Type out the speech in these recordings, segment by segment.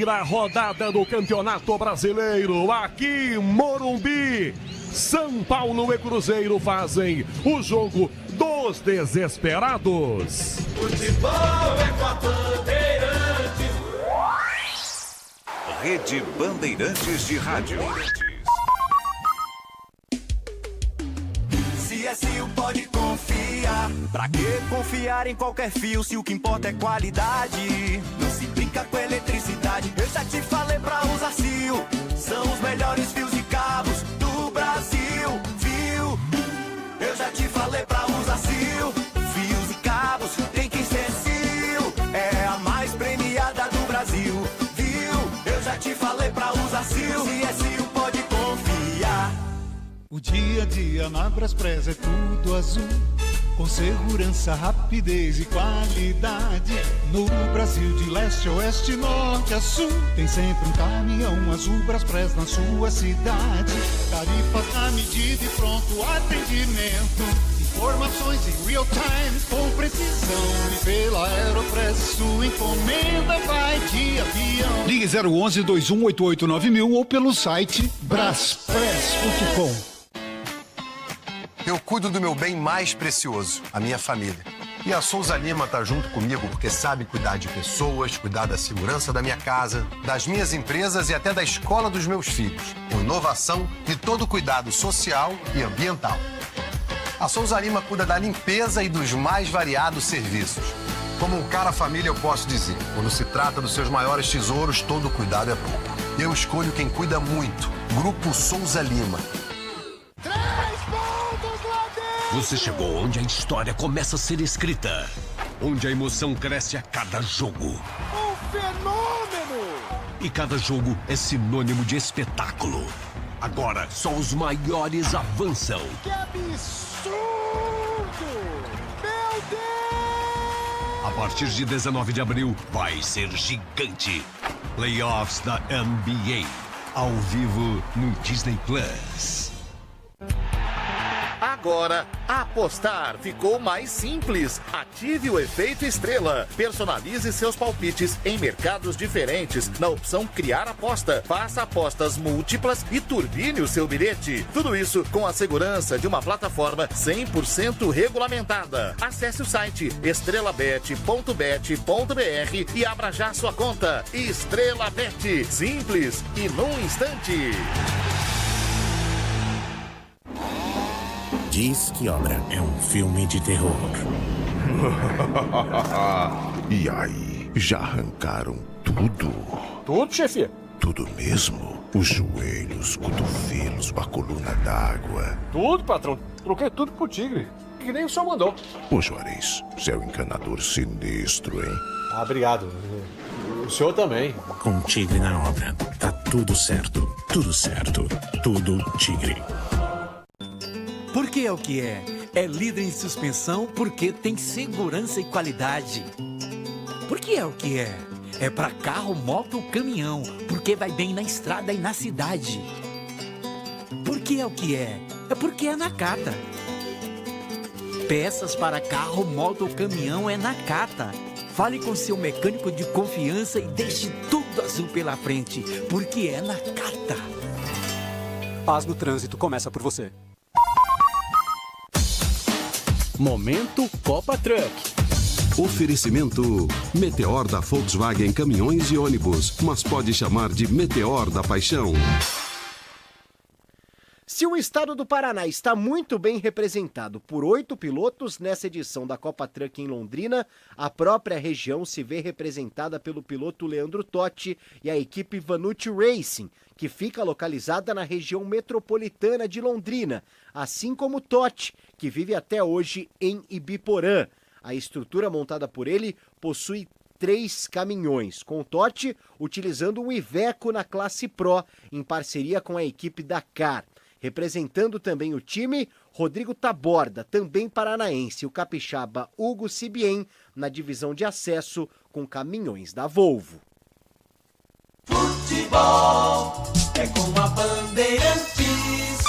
terceira rodada do Campeonato Brasileiro, aqui em Morumbi. São Paulo e Cruzeiro fazem o jogo dos desesperados. Futebol é com a Bandeirantes. Rede Bandeirantes de Rádio. CSU pode confiar. Pra que confiar em qualquer fio se o que importa é qualidade? Não se brinca com eletricidade. Eu já te falei pra usar CIO. São os melhores fios e cabos do Brasil. Viu? Eu já te falei pra usar CIO. Fios e cabos tem que ser CIO. É a mais premiada do Brasil. Viu? Eu já te falei pra usar CIO. CSU pode confiar. O dia a dia na Braspress é tudo azul, com segurança, rapidez e qualidade. No Brasil de leste a oeste, norte a sul, tem sempre um caminhão azul Braspress na sua cidade. Tarifas na medida e pronto atendimento. Informações em real time com precisão. E pela Aeropress sua encomenda vai de avião. Ligue 011 2188 9000 ou pelo site braspress.com. Eu cuido do meu bem mais precioso, a minha família. E a Souza Lima tá junto comigo porque sabe cuidar de pessoas, cuidar da segurança da minha casa, das minhas empresas e até da escola dos meus filhos, com inovação e todo cuidado social e ambiental. A Souza Lima cuida da limpeza e dos mais variados serviços. Como um cara família, eu posso dizer, quando se trata dos seus maiores tesouros, todo cuidado é pouco. Eu escolho quem cuida muito, Grupo Souza Lima. Você chegou onde a história começa a ser escrita, onde a emoção cresce a cada jogo. Um fenômeno! E cada jogo é sinônimo de espetáculo. Agora, só os maiores avançam. Que absurdo! Meu Deus! A partir de 19 de abril, vai ser gigante. Playoffs da NBA, ao vivo no Disney Plus. Agora, apostar ficou mais simples. Ative o efeito estrela. Personalize seus palpites em mercados diferentes na opção Criar Aposta. Faça apostas múltiplas e turbine o seu bilhete. Tudo isso com a segurança de uma plataforma 100% regulamentada. Acesse o site estrelabet.bet.br e abra já sua conta. Estrela Bet. Simples e num instante. Diz que Obra é um filme de terror. E aí, já arrancaram tudo? Tudo, chefia? Tudo mesmo? Os joelhos, cotovelos, a coluna d'água. Tudo, patrão. Troquei tudo pro tigre. Que nem o senhor mandou. Ô Juarez, você é um encanador sinistro, hein? Ah, obrigado. O senhor também. Com tigre na obra, tá tudo certo. Tudo certo. Tudo tigre. Porque é o que é. É líder em suspensão porque tem segurança e qualidade. Porque é o que é. É para carro, moto ou caminhão, porque vai bem na estrada e na cidade. Porque é o que é. É porque é Nakata. Peças para carro, moto ou caminhão é Nakata. Fale com seu mecânico de confiança e deixe tudo azul pela frente, porque é Nakata. Paz no trânsito começa por você. Momento Copa Truck. Oferecimento Meteor da Volkswagen Caminhões e Ônibus, mas pode chamar de Meteor da Paixão. Se o estado do Paraná está muito bem representado por 8 pilotos nessa edição da Copa Truck em Londrina, a própria região se vê representada pelo piloto Leandro Totti e a equipe Vanucci Racing, que fica localizada na região metropolitana de Londrina, assim como Totti, que vive até hoje em Ibiporã. A estrutura montada por ele possui 3 caminhões, com Totti utilizando um Iveco na classe Pro, em parceria com a equipe Dakar. Representando também o time, Rodrigo Taborda, também paranaense, e o capixaba Hugo Sibien, na divisão de acesso com caminhões da Volvo. Futebol é com a Bandeirantes.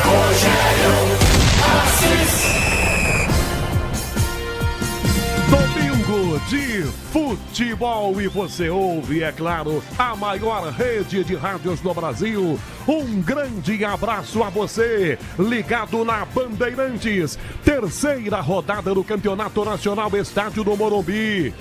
Rogério Assis. Domingo de futebol. futebol e você ouve, é claro, a maior rede de rádios do Brasil. Um grande abraço a você, ligado na Bandeirantes. Terceira rodada do Campeonato Nacional, estádio do Morumbi.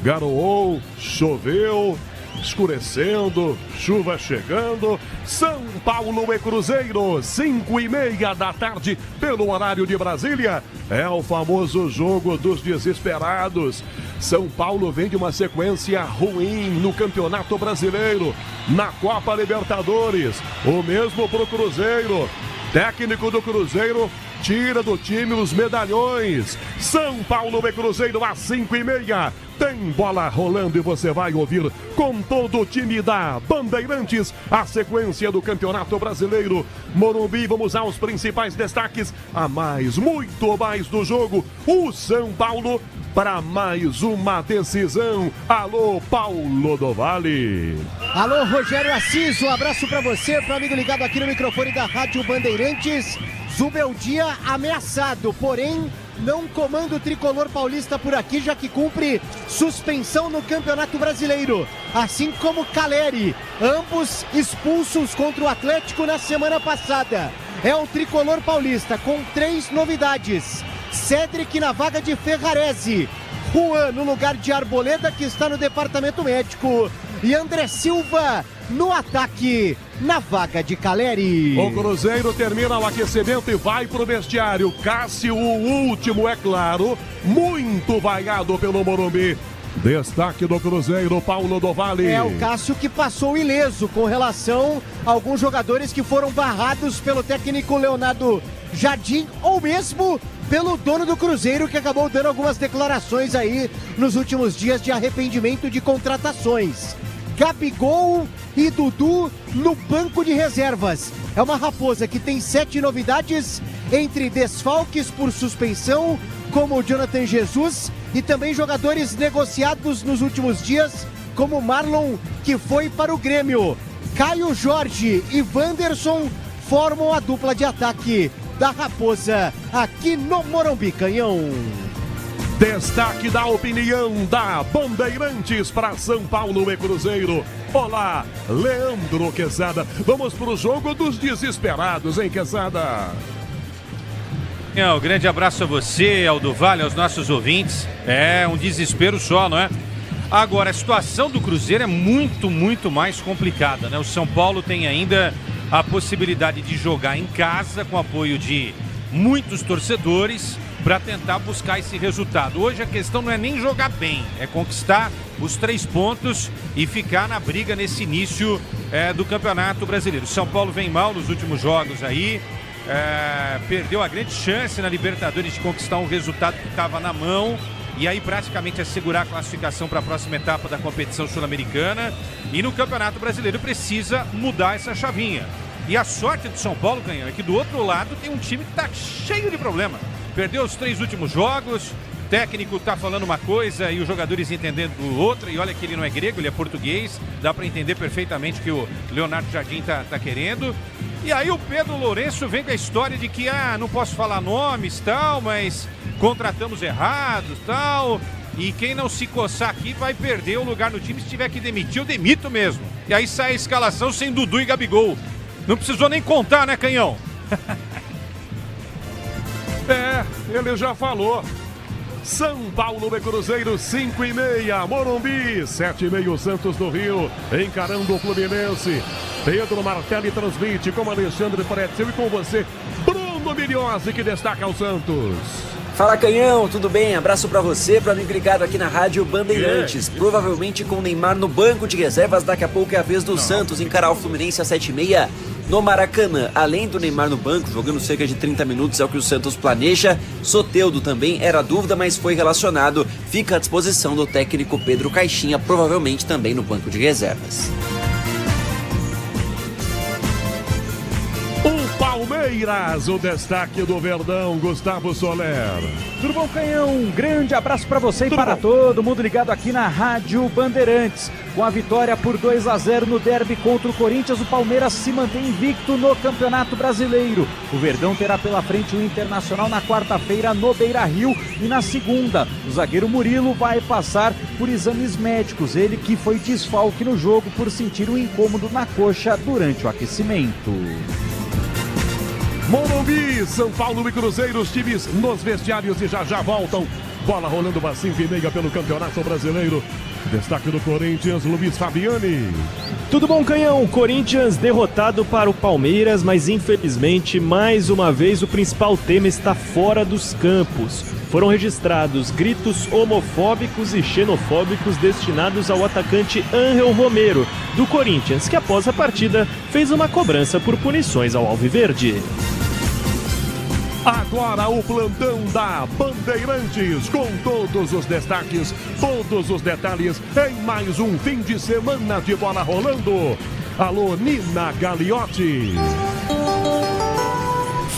Garoou, choveu, escurecendo, chuva chegando. São Paulo e Cruzeiro, 5:30 da tarde, pelo horário de Brasília. É o famoso jogo dos desesperados. São Paulo vem de uma sequência ruim no Campeonato Brasileiro, na Copa Libertadores. O mesmo pro Cruzeiro. Técnico do Cruzeiro tira do time os medalhões. São Paulo e Cruzeiro às 5:30. Tem bola rolando e você vai ouvir com todo o time da Bandeirantes a sequência do Campeonato Brasileiro. Morumbi, vamos aos principais destaques. Muito mais do jogo. O São Paulo para mais uma decisão. Alô, Paulo do Vale. Alô, Rogério Assis, um abraço para você, para o amigo ligado aqui no microfone da Rádio Bandeirantes. Zubeldia ameaçado, porém não comanda o tricolor paulista por aqui, já que cumpre suspensão no Campeonato Brasileiro, assim como Caleri, ambos expulsos contra o Atlético na semana passada. É o tricolor paulista com 3 novidades: Cédric na vaga de Ferrarese, Juan no lugar de Arboleda, que está no departamento médico, e André Silva no ataque, na vaga de Caleri. O Cruzeiro termina o aquecimento e vai pro vestiário. Cássio, o último, é claro, muito vaiado pelo Morumbi. Destaque do Cruzeiro, Paulo do Vale. É o Cássio que passou ileso com relação a alguns jogadores que foram barrados pelo técnico Leonardo Jardim, ou mesmo pelo dono do Cruzeiro, que acabou dando algumas declarações aí nos últimos dias de arrependimento de contratações. Gabigol e Dudu no banco de reservas. É uma Raposa que tem 7 novidades, entre desfalques por suspensão, como o Jonathan Jesus, e também jogadores negociados nos últimos dias, como Marlon, que foi para o Grêmio. Caio Jorge e Wanderson formam a dupla de ataque da Raposa aqui no Morumbi, Canhão. Destaque da opinião da Bandeirantes para São Paulo e Cruzeiro. Olá, Leandro Quezada. Vamos pro jogo dos desesperados, hein, Quezada? Um grande abraço a você, ao do Vale, aos nossos ouvintes. É um desespero só, não é? Agora, a situação do Cruzeiro é muito mais complicada, né? O São Paulo tem ainda a possibilidade de jogar em casa com apoio de muitos torcedores para tentar buscar esse resultado. Hoje a questão não é nem jogar bem, é conquistar os 3 pontos e ficar na briga nesse início do Campeonato Brasileiro. São Paulo vem mal nos últimos jogos aí, perdeu a grande chance na Libertadores de conquistar um resultado que estava na mão e aí praticamente assegurar a classificação para a próxima etapa da competição sul-americana, e no Campeonato Brasileiro precisa mudar essa chavinha. E a sorte do São Paulo, Canhão, é que do outro lado tem um time que está cheio de problema. Perdeu os 3 últimos jogos, o técnico está falando uma coisa e os jogadores entendendo outra, e olha que ele não é grego, ele é português, dá para entender perfeitamente o que o Leonardo Jardim tá querendo. E aí o Pedro Lourenço vem com a história de que, não posso falar nomes, tal, mas contratamos errados, tal, e quem não se coçar aqui vai perder o lugar no time. Se tiver que demitir, eu demito mesmo. E aí sai a escalação sem Dudu e Gabigol. Não precisou nem contar, né, Canhão? Ele já falou. São Paulo e Cruzeiro, 5:30, Morumbi, 7:30, Santos do Rio, encarando o Fluminense. Pedro Martelli transmite com Alexandre Pretzel e com você, Bruno Milhozzi, que destaca o Santos. Fala, Canhão, tudo bem? Abraço pra você, pra amigo ligado aqui na Rádio Bandeirantes. Provavelmente com Neymar no banco de reservas, daqui a pouco é a vez do Santos encarar o Fluminense às 7:30 no Maracanã. Além do Neymar no banco, jogando cerca de 30 minutos, é o que o Santos planeja. Soteldo também era dúvida, mas foi relacionado. Fica à disposição do técnico Pedro Caixinha, provavelmente também no banco de reservas. O Palmeiras Palmeiras, o destaque do Verdão, Gustavo Soler. Tudo bom, Canhão? Um grande abraço para você e para todo mundo ligado aqui na Rádio Bandeirantes. Com a vitória por 2-0 no derby contra o Corinthians, o Palmeiras se mantém invicto no Campeonato Brasileiro. O Verdão terá pela frente o Internacional na quarta-feira no Beira-Rio e na segunda, o zagueiro Murilo vai passar por exames médicos. Ele que foi desfalque no jogo por sentir um incômodo na coxa durante o aquecimento. Morumbi, São Paulo e Cruzeiro, os times nos vestiários e já voltam. Bola rolando às 5h30 pelo Campeonato Brasileiro. Destaque do Corinthians, Luiz Fabiani. Tudo bom, Canhão? Corinthians derrotado para o Palmeiras, mas infelizmente, mais uma vez, o principal tema está fora dos campos. Foram registrados gritos homofóbicos e xenofóbicos destinados ao atacante Ángel Romero, do Corinthians, que após a partida fez uma cobrança por punições ao Alviverde. Agora o plantão da Bandeirantes, com todos os destaques, todos os detalhes, em mais um fim de semana de bola rolando. Alô, Nina Gagliotti.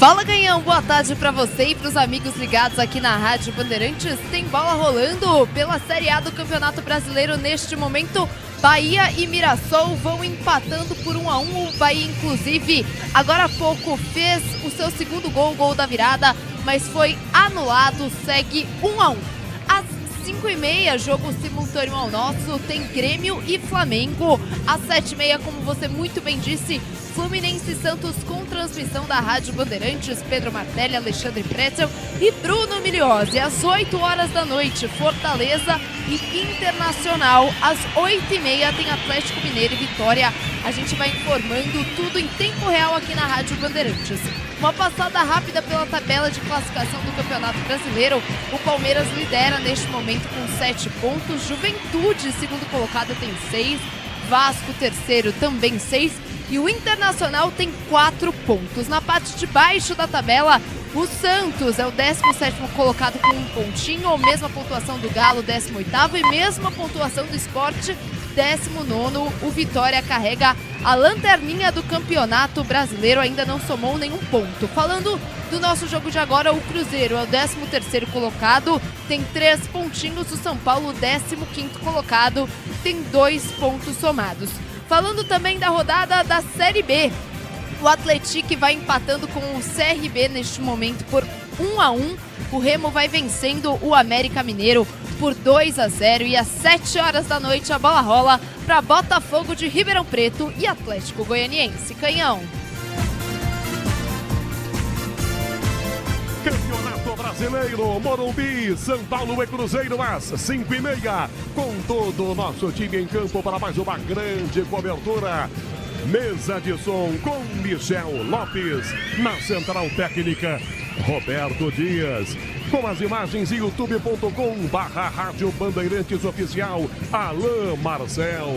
Fala, Canhão, boa tarde pra você e pros amigos ligados aqui na Rádio Bandeirantes. Tem bola rolando pela Série A do Campeonato Brasileiro neste momento. Bahia e Mirassol vão empatando por 1-1. O Bahia, inclusive, agora há pouco fez o seu segundo gol, o gol da virada, mas foi anulado, segue 1-1. Às 5h30, jogo simultâneo ao nosso, tem Grêmio e Flamengo. Às 7h30, como você muito bem disse, Fluminense e Santos com transmissão da Rádio Bandeirantes, Pedro Martelli, Alexandre Pretzel e Bruno Migliozzi. Às 8h da noite, Fortaleza e Internacional. Às 8h30 tem Atlético Mineiro e Vitória. A gente vai informando tudo em tempo real aqui na Rádio Bandeirantes. Uma passada rápida pela tabela de classificação do Campeonato Brasileiro. O Palmeiras lidera neste momento com 7 pontos. Juventude, segundo colocado, tem 6. Vasco, terceiro, também 6. E o Internacional tem 4 pontos. Na parte de baixo da tabela, o Santos é o 17º colocado com 1 pontinho, mesma pontuação do Galo, 18º, e mesma pontuação do Sport, 19º. O Vitória carrega a lanterninha do Campeonato Brasileiro, ainda não somou nenhum ponto. Falando do nosso jogo de agora, o Cruzeiro é o 13º colocado, tem 3 pontinhos. O São Paulo, 15º colocado, tem 2 pontos somados. Falando também da rodada da Série B, o Atlético vai empatando com o CRB neste momento por 1-1. O Remo vai vencendo o América Mineiro por 2-0. E às 7h da noite a bola rola para Botafogo de Ribeirão Preto e Atlético Goianiense. Canhão. Campeonato Brasileiro, Morumbi, São Paulo e Cruzeiro às 5h30, com todo o nosso time em campo para mais uma grande cobertura. Mesa de som com Michel Lopes, na Central Técnica, Roberto Dias. Com as imagens em youtube.com/Rádio Bandeirantes Oficial, Alain Marcel.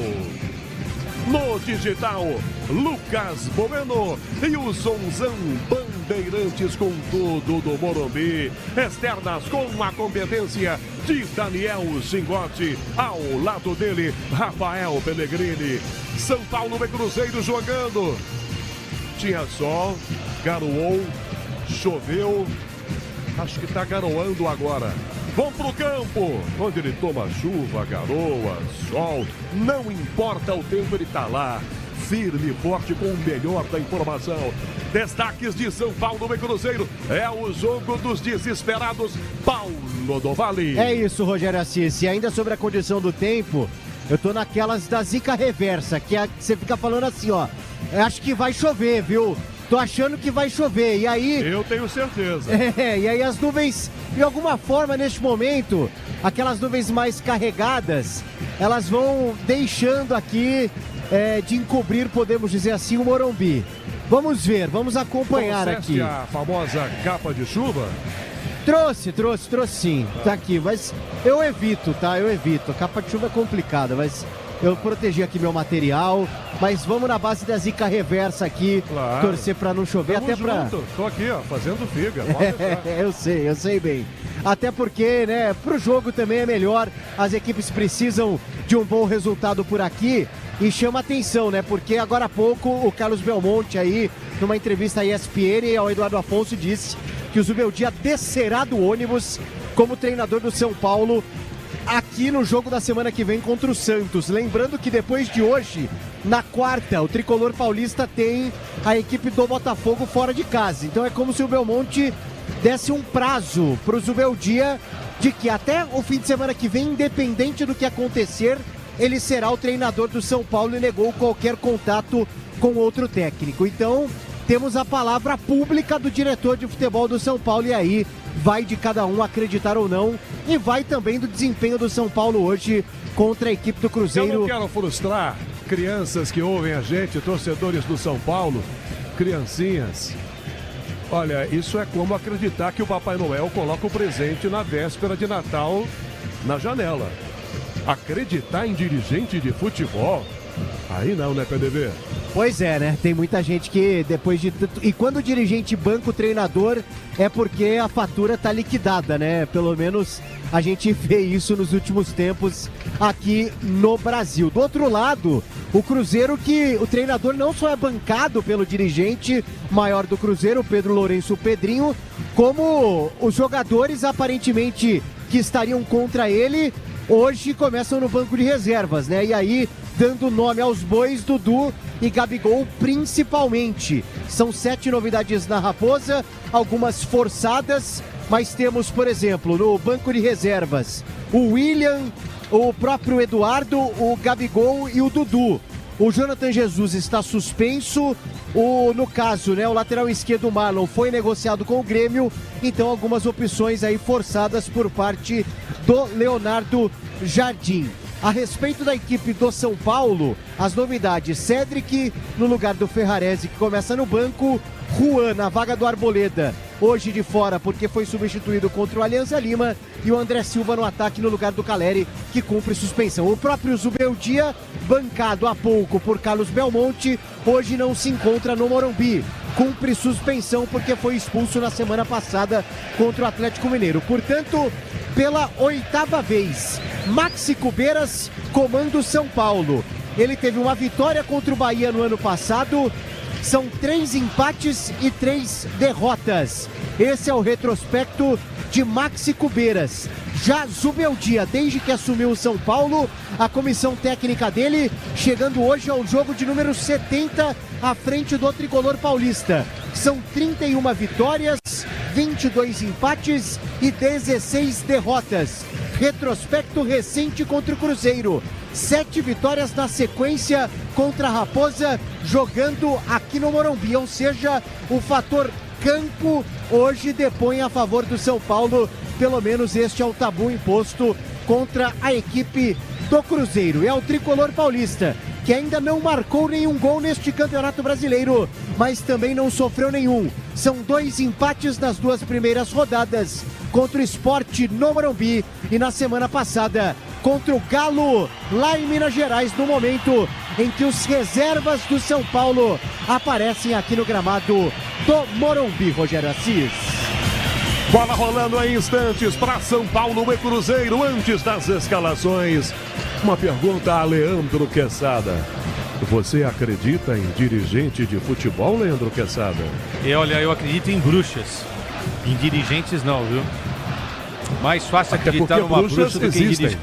No digital, Lucas Bueno e o Sonzão Bandeirantes com tudo do Morumbi. Externas com a competência de Daniel Zingotti. Ao lado dele, Rafael Pellegrini. São Paulo e Cruzeiro jogando. Tinha sol, garoou, choveu. Acho que tá garoando agora. Vão pro campo, onde ele toma chuva, garoa, sol. Não importa o tempo, ele tá lá, firme e forte com o melhor da informação. Destaques de São Paulo e Cruzeiro. É o jogo dos desesperados. Paulo do Vale. É isso, Rogério Assis. E ainda sobre a condição do tempo, eu tô naquelas da zica reversa, que você fica falando assim, ó. Acho que vai chover, viu? Tô achando que vai chover, e aí... Eu tenho certeza. E aí as nuvens, de alguma forma, neste momento, aquelas nuvens mais carregadas, elas vão deixando aqui de encobrir, podemos dizer assim, o Morumbi. Vamos ver, vamos acompanhar aqui. A famosa capa de chuva? Trouxe sim, tá aqui, mas eu evito, tá? Eu evito. A capa de chuva é complicada, mas... eu protegi aqui meu material, mas vamos na base da zica reversa aqui, claro. Torcer pra não chover, Tamo até pra... Tô aqui, ó, fazendo figa. Eu sei bem. Até porque, né, pro jogo também é melhor, as equipes precisam de um bom resultado por aqui, e chama atenção, né? Porque agora há pouco o Carlos Belmonte aí, numa entrevista à ESPN, ao Eduardo Afonso, disse que o Zubeldia descerá do ônibus como treinador do São Paulo aqui no jogo da semana que vem contra o Santos. Lembrando que depois de hoje, na quarta, o tricolor paulista tem a equipe do Botafogo fora de casa. Então é como se o Belmonte desse um prazo para o Zubeldia de que até o fim de semana que vem, independente do que acontecer, ele será o treinador do São Paulo e negou qualquer contato com outro técnico. Então, temos a palavra pública do diretor de futebol do São Paulo e aí vai de cada um acreditar ou não e vai também do desempenho do São Paulo hoje contra a equipe do Cruzeiro. Eu não quero frustrar crianças que ouvem a gente, torcedores do São Paulo, criancinhas. Olha, isso é como acreditar que o Papai Noel coloca o presente na véspera de Natal na janela. Acreditar em dirigente de futebol? Aí não, né, PDV? Pois é, né? Tem muita gente que depois de tanto... E quando o dirigente banca o treinador, é porque a fatura tá liquidada, né? Pelo menos a gente vê isso nos últimos tempos aqui no Brasil. Do outro lado, o Cruzeiro, que o treinador não só é bancado pelo dirigente maior do Cruzeiro, Pedro Lourenço Pedrinho, como os jogadores aparentemente que estariam contra ele, hoje começam no banco de reservas, né? E aí, dando nome aos bois, Dudu e Gabigol principalmente. São 7 novidades na Raposa, algumas forçadas, mas temos, por exemplo, no banco de reservas, o William, o próprio Eduardo, o Gabigol e o Dudu. O Jonathan Jesus está suspenso, no caso, né, o lateral esquerdo Marlon foi negociado com o Grêmio, então algumas opções aí forçadas por parte do Leonardo Jardim. A respeito da equipe do São Paulo, as novidades: Cedric no lugar do Ferrarese, que começa no banco, Juan na vaga do Arboleda, hoje de fora porque foi substituído contra o Alianza Lima, e o André Silva no ataque no lugar do Caleri, que cumpre suspensão. O próprio Zubeldia, bancado há pouco por Carlos Belmonte, hoje não se encontra no Morumbi. Cumpre suspensão porque foi expulso na semana passada contra o Atlético Mineiro. Portanto, pela 8ª vez, Maxi Cubeiras comanda o São Paulo. Ele teve uma vitória contra o Bahia no ano passado, são 3 empates e 3 derrotas. Esse é o retrospecto de Maxi Cubeiras. Já Zubeldia, desde que assumiu o São Paulo, a comissão técnica dele, chegando hoje ao jogo de número 70 à frente do tricolor paulista. São 31 vitórias, 22 empates e 16 derrotas. Retrospecto recente contra o Cruzeiro. 7 vitórias na sequência contra a Raposa, jogando aqui no Morumbi. Ou seja, o fator campo hoje depõe a favor do São Paulo. Pelo menos este é o tabu imposto contra a equipe do Cruzeiro. É o tricolor paulista, que ainda não marcou nenhum gol neste Campeonato Brasileiro, mas também não sofreu nenhum. São 2 empates nas 2 primeiras rodadas, contra o Sport no Morumbi e na semana passada contra o Galo, lá em Minas Gerais, no momento em que os reservas do São Paulo aparecem aqui no gramado do Morumbi, Rogério Assis. Bola rolando em instantes para São Paulo e Cruzeiro antes das escalações. Uma pergunta a Leandro Quesada. Você acredita em dirigente de futebol, Leandro Quesada? E olha, eu acredito em bruxas. Em dirigentes não, viu? Mais fácil até acreditar numa bruxa do que em existem.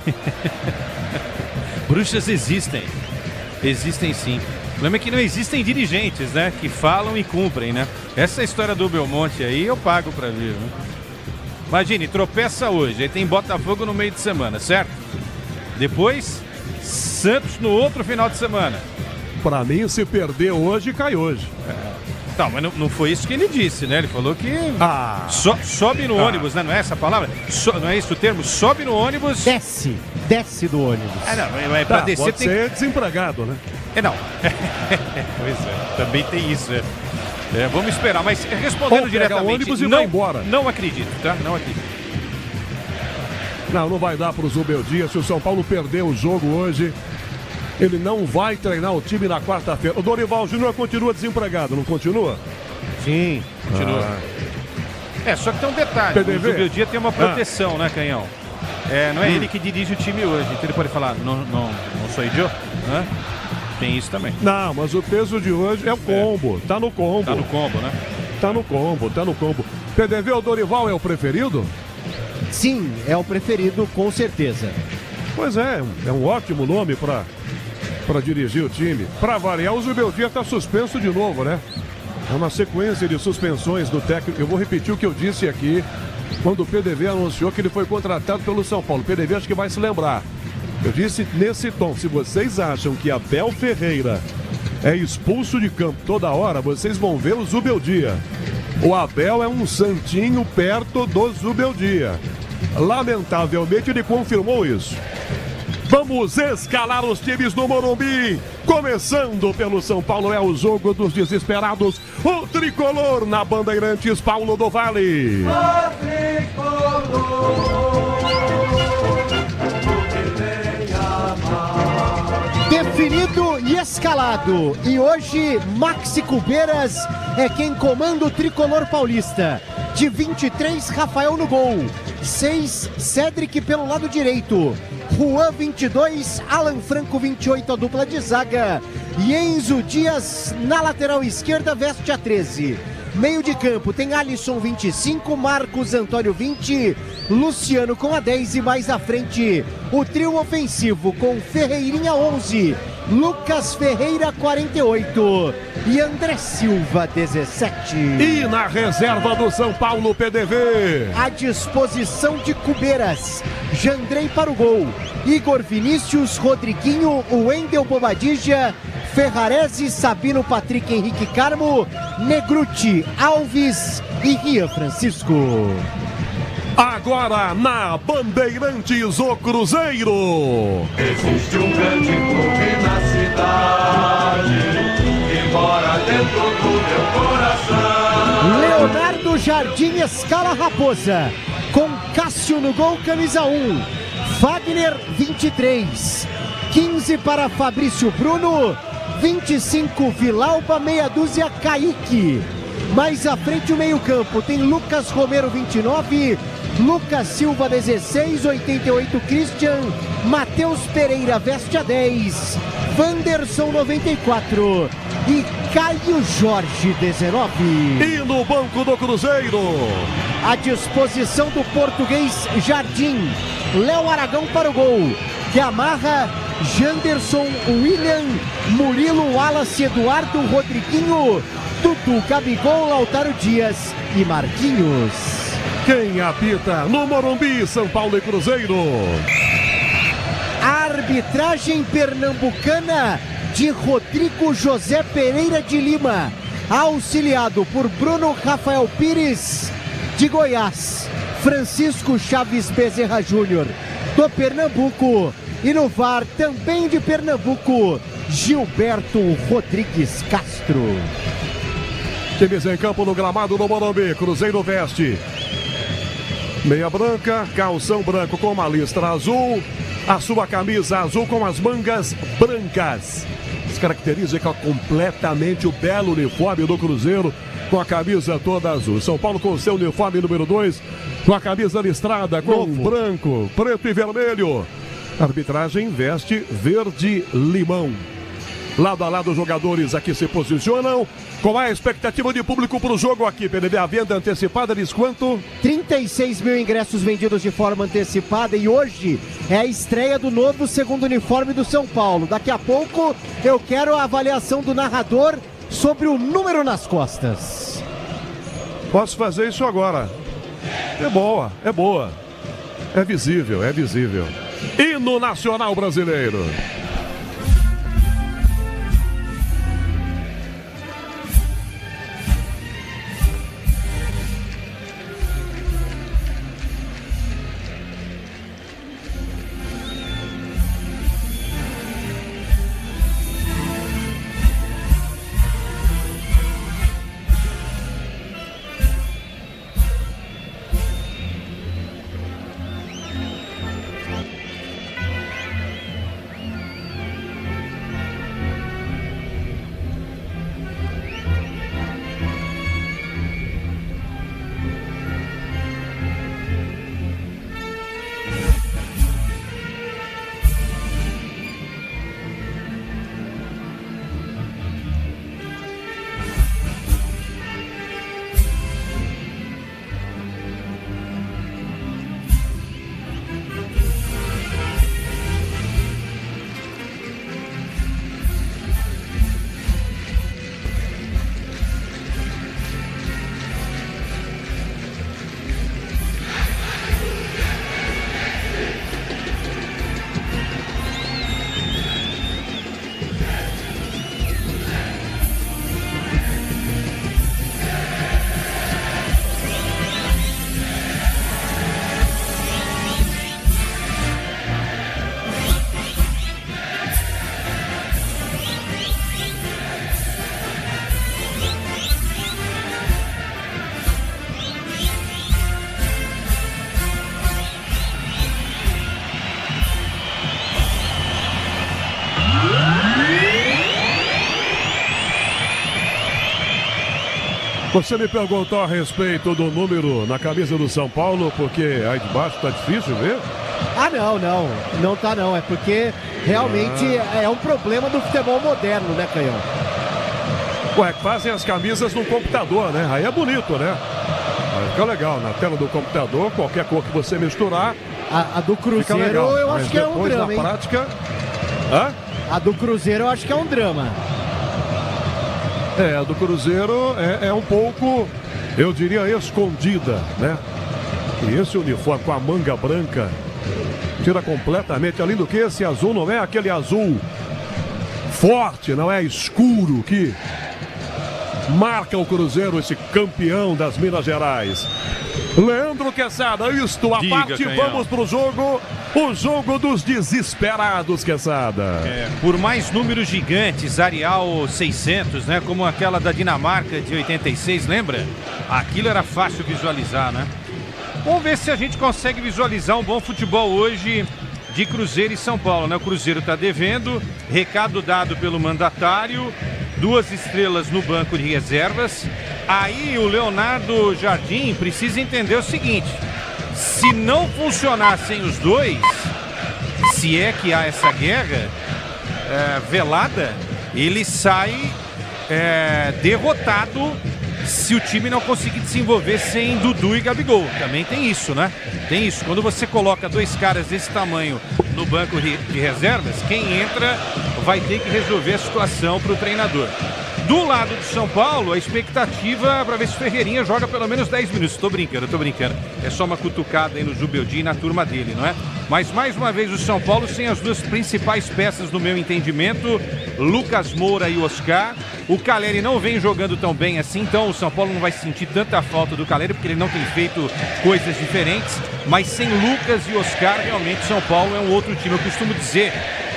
Bruxas existem. Existem sim. O problema é que não existem dirigentes, né? Que falam e cumprem, né? Essa história do Belmonte aí eu pago pra ver, né? Imagine, tropeça hoje, aí tem Botafogo no meio de semana, certo? Depois, Santos no outro final de semana. Pra mim, se perder hoje, cai hoje. Não, mas não foi isso que ele disse, né? Ele falou que sobe no ônibus, né? Não é essa a palavra? Não é isso o termo? Sobe no ônibus... Desce do ônibus. Não, é pra descer pode ser desempregado, né? Não. Pois é, também tem isso, né? Vamos esperar, mas respondendo diretamente, o ônibus e vai embora. Não acredito, tá? Não acredito. Não vai dar pro Zubeldia. Se o São Paulo perder o jogo hoje, ele não vai treinar o time na quarta-feira. O Dorival Júnior continua desempregado, não continua? Sim, continua. Só que tem um detalhe. PDV? O Zubeldia tem uma proteção, né, Canhão? Não é ele que dirige o time hoje. Então ele pode falar, não sou idiota, né? Tem isso também. Não, mas o peso de hoje é o combo. Tá no combo. Tá no combo, né? Tá no combo. PDV ou Dorival é o preferido? Sim, é o preferido, com certeza. Pois é um ótimo nome para dirigir o time. Para variar, o Zubeldia está suspenso de novo, né? É uma sequência de suspensões do técnico. Eu vou repetir o que eu disse aqui quando o PDV anunciou que ele foi contratado pelo São Paulo. O PDV acho que vai se lembrar. Eu disse nesse tom, se vocês acham que Abel Ferreira é expulso de campo toda hora, vocês vão ver o Zubeldia. O Abel é um santinho perto do Zubeldia. Lamentavelmente ele confirmou isso. Vamos escalar os times do Morumbi. Começando pelo São Paulo, é o jogo dos desesperados. O tricolor na Bandeirantes, Paulo do Vale. Definido e escalado. E hoje, Maxi Cubeiras é quem comanda o tricolor paulista. De 23, Rafael no gol. 6, Cédric pelo lado direito. Juan 22, Alan Franco 28, a dupla de zaga. E Enzo Dias na lateral esquerda veste a 13. Meio de campo tem Alisson 25, Marcos Antônio 20, Luciano com a 10 e mais à frente o trio ofensivo com Ferreirinha 11, Lucas Ferreira 48 e André Silva 17. E na reserva do São Paulo, PDV. À disposição de Cubeiras, Jandrei para o gol, Igor Vinícius, Rodriguinho, Wendel Bobadilla, Ferrarese, Sabino, Patrick, Henrique Carmo, Negruti, Alves e Rian Francisco. Agora na Bandeirantes, o Cruzeiro. Existe um grande clube na cidade que mora dentro do meu coração. Leonardo Jardim escala a Raposa, com Cássio no gol, camisa 1, Wagner 23, 15 para Fabrício Bruno, 25 Vilauba, meia dúzia Kaique. Mais à frente o meio-campo tem Lucas Romero 29, Lucas Silva 16, 88 Christian, Matheus Pereira veste a 10, Wanderson 94 e Caio Jorge 19. E no banco do Cruzeiro, à disposição do português Jardim, Léo Aragão para o gol, Gamarra, Janderson, William, Murilo, Wallace, Eduardo, Rodriguinho, Dudu, Gabigol, Lautaro Dias e Marquinhos. Quem apita no Morumbi, São Paulo e Cruzeiro? Arbitragem pernambucana de Rodrigo José Pereira de Lima, auxiliado por Bruno Rafael Pires de Goiás, Francisco Chaves Bezerra Júnior do Pernambuco e no VAR também de Pernambuco, Gilberto Rodrigues Castro. Times em campo no gramado do Morumbi. Cruzeiro veste meia branca, calção branco com uma listra azul, a sua camisa azul com as mangas brancas. Se caracteriza completamente o belo uniforme do Cruzeiro com a camisa toda azul. São Paulo com o seu uniforme número 2, com a camisa listrada com branco, preto e vermelho. A arbitragem veste verde limão. Lado a lado os jogadores aqui se posicionam. Qual é a expectativa de público para o jogo aqui, PDV? A venda antecipada diz quanto? 36 mil ingressos vendidos de forma antecipada e hoje é a estreia do novo segundo uniforme do São Paulo. Daqui a pouco eu quero a avaliação do narrador sobre o número nas costas. Posso fazer isso agora. É boa, é boa. É visível, é visível. E no Nacional Brasileiro? Você me perguntou a respeito do número na camisa do São Paulo, porque aí de baixo tá difícil ver? Não tá não, é porque realmente é um problema do futebol moderno, né, Canhão? Ué, fazem as camisas no computador, né? Aí é bonito, né? Aí fica legal, na tela do computador, qualquer cor que você misturar. A do Cruzeiro eu acho que é um drama, na prática... Hã? A do Cruzeiro eu acho que é um drama. A do Cruzeiro é um pouco, eu diria, escondida, né? E esse uniforme com a manga branca tira completamente, além do que esse azul não é aquele azul forte, não é escuro que marca o Cruzeiro, esse campeão das Minas Gerais. Leandro Quesada, isto à parte, vamos pro jogo. O jogo dos desesperados, Quesada. Por mais números gigantes, Arial 600, né? Como aquela da Dinamarca de 86, lembra? Aquilo era fácil visualizar, né? Vamos ver se a gente consegue visualizar um bom futebol hoje de Cruzeiro e São Paulo, né? O Cruzeiro tá devendo, recado dado pelo mandatário, 2 estrelas no banco de reservas. Aí o Leonardo Jardim precisa entender o seguinte: se não funcionassem os dois, se é que há essa guerra velada, ele sai derrotado se o time não conseguir desenvolver sem Dudu e Gabigol. Também tem isso, né? Tem isso. Quando você coloca 2 caras desse tamanho no banco de reservas, quem entra vai ter que resolver a situação para o treinador. Do lado de São Paulo, a expectativa para ver se o Ferreirinha joga pelo menos 10 minutos. Tô brincando. É só uma cutucada aí no Zubeldia e na turma dele, não é? Mas mais uma vez o São Paulo sem as 2 principais peças no meu entendimento, Lucas Moura e Oscar. O Caleri não vem jogando tão bem assim, então o São Paulo não vai sentir tanta falta do Caleri, porque ele não tem feito coisas diferentes. Mas sem Lucas e Oscar, realmente São Paulo é um outro time. Eu costumo dizer,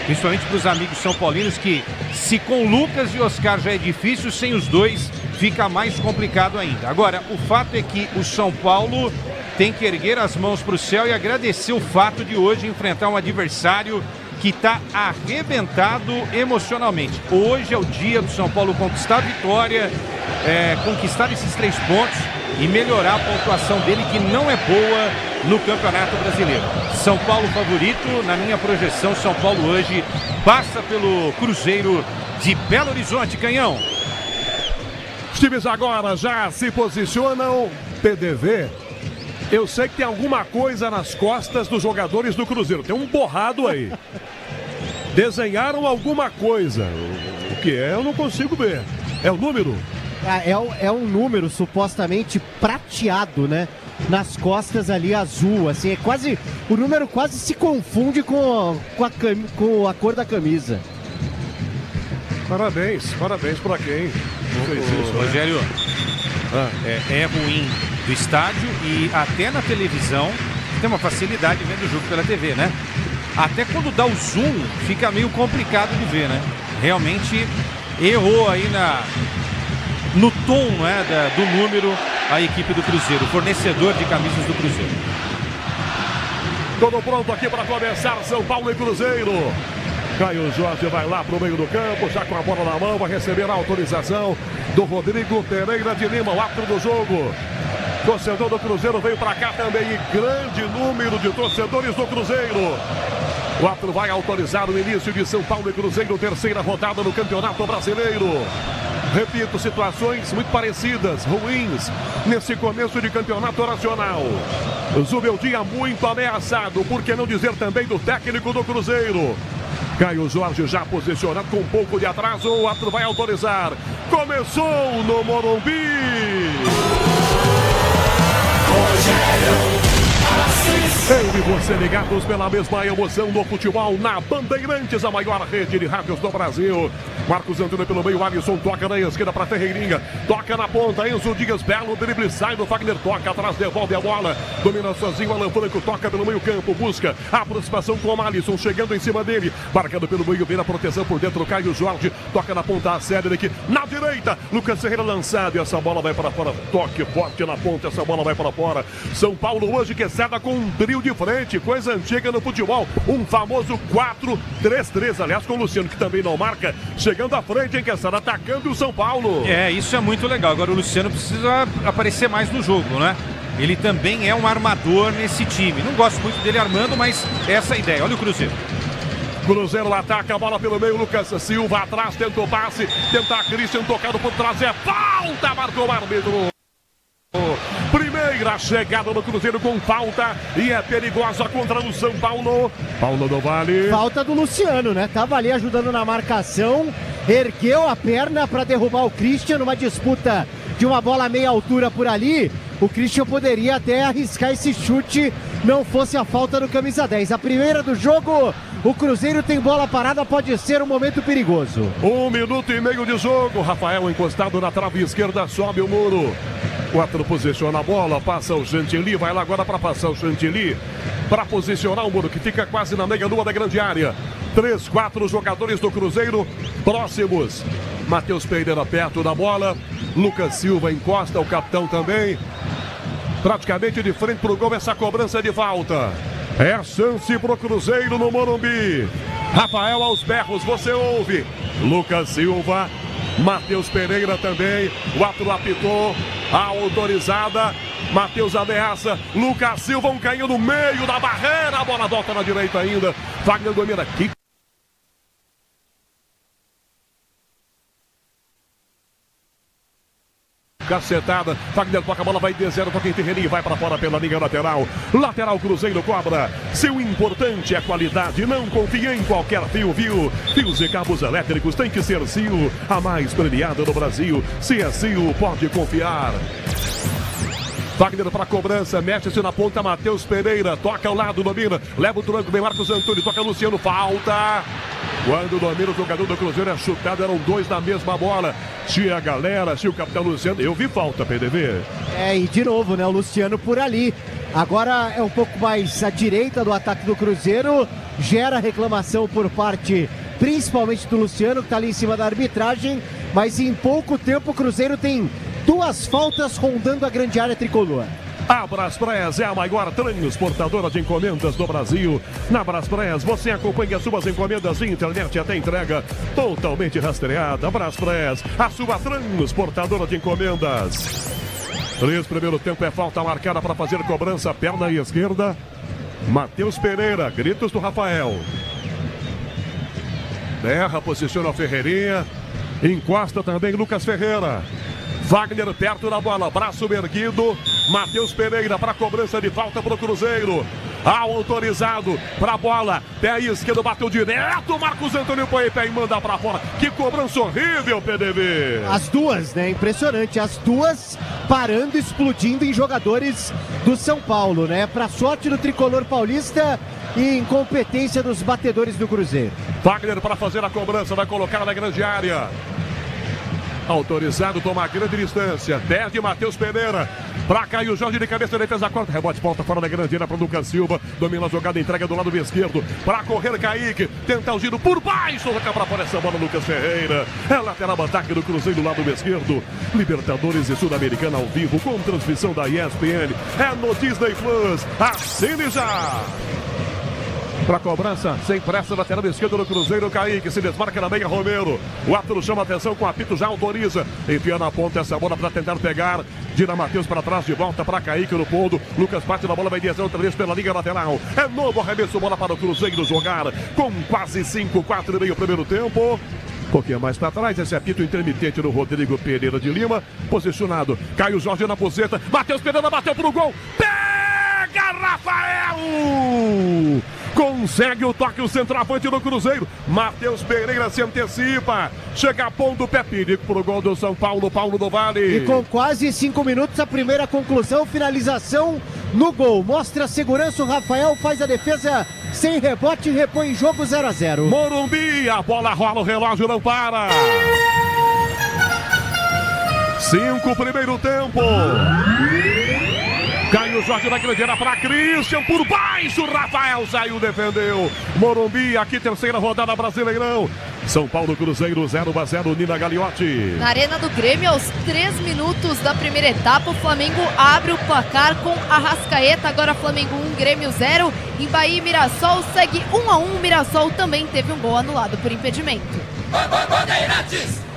principalmente para os amigos são paulinos, que se com Lucas e Oscar já é difícil, sem os dois fica mais complicado ainda. Agora, o fato é que o São Paulo tem que erguer as mãos para o céu e agradecer o fato de hoje enfrentar um adversário que está arrebentado emocionalmente. Hoje é o dia do São Paulo conquistar a vitória, conquistar esses 3 pontos e melhorar a pontuação dele, que não é boa no Campeonato Brasileiro. São Paulo favorito, na minha projeção, São Paulo hoje passa pelo Cruzeiro de Belo Horizonte, Canhão. Os times agora já se posicionam. PDV, eu sei que tem alguma coisa nas costas dos jogadores do Cruzeiro, tem um borrado aí. Desenharam alguma coisa, o que é eu não consigo ver. É o número? É um número supostamente prateado, né? Nas costas ali, azul, assim, é quase, o número quase se confunde com a cor da camisa. Parabéns pra quem fez isso, Rogério, é ruim do estádio e até na televisão tem uma facilidade vendo o jogo pela TV, né? Até quando dá o zoom fica meio complicado de ver, né? Realmente errou aí no tom, né, do número a equipe do Cruzeiro, fornecedor de camisas do Cruzeiro. Tudo pronto aqui para começar São Paulo e Cruzeiro. Caio Jorge vai lá pro meio do campo, já com a bola na mão, vai receber a autorização do Rodrigo Pereira de Lima, o árbitro do jogo. Torcedor do Cruzeiro veio para cá também, e grande número de torcedores do Cruzeiro. O árbitro vai autorizar o início de São Paulo e Cruzeiro, 3ª rodada no Campeonato Brasileiro. Repito, situações muito parecidas, ruins, nesse começo de campeonato nacional. Zubeldia muito ameaçado, por que não dizer também do técnico do Cruzeiro. Caio Jorge já posicionado com um pouco de atraso, o árbitro vai autorizar. Começou no Morumbi. Eu e você ligados pela mesma emoção do futebol na Bandeirantes, a maior rede de rádios do Brasil. Marcos Antônio pelo meio, Alisson toca na esquerda para Ferreirinha, toca na ponta, Enzo Dias, belo drible, sai do Fagner, toca atrás, devolve a bola, domina sozinho, Alan Franco toca pelo meio campo, busca a aproximação com o Alisson, chegando em cima dele, marcado pelo meio, vem a proteção por dentro, Caio Jorge, toca na ponta, a Cédric, na direita, Lucas Ferreira lançado, e essa bola vai para fora, toque forte na ponta, essa bola vai para fora. São Paulo hoje que ceda com um drible bateria de frente, coisa antiga no futebol. Um famoso 4-3-3, aliás, com o Luciano, que também não marca, chegando à frente, hein, que está atacando o São Paulo. Isso é muito legal. Agora o Luciano precisa aparecer mais no jogo, né? Ele também é um armador nesse time. Não gosto muito dele armando, mas essa é a ideia. Olha o Cruzeiro. Cruzeiro ataca a bola pelo meio, Lucas Silva atrás, tenta o passe, tenta a Christian, tocado por trás, é falta, marcou o árbitro. Primeira chegada do Cruzeiro com falta e é perigosa contra o São Paulo. Paulo do Vale. Falta do Luciano, né? Tava ali ajudando na marcação, ergueu a perna para derrubar o Christian numa disputa de uma bola a meia altura por ali. O Christian poderia até arriscar esse chute, não fosse a falta do camisa 10. A primeira do jogo, o Cruzeiro tem bola parada, pode ser um momento perigoso. 1 minuto e meio de jogo, Rafael encostado na trave esquerda, sobe o muro. 4 posiciona a bola, passa o Chantilly, vai lá agora para passar o Chantilly, para posicionar o muro que fica quase na meia-lua da grande área. 3, 4 jogadores do Cruzeiro próximos. Matheus Pereira perto da bola, Lucas Silva encosta, o capitão também. Praticamente de frente para o gol, essa cobrança de falta. É chance para o Cruzeiro no Morumbi. Rafael aos berros, você ouve. Lucas Silva, Matheus Pereira também. O árbitro apitou, autorizada. Matheus ameaça, Lucas Silva caindo no meio da barreira. A bola volta na direita ainda. Wagner domina aqui. Cacetada, Wagner toca a bola, vai de 0, toca em terreno e vai para fora pela linha lateral. Lateral, Cruzeiro cobra. Seu importante é qualidade, não confie em qualquer fio, viu? Fios e cabos elétricos tem que ser Sil, a mais premiada do Brasil. Se é Sil, pode confiar. Wagner para cobrança, mexe-se na ponta, Matheus Pereira, toca ao lado, domina, leva o tranco, vem Marcos Antônio, toca Luciano, falta. Quando domina o jogador do Cruzeiro é chutado, eram 2 na mesma bola. Tinha a galera, tinha o capitão Luciano, eu vi falta, PDV. E de novo, né, o Luciano por ali. Agora é um pouco mais à direita do ataque do Cruzeiro, gera reclamação por parte principalmente do Luciano, que está ali em cima da arbitragem, mas em pouco tempo o Cruzeiro tem 2 faltas rondando a grande área tricolor. A Braspress é a maior transportadora de encomendas do Brasil. Na Braspress você acompanha suas encomendas de internet até entrega totalmente rastreada. Braspress, a sua transportadora de encomendas. 3, primeiro tempo é falta marcada para fazer cobrança, perna esquerda. Matheus Pereira, gritos do Rafael. Terra, posiciona o Ferreirinha. Encosta também Lucas Ferreira. Wagner perto da bola, braço erguido. Matheus Pereira para cobrança de falta para o Cruzeiro. Autorizado para a bola, pé esquerdo, bateu direto. Marcos Antônio põe pé e manda para fora. Que cobrança horrível, PDV. As duas, né? Impressionante. As duas parando, explodindo em jogadores do São Paulo, né? Para sorte do tricolor paulista e incompetência dos batedores do Cruzeiro. Wagner para fazer a cobrança, vai colocar na grande área. Autorizado, toma grande distância. Perde Matheus Pereira. Pra Caio Jorge de cabeça, defesa corta. Rebote, volta fora da grande área para Lucas Silva. Domina a jogada, entrega do lado esquerdo. Pra correr, Kaique. Tenta o giro por baixo. Toca pra fora essa bola, Lucas Ferreira. É lateral ataque do Cruzeiro do lado esquerdo. Libertadores e Sul-Americana ao vivo com transmissão da ESPN. É no Disney Plus. Assine já! Para cobrança, sem pressa, lateral esquerdo do Cruzeiro, Kaique, se desmarca na meia, Romero. O árbitro chama atenção com o apito, já autoriza. Enfia na ponta essa bola para tentar pegar. Gira Matheus para trás, de volta para Kaique no fundo. Lucas bate na bola, vai descer outra vez pela linha lateral. É novo arremesso, bola para o Cruzeiro jogar com quase 5, 4 e meio primeiro tempo. Um pouquinho mais para trás, esse apito intermitente do Rodrigo Pereira de Lima. Posicionado, Caio Jorge na poseta. Matheus Pereira bateu pro gol. Pega, Rafael! Consegue o toque, o centroavante do Cruzeiro. Matheus Pereira se antecipa. Chega a ponto, pé perigo pro gol do São Paulo, Paulo do Vale. E com quase 5 minutos, a primeira conclusão, finalização no gol. Mostra a segurança, o Rafael faz a defesa sem rebote e repõe jogo 0-0. Morumbi, a bola rola, o relógio não para. 5 primeiro tempo. Caio Jorge na grande área para Christian, por baixo, Rafael saiu, defendeu. Morumbi, aqui terceira rodada Brasileirão. São Paulo Cruzeiro 0-0, Nina Gagliotti. Na Arena do Grêmio, aos 3 minutos da primeira etapa, o Flamengo abre o placar com Arrascaeta. Agora Flamengo 1, Grêmio 0. Em Bahia e Mirassol segue 1-1. Mirassol também teve um gol anulado por impedimento.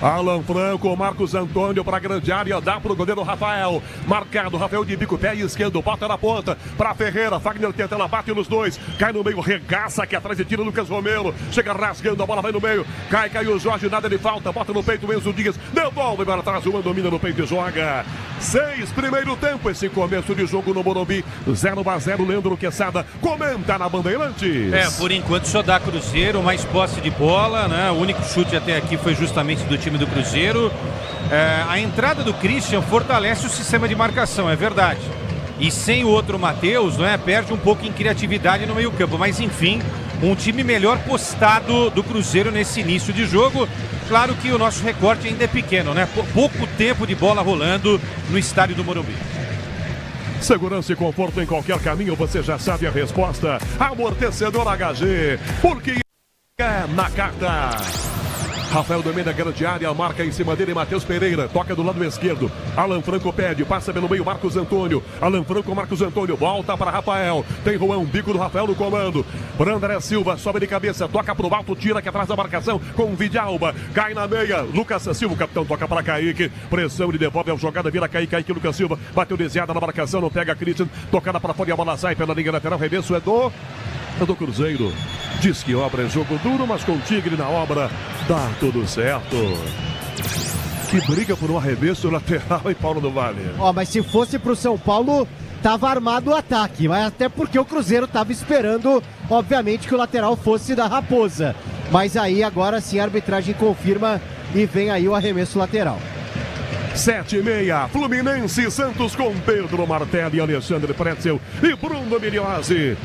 Alan Franco, Marcos Antônio para a grande área, dá para o goleiro Rafael. Marcado, Rafael de bico, pé esquerdo, bota na ponta para Ferreira. Fagner tenta, ela bate nos dois, cai no meio, regaça aqui atrás e tira Lucas Romero. Chega rasgando, a bola vai no meio, caiu Jorge, nada de falta, bota no peito o Enzo Dias, devolve para trás, o domina no peito e joga. 6, primeiro tempo, esse começo de jogo no Morumbi, 0-0, Leandro Quesada comenta na Bandeirantes. Por enquanto só dá Cruzeiro, mais posse de bola, né? O único chute até aqui foi justamente do time do Cruzeiro. A entrada do Christian fortalece o sistema de marcação, é verdade. E sem o outro Matheus, né, perde um pouco em criatividade no meio-campo. Mas enfim, um time melhor postado do Cruzeiro nesse início de jogo. Claro que o nosso recorte ainda é pequeno, né? Pouco tempo de bola rolando no estádio do Morumbi. Segurança e conforto em qualquer caminho, você já sabe a resposta. Amortecedor HG, porque é na carta. Rafael domina a grande área, marca em cima dele Matheus Pereira, toca do lado esquerdo. Alan Franco pede, passa pelo meio Marcos Antônio. Alan Franco, Marcos Antônio, volta para Rafael. Tem Juan, bico do Rafael no comando. André Silva, sobe de cabeça, toca pro alto, tira aqui atrás da marcação com o Vidalba. Cai na meia, Lucas Silva, o capitão toca para Kaique. Pressão, ele devolve a jogada, vira Kaique, Lucas Silva. Bateu desviada na marcação, não pega Christian. Tocada para fora e a bola sai pela linha lateral. Reverso é do Cruzeiro. Diz que obra é jogo duro, mas com o Tigre na obra dá tudo certo. Que briga por um arremesso lateral em Paulo do Vale. Mas se fosse pro São Paulo, tava armado o ataque. Mas até porque o Cruzeiro tava esperando, obviamente, que o lateral fosse da Raposa. Mas aí agora sim a arbitragem confirma e vem aí o arremesso lateral. 7:30, Fluminense Santos com Pedro Martelli, Alexandre Pretzel e Bruno Miliozzi.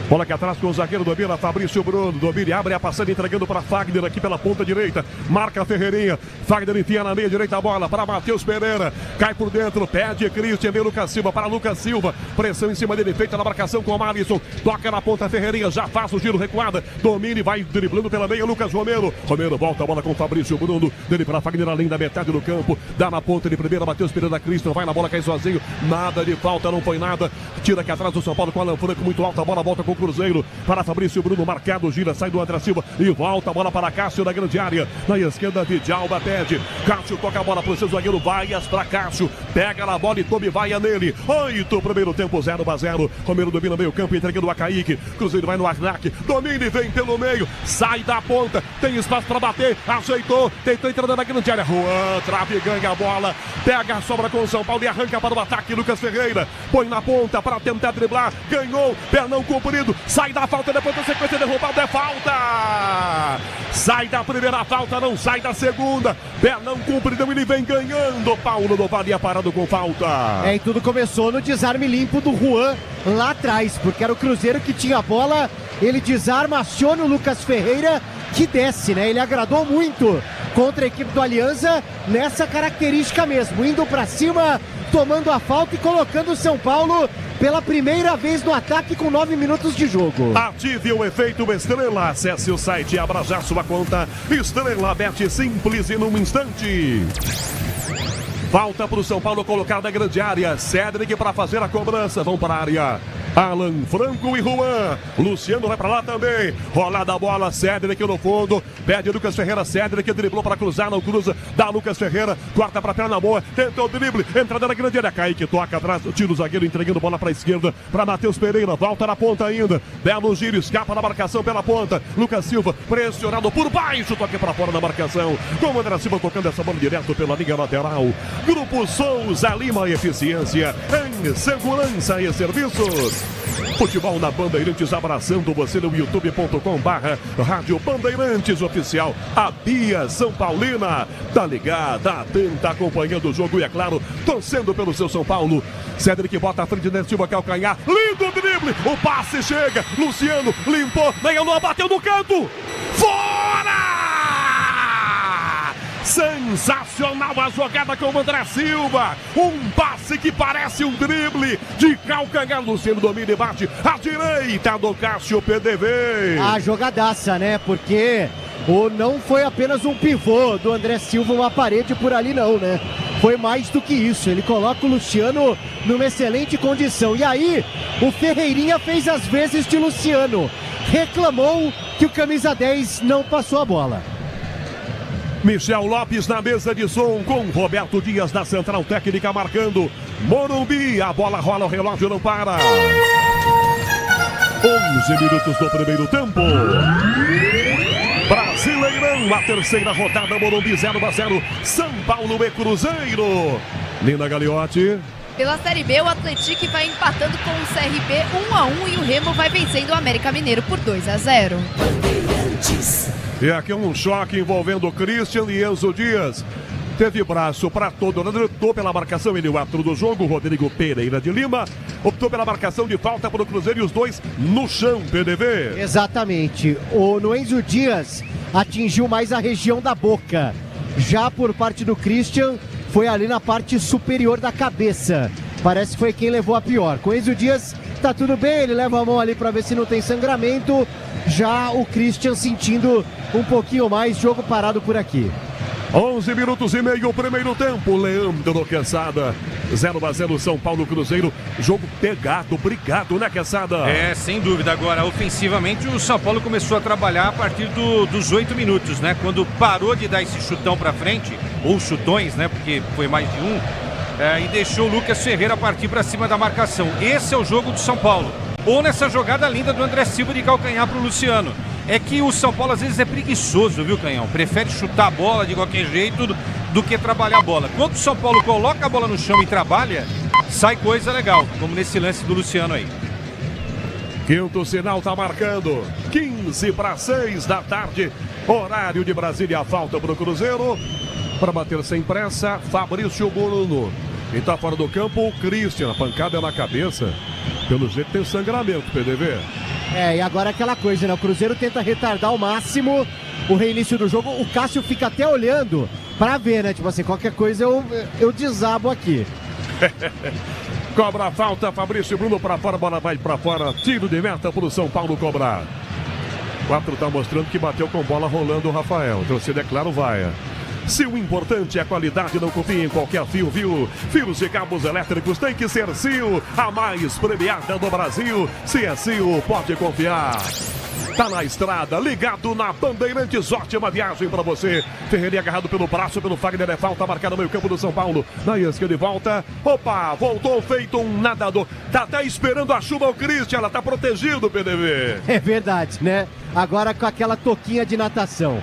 Bola aqui atrás com o zagueiro Domina, Fabrício Bruno. Domina abre a passada, entregando para Fagner aqui pela ponta direita. Marca a Ferreirinha. Fagner enfia na meia direita a bola para Matheus Pereira. Cai por dentro, pede Christian, vem Lucas Silva para Lucas Silva. Pressão em cima dele, feita na marcação com o Alisson. Toca na ponta Ferreirinha, já faz o giro recuada. Domina e vai driblando pela meia Lucas Romero. Romero volta a bola com Fabrício Bruno. Dele para Fagner além da metade do campo. Dá na ponta de primeira, Matheus Pereira, Christian. Vai na bola, cai sozinho. Nada de falta, não foi nada. Tira aqui atrás do São Paulo com Alan Franco, muito alta a bola, volta com o Cruzeiro para Fabrício Bruno, marcado, gira, sai do André Silva e volta a bola para Cássio na grande área, na esquerda Vidalba pede, Cássio toca a bola para o seu zagueiro, Vaias para Cássio, pega na bola e tome Vaia nele. 8, primeiro tempo, 0-0, Romero domina meio campo, entregando a Kaique, Cruzeiro vai no ataque, domina e vem pelo meio, sai da ponta, tem espaço para bater, ajeitou, tentou entrar na grande área, Juan, trave, ganha a bola, pega a sobra com o São Paulo e arranca para o ataque, Lucas Ferreira, põe na ponta para tentar driblar, ganhou, pernão comprido, sai da falta, depois da sequência derrubada, é falta! Sai da primeira falta, não sai da segunda, pernão comprido, ele vem ganhando, Paulo do Vale parado com falta. E tudo começou no desarme limpo do Juan lá atrás, porque era o Cruzeiro que tinha a bola, ele desarma, aciona o Lucas Ferreira, que desce, né? Ele agradou muito contra a equipe do Aliança nessa característica mesmo, indo pra cima, tomando a falta e colocando o São Paulo pela primeira vez no ataque com 9 minutos de jogo. Ative o efeito Estrela, acesse o site e abra já sua conta. Estrela Bet, simples e num instante. Falta para o São Paulo colocar na grande área. Cédric para fazer a cobrança. Vão para a área. Alan Franco e Juan. Luciano vai para lá também. Rolada a bola. Cédric no fundo. Pede Lucas Ferreira. Cédric driblou para cruzar. Não cruza. Dá Lucas Ferreira. Corta para perna boa. Tentou o drible. Entrada na grande área. Kaique toca atrás. Tira o zagueiro entregando bola para a esquerda. Para Matheus Pereira. Volta na ponta ainda. Belo giro. Escapa na marcação pela ponta. Lucas Silva pressionado por baixo. Toque para fora na marcação. Com o André Silva tocando essa bola direto pela linha lateral. Grupo Souza Lima, eficiência em segurança e serviços. Futebol na Bandeirantes, abraçando você no youtube.com/Rádio Bandeirantes Oficial. A Bia São Paulina tá ligada, atenta, acompanhando o jogo e, é claro, torcendo pelo seu São Paulo. Cédric bota a frente de Silva, calcanhar, lindo drible, o passe chega, Luciano limpou, Neilon bateu no canto, fora! Sensacional a jogada com o André Silva. Um passe que parece um drible de calcanhar. Luciano domina e bate à direita do Cássio PDV. A jogadaça, né? Porque não foi apenas um pivô do André Silva, uma parede por ali não, né? Foi mais do que isso. Ele coloca o Luciano numa excelente condição. E aí, o Ferreirinha fez as vezes de Luciano. Reclamou que o camisa 10 não passou a bola. Michel Lopes na mesa de som com Roberto Dias da Central Técnica marcando. Morumbi, a bola rola, o relógio não para. 11 minutos do primeiro tempo. Brasileirão, a terceira rodada, Morumbi 0-0, São Paulo e Cruzeiro. Nina Gagliotti. Pela Série B, o Atlético vai empatando com o CRB 1-1 e o Remo vai vencendo o América Mineiro por 2-0. E aqui um choque envolvendo o Christian e Enzo Dias. Teve braço para todo, optou pela marcação, ele o árbitro do jogo, Rodrigo Pereira de Lima, optou pela marcação de falta para o Cruzeiro e os dois no chão, PDV. Exatamente, no Enzo Dias atingiu mais a região da boca, já por parte do Christian foi ali na parte superior da cabeça, parece que foi quem levou a pior. Com o Enzo Dias tá tudo bem, ele leva a mão ali para ver se não tem sangramento, já o Christian sentindo um pouquinho mais, jogo parado por aqui. 11 minutos e meio, primeiro tempo, Leandro Quesada, 0-0 São Paulo Cruzeiro, jogo pegado, brigado, né, Quesada? É, sem dúvida. Agora, ofensivamente, o São Paulo começou a trabalhar a partir dos 8 minutos, né, quando parou de dar esse chutão pra frente, ou chutões, né, porque foi mais de um, e deixou o Lucas Ferreira partir pra cima da marcação. Esse é o jogo do São Paulo. Ou nessa jogada linda do André Silva de calcanhar pro Luciano. É que o São Paulo às vezes é preguiçoso, viu, Canhão? Prefere chutar a bola de qualquer jeito do que trabalhar a bola. Quando o São Paulo coloca a bola no chão e trabalha, sai coisa legal, como nesse lance do Luciano aí. Quinto sinal tá marcando, 15:06 da tarde, horário de Brasília, falta pro Cruzeiro. Para bater sem pressa, Fabrício Bruno. E tá fora do campo o Christian, a pancada na cabeça. Pelo jeito tem sangramento, PDV. E agora aquela coisa, né? O Cruzeiro tenta retardar ao máximo o reinício do jogo. O Cássio fica até olhando pra ver, né? Tipo assim, qualquer coisa eu desabo aqui. Cobra a falta, Fabrício Bruno pra fora, bola vai pra fora. Tiro de meta pro São Paulo cobrar. 4 tá mostrando que bateu com bola rolando o Rafael. Torcida, é claro, vai. Se o importante é a qualidade, não confie em qualquer fio, viu? Fios e cabos elétricos tem que ser Sil, a mais premiada do Brasil. Se é Sil, pode confiar. Tá na estrada, ligado na Bandeirantes, ótima viagem pra você. Ferreirinha agarrado pelo braço, pelo Fagner, é falta marcada no meio campo do São Paulo. Na esquerda de volta, opa, voltou feito um nadador. Tá até esperando a chuva o Christian, ela tá protegido, PDV. É verdade, né? Agora com aquela toquinha de natação.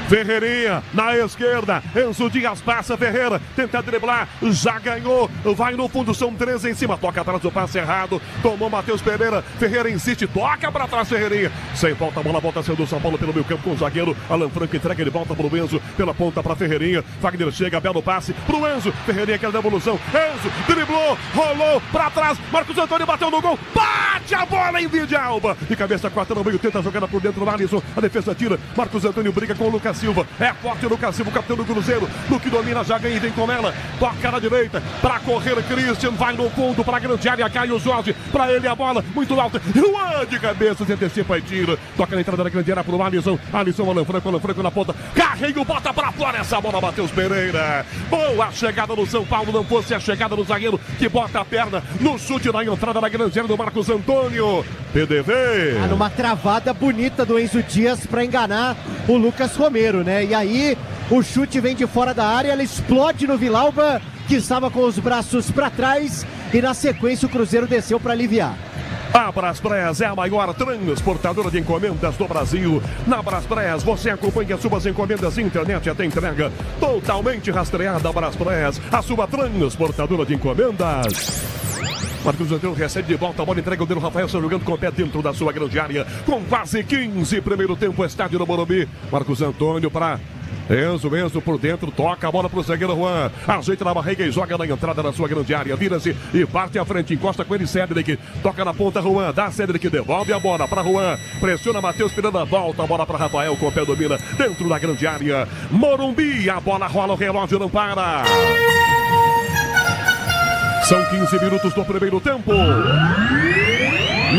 Ferreirinha na esquerda, Enzo Dias passa, Ferreira tenta driblar, já ganhou, vai no fundo, são 13 em cima, toca atrás do passe errado, tomou Matheus Pereira, Ferreira insiste, toca pra trás, Ferreirinha, sem volta, a bola volta sendo do São Paulo pelo meio campo com o zagueiro, Alan Franco entrega, ele volta pro Enzo, pela ponta pra Ferreirinha, Wagner chega, belo passe pro Enzo, Ferreirinha quer devolução, Enzo driblou, rolou pra trás, Marcos Antônio bateu no gol, bate a bola em Vide Alba, de cabeça quarta no meio, tenta a jogada por dentro, Alisson, a defesa tira, Marcos Antônio briga com o Lucas Silva, é forte o Lucas Silva, capitão do Cruzeiro, Luque domina, já ganha e vem com ela, toca na direita, pra correr Christian, vai no fundo, pra grande área, Caio Jorge, pra ele a bola, muito alta, Juan de cabeça, se antecipa e tira, toca na entrada da grande área pro Alisson, Alan Franco na ponta, carrego, bota pra fora, essa bola, Matheus Pereira, boa chegada no São Paulo, não fosse a chegada do zagueiro, que bota a perna no chute na entrada da grande área do Marcos Antônio, PDV. Numa travada bonita do Enzo Dias pra enganar o Lucas Romero, né? E aí o chute vem de fora da área, ela explode no Villalba, que estava com os braços para trás, e na sequência o Cruzeiro desceu para aliviar. A Braspress é a maior transportadora de encomendas do Brasil. Na Braspress você acompanha suas encomendas, internet até entrega totalmente rastreada. A Braspress, a sua transportadora de encomendas. Marcos Antônio recebe de volta a bola, entrega o dedo, Rafael está jogando com o pé dentro da sua grande área, com quase 15, primeiro tempo, estádio do Morumbi. Marcos Antônio para Enzo por dentro, toca a bola pro zagueiro Juan. Ajeita na barriga e joga na entrada da sua grande área. Vira-se e parte à frente, encosta com ele Cédric. Toca na ponta Juan, dá Cédric, devolve a bola para Juan. Pressiona Matheus Miranda, volta a bola para Rafael, com o pé domina dentro da grande área. Morumbi, a bola rola, o relógio não para. São 15 minutos do primeiro tempo.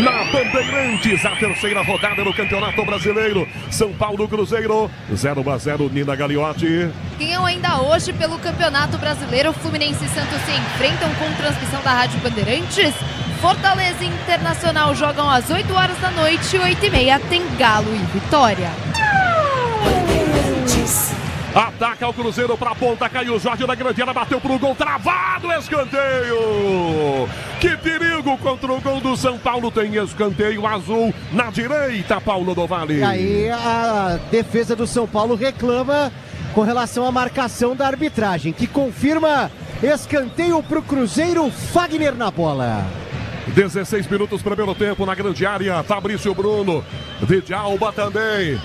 Na Bandeirantes, a terceira rodada do Campeonato Brasileiro. São Paulo Cruzeiro, 0-0, Nina Gagliotti. Ganham ainda hoje pelo Campeonato Brasileiro. Fluminense e Santos se enfrentam com transmissão da Rádio Bandeirantes. Fortaleza e Internacional jogam às 8 horas da noite, 8h30 tem Galo e Vitória. Ataca o Cruzeiro pra ponta, caiu Jorge da grande área, bateu pro gol, travado, escanteio. Que perigo contra o gol do São Paulo, tem escanteio azul na direita, Paulo do Vale. E aí a defesa do São Paulo reclama com relação à marcação da arbitragem, que confirma escanteio pro Cruzeiro, Fagner na bola. 16 minutos, primeiro tempo na grande área, Fabrício Bruno, Vidalba também.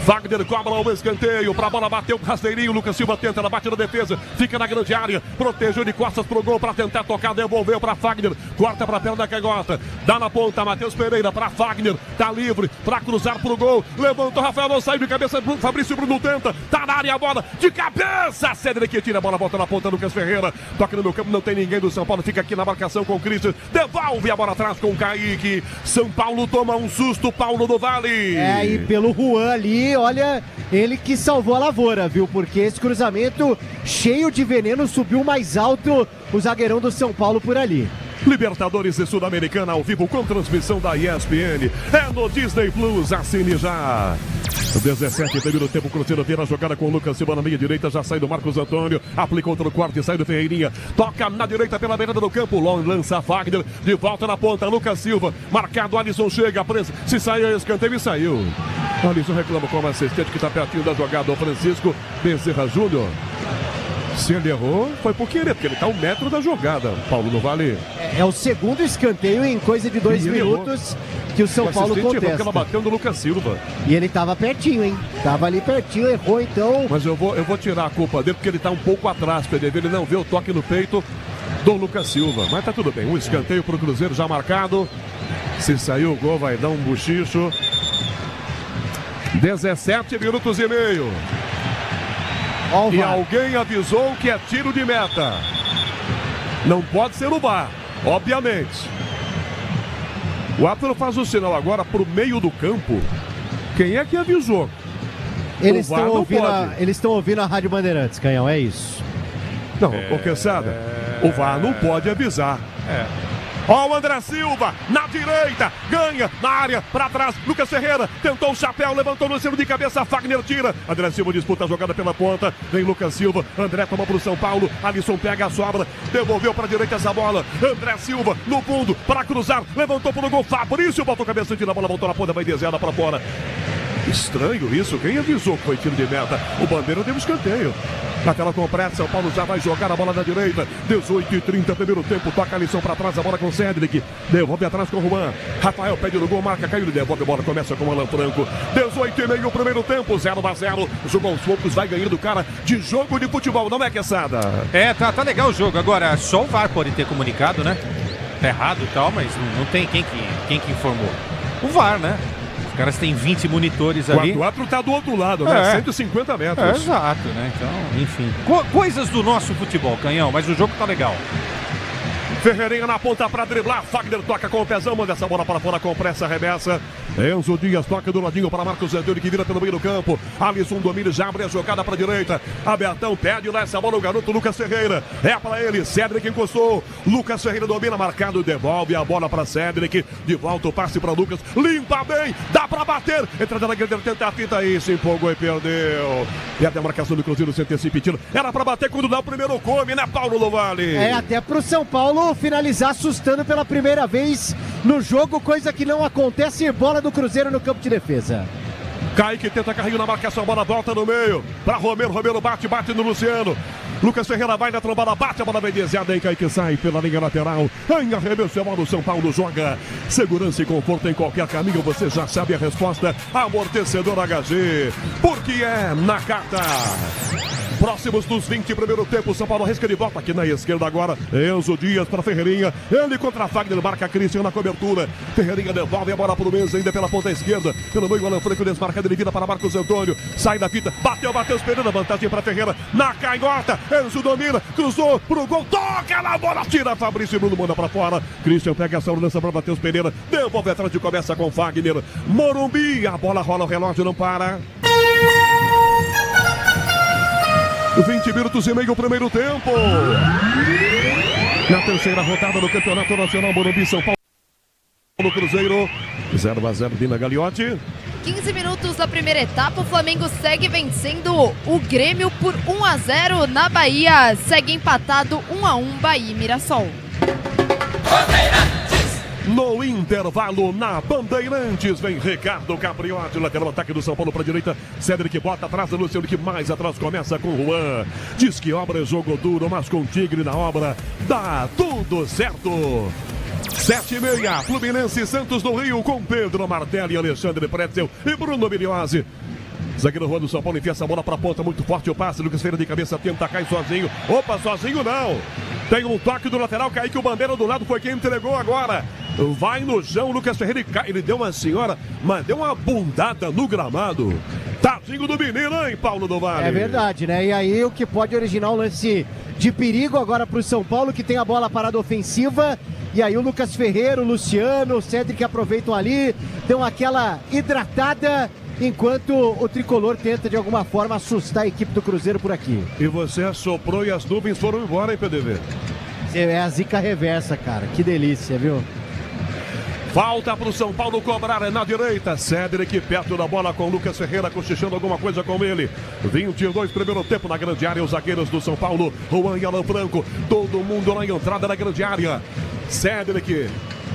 Wagner cobra o escanteio, pra bola bateu o rasteirinho, Lucas Silva tenta, ela bate na defesa, fica na grande área, protegeu de costas pro gol pra tentar tocar, devolveu pra Wagner, corta pra perna da canhota, dá na ponta, Matheus Pereira pra Wagner, tá livre pra cruzar pro gol, levantou, Rafael não saiu de cabeça, Fabrício Bruno tenta, tá na área a bola, de cabeça, Cédric tira a bola, volta na ponta, Lucas Ferreira, toca no meio campo, não tem ninguém do São Paulo, fica aqui na marcação com o Christian, devolve a bola atrás com o Kaique, São Paulo toma um susto, Paulo do Vale. É, e pelo Juan ali, olha, ele que salvou a lavoura, viu? Porque esse cruzamento cheio de veneno subiu mais alto o zagueirão do São Paulo por ali. Libertadores e Sul-Americana ao vivo com transmissão da ESPN. É no Disney Plus, assine já. 17, primeiro tempo, Cruzeiro vira a jogada com o Lucas Silva na meia direita, já sai do Marcos Antônio, aplica outro corte, sai do Ferreirinha, toca na direita pela beirada do campo, lança Wagner, de volta na ponta, Lucas Silva, marcado, Alisson chega, preso, se saiu, escanteio e saiu. Alisson reclama com o assistente que está pertinho da jogada, o Francisco Bezerra Júnior. Se ele errou, foi por querer, porque ele está 1 metro da jogada, Paulo do Vale. É o segundo escanteio em coisa de 2 minutos que o São Paulo contesta. Errou, ela bateu no Lucas Silva. E ele estava pertinho, hein? Tava ali pertinho, errou então. Mas eu vou tirar a culpa dele, porque ele está um pouco atrás, PDV. Ele não vê o toque no peito do Lucas Silva. Mas tá tudo bem, um escanteio pro Cruzeiro já marcado. Se sair o gol, vai dar um buchicho. 17 minutos e meio. E alguém avisou que é tiro de meta. Não pode ser o VAR, obviamente. O árbitro faz o sinal agora pro meio do campo. Quem é que avisou? Eles estão ouvindo a Rádio Bandeirantes, Canhão, é isso. Não, ô Quesada, o VAR não pode avisar. Ó o André Silva, na direita, ganha, na área, pra trás, Lucas Ferreira, tentou o chapéu, levantou no centro de cabeça, Fagner tira, André Silva disputa a jogada pela ponta, vem Lucas Silva, André toma pro São Paulo, Alisson pega a sobra, devolveu pra direita essa bola, André Silva, no fundo, para cruzar, levantou pro gol, Fabrício, botou a cabeça, tira a bola, voltou na ponta, vai desviada pra fora. Estranho isso, quem avisou que foi tiro de meta? O Bandeira deu um escanteio. Na tela completa, São Paulo já vai jogar a bola na direita. 18h30, primeiro tempo, toca a lição pra trás, a bola com Cédric. Devolve atrás com o Juan. Rafael pede no gol, marca, caiu, ele devolve a bola, começa com o Alan Franco. 18h30, primeiro tempo, 0-0. Jogou aos poucos, vai ganhando o cara de jogo de futebol, não é, Quesada? Tá legal o jogo. Agora, só o VAR pode ter comunicado, né? Tá errado e tal, mas não tem quem que informou. O VAR, né? Os caras têm 20 monitores ali. O árbitro tá do outro lado, né? 150 metros. Exato, né? Então, enfim. Coisas do nosso futebol, Canhão, mas o jogo tá legal. Ferreirinha na ponta para driblar, Fagner toca com o pezão, manda essa bola para fora com pressa, arremessa. Enzo Dias toca do ladinho para Marcos Antônio, que vira pelo meio do campo. Alisson domina, já abre a jogada para a direita. Abertão pede lá essa bola, o garoto Lucas Ferreira. É para ele, Cédric encostou. Lucas Ferreira domina, marcado, devolve a bola para Cédric. De volta o passe para Lucas, limpa bem, dá para bater. Entrada na grande, tenta a fita aí, se empolgou e perdeu. E a demarcação do Cruzeiro se antecipa, era para bater quando dá o primeiro come, né, Paulo do Vale? Até pro São Paulo finalizar assustando pela primeira vez no jogo, coisa que não acontece, bola do Cruzeiro no campo de defesa. Kaique tenta carrinho na marcação, bola volta no meio. Para Romero, Romero bate no Luciano. Lucas Ferreira vai na trombada, bate, a bola vem desviada aí, Kaique sai pela linha lateral. Em arremesso, a bola do São Paulo joga. Segurança e conforto em qualquer caminho, você já sabe a resposta. Amortecedor HG, porque é na carta. Próximos dos 20, primeiro tempo, São Paulo risca de volta aqui na esquerda agora. Enzo Dias para Ferreirinha. Ele contra Fagner, marca Christian na cobertura. Ferreirinha devolve a bola para o Menzo, ainda pela ponta esquerda. Pelo meio, Alan Franco desmarca, ele vira para Marcos Antônio. Sai da fita, bateu, esperando vantagem para Ferreira. Na canhota, Enzo domina, cruzou pro gol, toca na bola, tira Fabrício Bruno, manda para fora. Christian pega essa lança para Matheus Pereira. Devolve atrás e começa com Fagner. Morumbi, a bola rola, o relógio não para. 20 minutos e meio, primeiro tempo. Na terceira rodada do Campeonato Nacional, Morumbi, São Paulo, Cruzeiro. 0-0, Dina Gagliotti. 15 minutos da primeira etapa, o Flamengo segue vencendo o Grêmio por 1-0 na Bahia. Segue empatado 1-1, Bahia e Mirassol. No intervalo, na Bandeirantes, vem Ricardo Capriotti, lateral ataque do São Paulo para a direita. Cédric bota atrás, Luciano que mais atrás começa com Juan. Diz que obra é jogo duro, mas com Tigre na obra dá tudo certo. 7h30, Fluminense Santos do Rio com Pedro Martelli, Alexandre Pretzel e Bruno Miliose. Zagueiro Juan do São Paulo enfia essa bola para a ponta, muito forte o passe. Lucas Ferreira de cabeça tenta, cai sozinho. Opa, sozinho não. Tem um toque do lateral, Kaique, o Bandeira do lado foi quem entregou agora. Vai no chão, Lucas Ferreira e cai. Ele deu uma senhora, mas deu uma bundada no gramado. Tadinho do menino, hein, Paulo do Vale? É verdade, né? E aí o que pode originar um lance de perigo agora para o São Paulo, que tem a bola parada ofensiva. E aí o Lucas Ferreira, o Luciano, o Cédric aproveitam ali, dão aquela hidratada, enquanto o Tricolor tenta de alguma forma assustar a equipe do Cruzeiro por aqui. E você assoprou e as nuvens foram embora, hein, PDV? É a zica reversa, cara. Que delícia, viu? Falta para o São Paulo cobrar, é na direita. Cédric perto da bola com Lucas Ferreira, cochichando alguma coisa com ele. 22, primeiro tempo na grande área. Os zagueiros do São Paulo, Juan e Alan Franco. Todo mundo na entrada da grande área. Cédric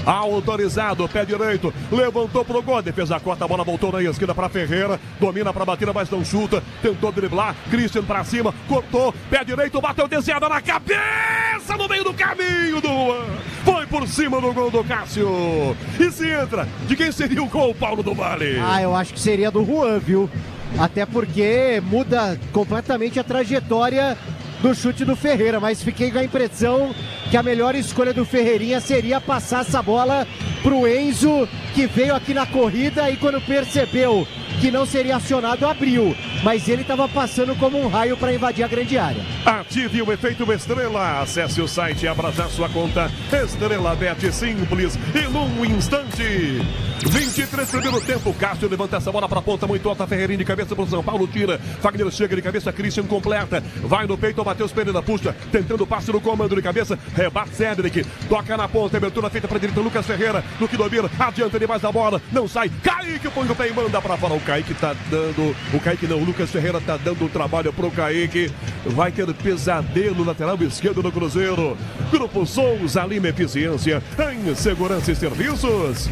autorizado, pé direito, levantou pro gol, defesa corta, a bola voltou na esquerda para Ferreira, domina para batida, mas não chuta, tentou driblar, Christian para cima, cortou, pé direito, bateu desviada na cabeça, no meio do caminho do Juan, foi por cima do gol do Cássio, e se entra, de quem seria o gol, Paulo do Vale? Ah, eu acho que seria do Juan, viu? Até porque muda completamente a trajetória do chute do Ferreira, mas fiquei com a impressão que a melhor escolha do Ferreirinha seria passar essa bola pro Enzo, que veio aqui na corrida e quando percebeu que não seria acionado, abriu. Mas ele estava passando como um raio para invadir a grande área. Ative o efeito Estrela. Acesse o site e abra já sua conta. Estrela Bet, simples e num instante. 23, primeiro tempo. Cássio levanta essa bola para a ponta muito alta. Ferreirinha de cabeça para o São Paulo. Tira. Fagner chega de cabeça. Christian completa. Vai no peito. Matheus Pereira puxa. Tentando passe no comando de cabeça. Rebate Cédric. Toca na ponta. Abertura feita para a direita. Lucas Ferreira. No que domina. Adianta ele mais a bola. Não sai. Kaique põe o pé e manda para fora. O Kaique tá dando. O Kaique não. O Lucas Ferreira tá dando um trabalho pro Kaique. Vai ter pesadelo lateral esquerdo do Cruzeiro. Grupo Souza Lima Eficiência em segurança e serviços.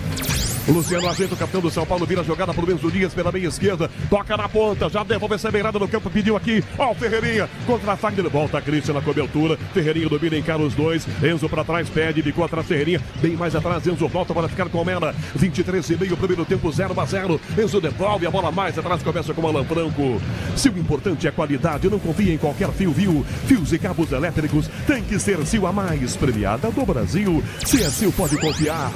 Luciano ajeita o capitão do São Paulo, vira a jogada pro Enzo Dias pela meia esquerda, toca na ponta, já devolve essa beirada no campo, pediu aqui, ó o Ferreirinha, contra a Fagner, volta a Christian na cobertura, Ferreirinha domina, encara os dois, Enzo pra trás, pede, ficou atrás Ferreirinha, bem mais atrás, Enzo volta para ficar com o Mena, 23,5, primeiro tempo 0-0, Enzo devolve a bola mais atrás, começa com o Alan Franco. Se o importante é a qualidade, não confie em qualquer fio, viu? Fios e cabos elétricos, tem que ser Sil a mais premiada do Brasil, se é Sil pode confiar.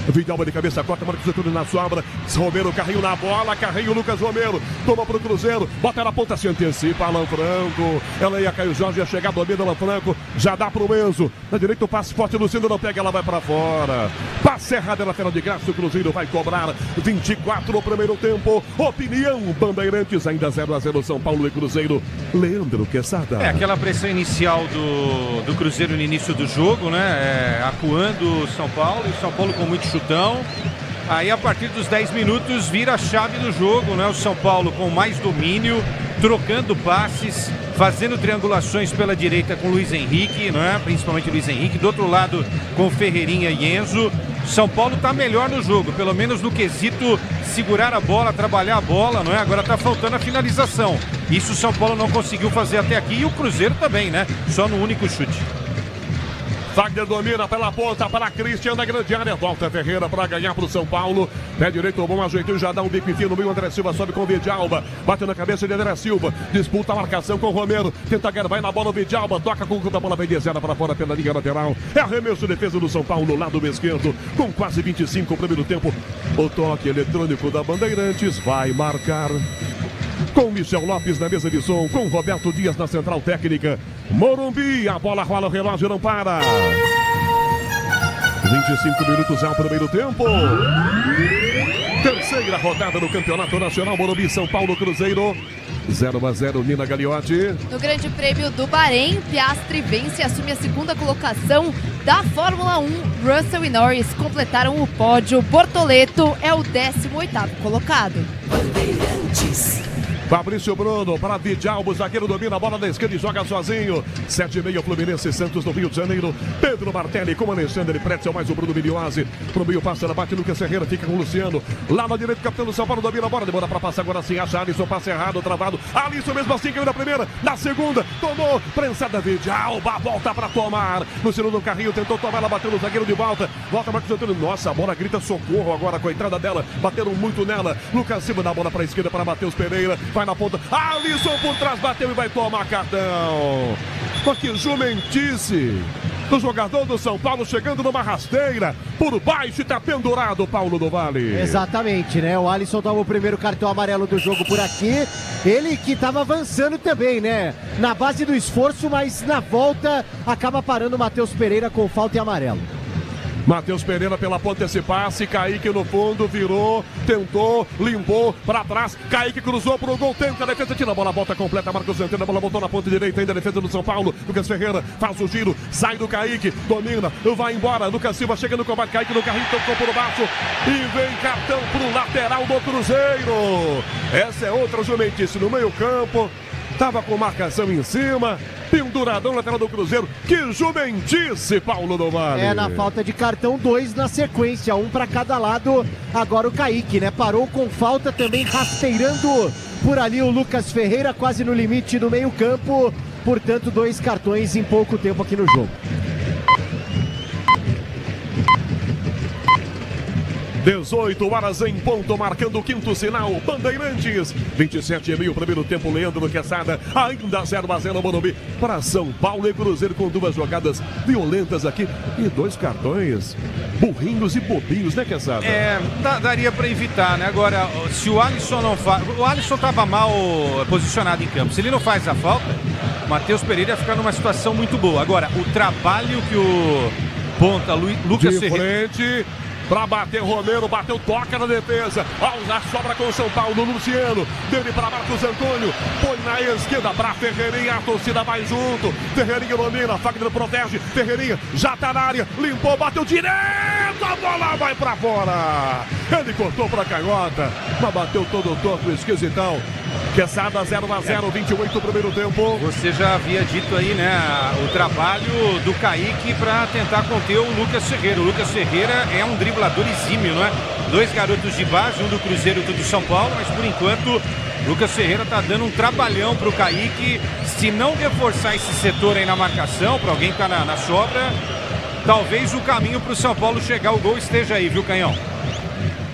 Vidal de cabeça corta, Marcos Antônio na sobra. Romero, carrinho na bola, carrinho Lucas Romero. Toma pro Cruzeiro, bota na ponta, se antecipa. Alan Franco. Ela ia Caio Jorge, ia chegar do meio, Alan Franco. Já dá pro Enzo. Na direita o passe forte, Luciano não pega, ela vai pra fora. Passe errado, lateral de graça, o Cruzeiro vai cobrar. 24 no primeiro tempo. Opinião, Bandeirantes, ainda 0-0 São Paulo e Cruzeiro. Leandro Quesada. É aquela pressão inicial do Cruzeiro no início do jogo, né? Acuando o São Paulo, e o São Paulo com muito chutão. Aí a partir dos 10 minutos vira a chave do jogo, né? O São Paulo com mais domínio, trocando passes, fazendo triangulações pela direita com o Luiz Henrique, né? Principalmente o Luiz Henrique. Do outro lado com Ferreirinha e Enzo. São Paulo está melhor no jogo, pelo menos no quesito segurar a bola, trabalhar a bola, não é? Agora está faltando a finalização. Isso o São Paulo não conseguiu fazer até aqui e o Cruzeiro também, né? Só no único chute. Wagner domina pela ponta para Christian da grande área. Volta Ferreira para ganhar para o São Paulo. Pé direito, bom ajeitou, já dá um bico enfim no meio. André Silva sobe com o Vidalba. Bate na cabeça de André Silva. Disputa a marcação com o Romero. Tenta ganhar, vai na bola o Vidalba. Toca com a bola, vem de zero para fora pela linha lateral. É arremesso defesa do São Paulo, lado esquerdo. Com quase 25 o primeiro tempo. O toque eletrônico da Bandeirantes vai marcar. Com Michel Lopes na mesa de som, com Roberto Dias na central técnica. Morumbi, a bola rola, o relógio não para. 25 minutos é o primeiro tempo. Terceira rodada do Campeonato Nacional, Morumbi, São Paulo, Cruzeiro. 0-0, Nina Gagliotti. No Grande Prêmio do Bahrein, Piastri vence e assume a segunda colocação da Fórmula 1. Russell e Norris completaram o pódio. Bortoleto é o 18º colocado. Fabrício Bruno para Vidalba, o zagueiro domina a bola da esquerda e joga sozinho. 7,5 Fluminense Santos no Rio de Janeiro. Pedro Martelli com Alexandre Pretzel, mais o Bruno Miliose. Pro meio passa na bate, Lucas Ferreira fica com o Luciano. Lá na direita, o capitão do São Paulo domina a bola, demora para passar agora sim. Acha Alisson, passa errado, travado. Alisson mesmo assim caiu na primeira, na segunda, tomou, prensada Vidalba, volta para tomar. Luciano no carrinho, tentou tomar, ela bateu no zagueiro de volta. Volta Marcos Antônio, nossa, a bola grita socorro agora, coitada dela. Bateram muito nela. Lucas Silva dá a bola para a esquerda para Matheus Pereira. Vai na ponta, Alisson por trás, bateu e vai tomar cartão. Só que jumentice do jogador do São Paulo, chegando numa rasteira, por baixo e tá pendurado o Paulo do Vale. Exatamente, né? O Alisson toma o primeiro cartão amarelo do jogo por aqui. Ele que tava avançando também, né? Na base do esforço, mas na volta acaba parando o Matheus Pereira com falta e amarelo. Matheus Pereira pela ponta, esse passe, Kaique no fundo, virou, tentou, limpou, para trás, Kaique cruzou pro gol, tenta a defesa, tira a bola, volta completa, Marcos Antena, a bola voltou na ponta direita, ainda a defesa do São Paulo, Lucas Ferreira faz o giro, sai do Kaique, domina, vai embora, Lucas Silva chega no combate, Kaique no carrinho, tocou por baixo, e vem cartão pro lateral do Cruzeiro. Essa é outra jumentice no meio campo, tava com marcação em cima, penduradão lateral do Cruzeiro. Que jumentice, Paulo do Vale. É, na falta de cartão, 2 na sequência, 1 para cada lado. Agora o Kaique, né? Parou com falta também, rasteirando por ali o Lucas Ferreira, quase no limite do meio campo. Portanto, 2 cartões em pouco tempo aqui no jogo. 18 horas em ponto, marcando o quinto sinal. Bandeirantes, 27,5 primeiro tempo. Leandro Quesada, ainda 0-0 Morumbi para São Paulo e Cruzeiro, com 2 jogadas violentas aqui e 2 cartões burrinhos e bobinhos, né, Quesada? É, daria para evitar, né? Agora, se o Alisson não faz, o Alisson estava mal posicionado em campo. Se ele não faz a falta, o Matheus Pereira ia ficar numa situação muito boa. Agora, o trabalho que o ponta Lucas Ferreira... De frente... Pra bater Romero, bateu, toca na defesa. A sobra com o São Paulo, Luciano. Dele para Marcos Antônio. Põe na esquerda pra Ferreirinha. A torcida vai junto. Ferreirinha domina. Fagner protege. Ferreirinha já tá na área. Limpou, bateu direto. A bola vai pra fora. Ele cortou pra canhota. Mas bateu todo torto, esquisitão. Quesada 0-0, 28 primeiro tempo. Você já havia dito aí, né, o trabalho do Kaique para tentar conter o Lucas Ferreira. O Lucas Ferreira é um driblador exímio, não é? 2 garotos de base, um do Cruzeiro e outro do São Paulo, mas por enquanto Lucas Ferreira tá dando um trabalhão pro Kaique. Se não reforçar esse setor aí na marcação, para alguém que tá na sobra, talvez o caminho pro São Paulo chegar ao gol esteja aí, viu, Canhão?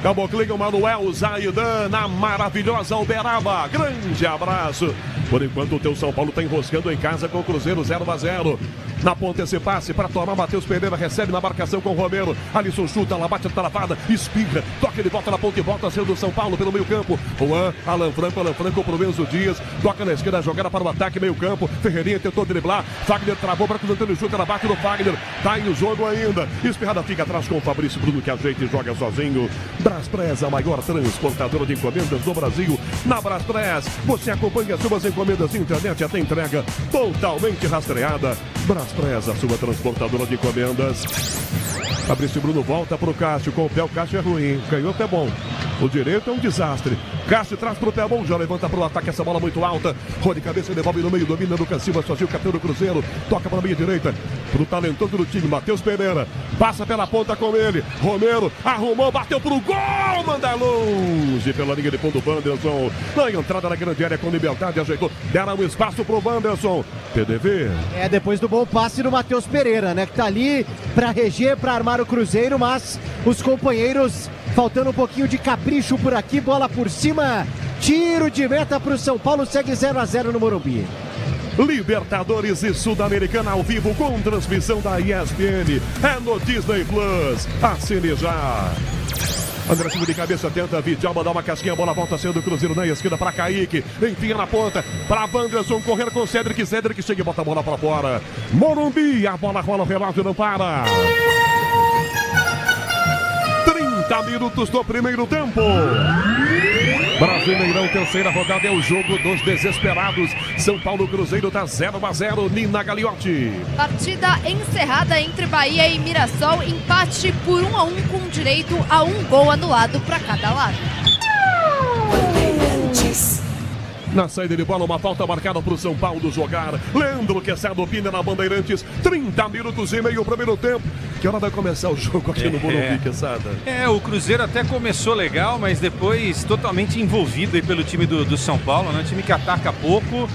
Caboclinho, Manuel, Zaidan, na maravilhosa Uberaba. Grande abraço. Por enquanto o teu São Paulo está enroscando em casa com o Cruzeiro, 0-0. Na ponta esse passe para tomar, Matheus Pereira recebe na marcação com o Romero. Alisson chuta, ela bate a travada, espirra, toca, ele volta na ponta e volta, saiu do São Paulo pelo meio campo. Juan, Alan Franco pro Enzo Dias, toca na esquerda, jogada para o ataque, meio campo. Ferreirinha tentou driblar, Fagner travou para o Antônio, chuta, ela bate no Fagner, tá em jogo ainda. Espirrada fica atrás com o Fabrício Bruno, que ajeita e joga sozinho. Braspress, a maior transportadora de encomendas do Brasil. Na Braspress, você acompanha suas encomendas de internet até entrega totalmente rastreada. Braspress, a sua transportadora de encomendas. Fabrício Bruno volta pro Cássio, com o pé, o Cássio é ruim, canhoto é bom. O direito é um desastre. Cássio traz pro pé bom, já levanta pro ataque, essa bola muito alta. Rola de cabeça, devolve no meio, domina Lucas Silva, sozinho, o capitão do Cruzeiro. Toca para a meia direita, pro talentoso do time, Matheus Pereira. Passa pela ponta com ele. Romero arrumou, bateu pro gol, manda longe pela linha de fundo, Wanderson. Na entrada na grande área com liberdade, ajeitou. Deram um espaço pro Wanderson. PDV. Depois do bom passe do Matheus Pereira, né? Que tá ali pra reger, pra armar o Cruzeiro, mas os companheiros faltando um pouquinho de capricho por aqui, bola por cima, tiro de meta pro São Paulo, segue 0-0 no Morumbi. Libertadores e Sul-Americana ao vivo com transmissão da ESPN. É no Disney Plus. Assine já. André Silva de cabeça, tenta Vidal, dá uma casquinha, a bola volta sendo o Cruzeiro na esquerda para Kaique, enfia na ponta, para Wanderson, correr com Cédric chega e bota a bola para fora. Morumbi, a bola rola, o relógio não para. 30 minutos do primeiro tempo. Brasileirão, terceira rodada, é o jogo dos desesperados. São Paulo Cruzeiro tá 0-0, Nina Gagliotti. Partida encerrada entre Bahia e Mirassol, empate por 1-1 com direito a um gol anulado para cada lado. Na saída de bola, uma falta marcada para o São Paulo jogar. Leandro Quesada opina na Bandeirantes. 30 minutos e meio, primeiro tempo. Que hora vai começar o jogo aqui no Morumbi, Quesada? O Cruzeiro até começou legal, mas depois totalmente envolvido aí pelo time do São Paulo, né? Um time que ataca pouco.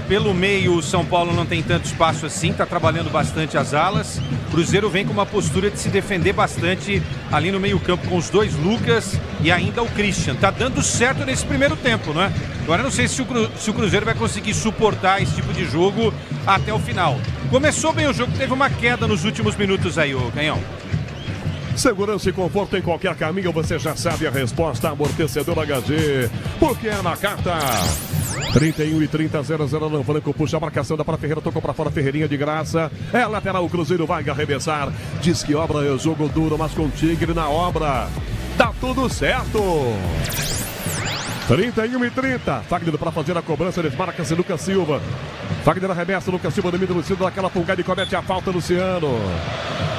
Pelo meio, o São Paulo não tem tanto espaço assim, está trabalhando bastante as alas. O Cruzeiro vem com uma postura de se defender bastante ali no meio-campo com os dois Lucas e ainda o Christian. Tá dando certo nesse primeiro tempo, né? Agora eu não sei se o Cruzeiro vai conseguir suportar esse tipo de jogo até o final. Começou bem o jogo, teve uma queda nos últimos minutos aí, ô Canhão. Segurança e conforto em qualquer caminho, você já sabe a resposta. Amortecedor HG, porque é na carta. 31 e 30, 0-0 no Franco, puxa a marcação da para Ferreira, tocou para fora, Ferreirinha de graça. É lateral, o Cruzeiro vai arremessar. Diz que obra é jogo duro, mas com Tigre na obra. Tá tudo certo. 31 e 30, Fagner para fazer a cobrança, desmarca-se Lucas Silva. Fagner arremessa, Lucas Silva domina o Luciano, daquela fungada e comete a falta, Luciano.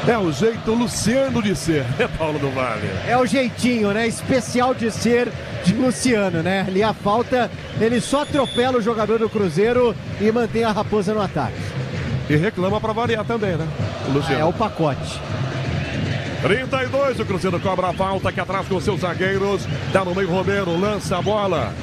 É o jeito Luciano de ser, né, Paulo do Vale? É o jeitinho, né, especial de ser de Luciano, né? Ali a falta, ele só atropela o jogador do Cruzeiro e mantém a Raposa no ataque. E reclama para variar também, né, o Luciano? É o pacote. 32, o Cruzeiro cobra a falta aqui atrás com seus zagueiros. Dá no meio, Romero lança a bola.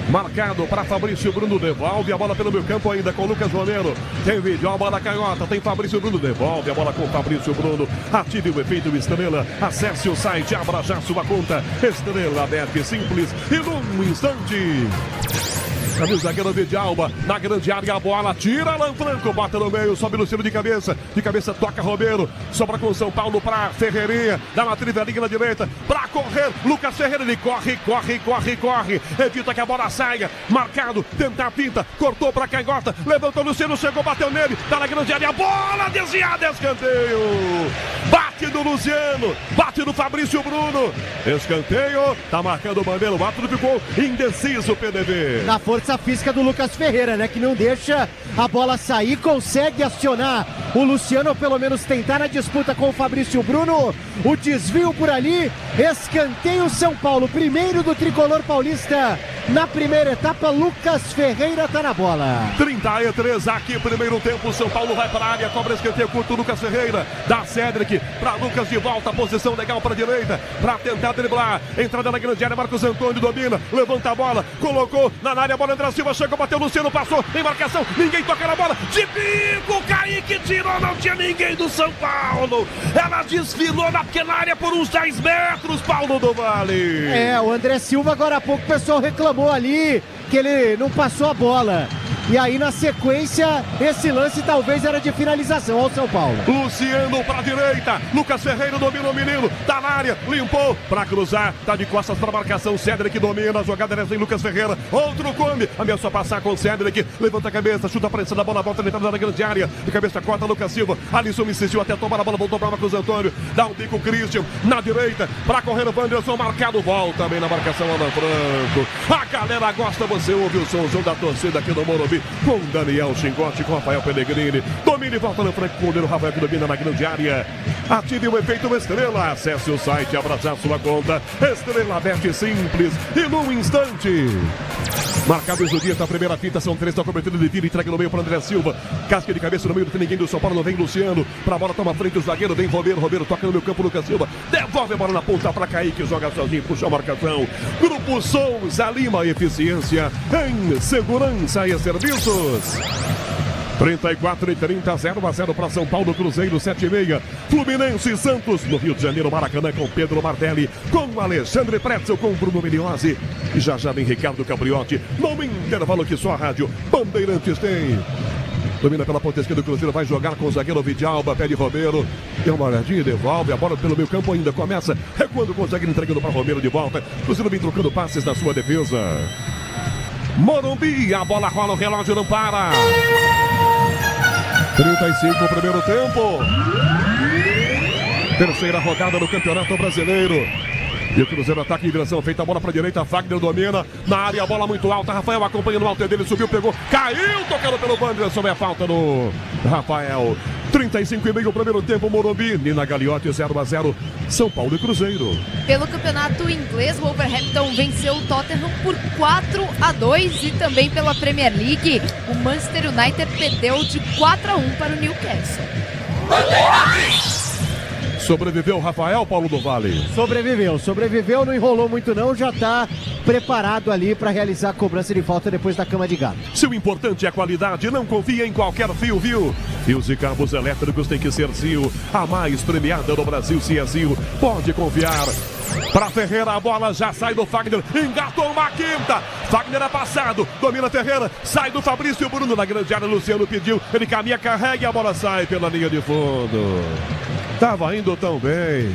Marcado para Fabrício Bruno, devolve a bola pelo meio campo ainda com Lucas Romero. Tem vídeo, a bola canhota, tem Fabrício Bruno, devolve a bola com Fabrício Bruno. Ative o efeito Estrela, acesse o site, abra já sua conta. Estrela Bet, simples e num instante. Cadê o zagueiro de Alba? Na grande área, a bola tira Alan Franco, bota no meio, sobe Luciano de cabeça toca Romero, sobra com São Paulo para Ferreirinha, dá uma trivelinha na direita, para correr, Lucas Ferreira, ele corre, evita que a bola saia, marcado, tenta a pinta, cortou para canhota, levantou Luciano, chegou, bateu nele, tá na grande área, a bola desviada, escanteio, bate do Luciano, bate do Fabrício Bruno, escanteio, tá marcando o bandeira, o árbitro ficou indeciso, o PDV. Na força física do Lucas Ferreira, né, que não deixa a bola sair, consegue acionar o Luciano, ou pelo menos tentar na disputa com o Fabrício Bruno, o desvio por ali, escanteio São Paulo, primeiro do tricolor paulista, na primeira etapa, Lucas Ferreira tá na bola. 33 aqui, primeiro tempo, São Paulo vai para a área, cobra escanteio curto, Lucas Ferreira, dá Cédric, para Lucas de volta, posição legal para a direita, para tentar driblar, entrada na grande área, Marcos Antônio domina, levanta a bola, colocou na área, a bola André Silva, chegou, bateu, Luciano passou, em marcação, ninguém toca na bola, de bico, Kaique tirou, não tinha ninguém do São Paulo, ela desfilou na pequena área por uns 10 metros, Paulo do Vale. O André Silva, agora há pouco o pessoal reclamou ali que ele não passou a bola. E aí, na sequência, esse lance talvez era de finalização ao São Paulo. Luciano para a direita, Lucas Ferreira domina o menino, tá na área, limpou para cruzar, tá de costas para marcação, Cédric domina, a jogada é em Lucas Ferreira, outro come, ameaçou passar com Cédric, levanta a cabeça, chuta a pressão da bola, volta na entrada da grande área, de cabeça corta Lucas Silva, Alisson insistiu até tomar a bola, voltou para Marcos Antônio, dá um bico Christian, na direita, para correr o Wanderson, marcado, volta também na marcação Alan Franco. A galera gosta, você ouve o som da torcida aqui no Morumbi. Clube, com Daniel Chingote, com Rafael Pellegrini. Domine e volta no Franco Cordeiro, Rafael que domina na grande área. Ative o efeito Estrela. Acesse o site, abra já sua conta. Estrela Bet simples e num instante. Marcado o dia da primeira fita, são 3, está cobertura de tiro, entrega no meio para André Silva. Casca de cabeça no meio, não tem ninguém do São Paulo, não vem Luciano. Pra bola, toma frente o zagueiro, vem Romero toca no meio campo, Lucas Silva. Devolve a bola na ponta para Kaique, joga sozinho, puxa a marcação. Grupo Souza Lima, eficiência em segurança e serviços. 34 e 30, 0-0 para São Paulo, Cruzeiro 7-6. Fluminense e Santos no Rio de Janeiro, Maracanã com Pedro Martelli, com Alexandre Pretzel, com Bruno Miliose. E já vem Ricardo Capriotti, no intervalo que só a Rádio Bandeirantes tem. Domina pela ponta esquerda do Cruzeiro, vai jogar com o zagueiro Vidalba, pede Romero. Deu uma olhadinha, devolve a bola pelo meio campo ainda. Começa recuando com o zagueiro, entregando para Romero de volta. Cruzeiro vem trocando passes na sua defesa. Morumbi, a bola rola, o relógio não para. 35 o primeiro tempo. Terceira rodada do Campeonato Brasileiro. E o Cruzeiro ataca em direção feita, a bola para a direita, Fagner domina, na área a bola muito alta, Rafael acompanha no alto dele, subiu, pegou, caiu, tocando pelo Wanderson, é falta no Rafael. 35,5 o primeiro tempo, Morumbi, Nina Gagliotti 0-0, São Paulo e Cruzeiro. Pelo campeonato inglês, o Wolverhampton venceu o Tottenham por 4-2 e também pela Premier League, o Manchester United perdeu de 4-1 para o Newcastle. Sobreviveu o Rafael, Paulo do Vale? Sobreviveu, não enrolou muito não, já está preparado ali para realizar a cobrança de falta depois da cama de gato. Se o importante é a qualidade, não confia em qualquer fio, viu? Fios e cabos elétricos tem que ser Sil, a mais premiada do Brasil, se é Sil, pode confiar. Para Ferreira, a bola já sai do Fagner, engatou uma quinta, Fagner é passado, domina Ferreira, sai do Fabrício Bruno na grande área, Luciano pediu, ele caminha, carrega e a bola sai pela linha de fundo. Tava indo tão bem,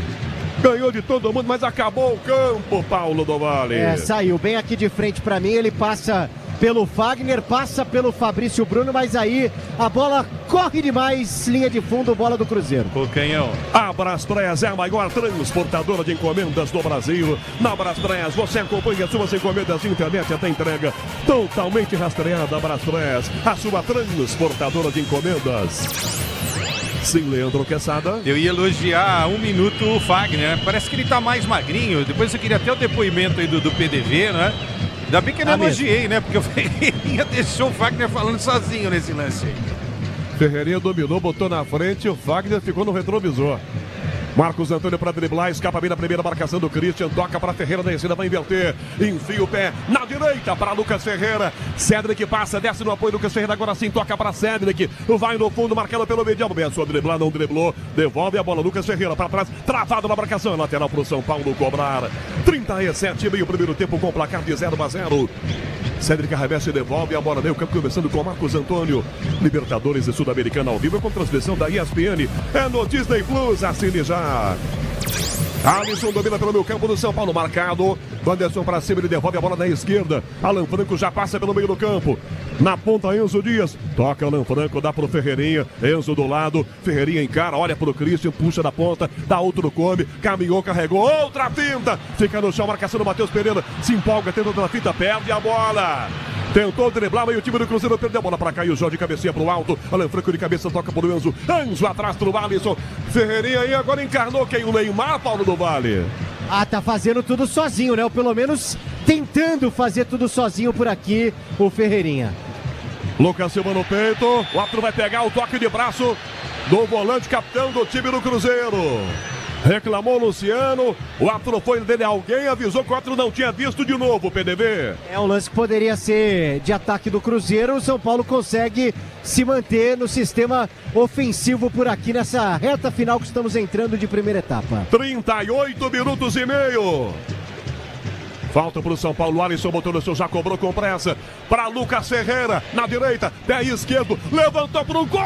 ganhou de todo mundo, mas acabou o campo, Paulo do Vale. Saiu bem aqui de frente para mim, ele passa pelo Fagner, passa pelo Fabrício Bruno, mas aí a bola corre demais, linha de fundo, bola do Cruzeiro. O canhão. A Braspress é a maior transportadora de encomendas do Brasil. Na Braspress você acompanha suas encomendas de internet até entrega totalmente rastreada. A Braspress, a sua transportadora de encomendas. Sim, Leandro Quesada. Eu ia elogiar 1 minuto o Fagner, né? Parece que ele tá mais magrinho. Depois eu queria até o depoimento aí do PDV, né? Ainda bem que eu não elogiei, né? Porque o Ferreirinha deixou o Fagner falando sozinho nesse lance aí. Ferreirinha dominou, botou na frente, o Fagner ficou no retrovisor. Marcos Antônio para driblar, escapa bem na primeira marcação do Christian, toca para Ferreira, na descida vai inverter, enfia o pé na direita para Lucas Ferreira, Cedric passa, desce no apoio, Lucas Ferreira agora sim toca para Cedric, vai no fundo, marcado pelo Medial, começou a driblar, não driblou, devolve a bola, Lucas Ferreira para trás, travado na marcação, lateral para o São Paulo cobrar, 37 meio primeiro tempo com placar de 0-0. Cedric arremessa e devolve a bola, meio campo começando com Marcos Antônio. Libertadores e Sul-Americana ao vivo com transmissão da ESPN. É no Disney Plus, assine já. Alisson domina pelo meio campo do São Paulo, marcado. Wanderson para cima, ele devolve a bola na esquerda. Alan Franco já passa pelo meio do campo. Na ponta, Enzo Dias. Toca Alan Franco, dá pro Ferreirinha. Enzo do lado. Ferreirinha encara, olha pro Christian, puxa da ponta, dá outro come. Caminhou, carregou, outra finta. Fica no chão, marcação do Matheus Pereira. Se empolga, tenta outra finta, perde a bola. Tentou driblar, mas o time do Cruzeiro perdeu a bola para cá e o Jorge cabeceia pro alto. Alan Franco de cabeça toca pro Enzo. Enzo atrás pro Alisson. Ferreirinha aí agora encarnou quem? O Neymar, Paulo do Vale. Tá fazendo tudo sozinho, né? Ou pelo menos tentando fazer tudo sozinho por aqui, o Ferreirinha. Lucas Silva no peito. O árbitro vai pegar o toque de braço do volante capitão do time do Cruzeiro. Reclamou o Luciano, o árbitro foi dele, alguém avisou que o árbitro não tinha visto de novo, PDV. É um lance que poderia ser de ataque do Cruzeiro, o São Paulo consegue se manter no sistema ofensivo por aqui nessa reta final que estamos entrando de primeira etapa. 38 minutos e meio. Falta para o São Paulo, Alisson botou no seu, já cobrou com pressa. Para Lucas Ferreira, na direita, pé esquerdo, levantou para o gol,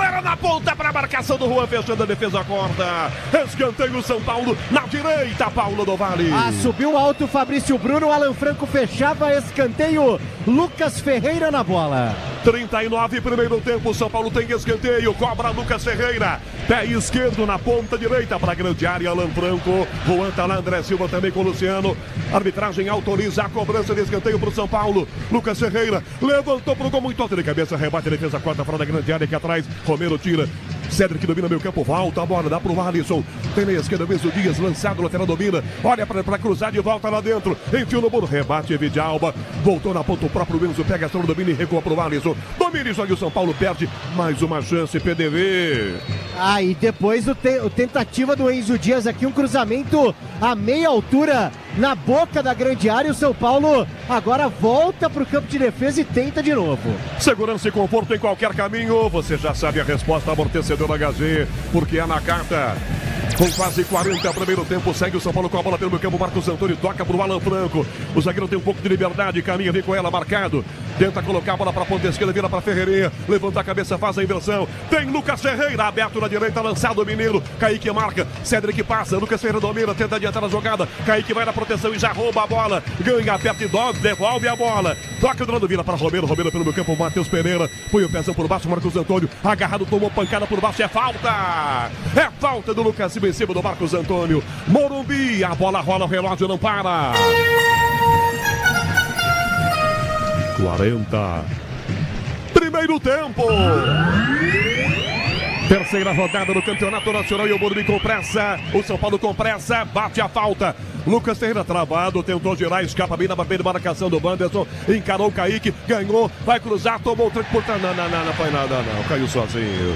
era na ponta para a marcação do Juan, fechando a defesa, corta. Escanteio São Paulo, na direita, Paulo do Vale. Subiu alto Fabrício Bruno, Alan Franco fechava, escanteio, Lucas Ferreira na bola. 39, primeiro tempo, São Paulo tem escanteio, cobra Lucas Ferreira, pé esquerdo na ponta direita para a grande área, Alan Franco, Juan tá lá, André Silva também com o Luciano, arbitragem autoriza a cobrança de escanteio para o São Paulo, Lucas Ferreira, levantou pro gol muito alto de cabeça, rebate, defesa quarta fora da grande área aqui atrás, Romero tira, Cedric domina meio campo, volta a bola, dá pro Alisson, tem na esquerda mesmo Dias, lançado, lateral domina, olha para cruzar de volta lá dentro, enfiou no muro, rebate, Vidalba, voltou na ponta o próprio Enzo, pega a ação, domina e recua pro Alisson, domina e joga o São Paulo, perde mais uma chance, PDV. E depois o tentativa do Enzo Dias aqui, um cruzamento a meia altura na boca da grande área, o São Paulo agora volta pro campo de defesa e tenta de novo. Segurança e conforto em qualquer caminho, você já sabe a resposta, amortecedor HG, porque é na carta. Com quase 40 primeiro tempo, segue o São Paulo com a bola pelo meio campo, Marcos Antônio toca pro Alan Franco, o zagueiro tem um pouco de liberdade, caminha, vem com ela, marcado, tenta colocar a bola pra ponta esquerda, vira pra Ferreirinha, levanta a cabeça, faz a inversão, tem Lucas Ferreira, aberto na direita, lançado o Mineiro, Kaique marca, Cedric passa, Lucas Ferreira domina, tenta adiantar a jogada, Kaique vai na proteção e já rouba a bola, ganha, aperta e devolve a bola, toca o Drano, vira pra Romero pelo meio campo, Matheus Pereira, põe o pezão por baixo, Marcos Antônio, agarrado, tomou pancada por baixo, é falta do Lucas em cima do Marcos Antônio, Morumbi, a bola rola, o relógio não para. 40. Primeiro tempo. Terceira rodada do Campeonato Nacional e o Morumbi com pressa. O São Paulo com pressa, bate a falta. Lucas Ferreira travado, tentou girar, escapa bem na marcação do Banderson, encarou o Kaique, ganhou, vai cruzar, tomou o tranco por trás. Não foi nada, não, caiu sozinho.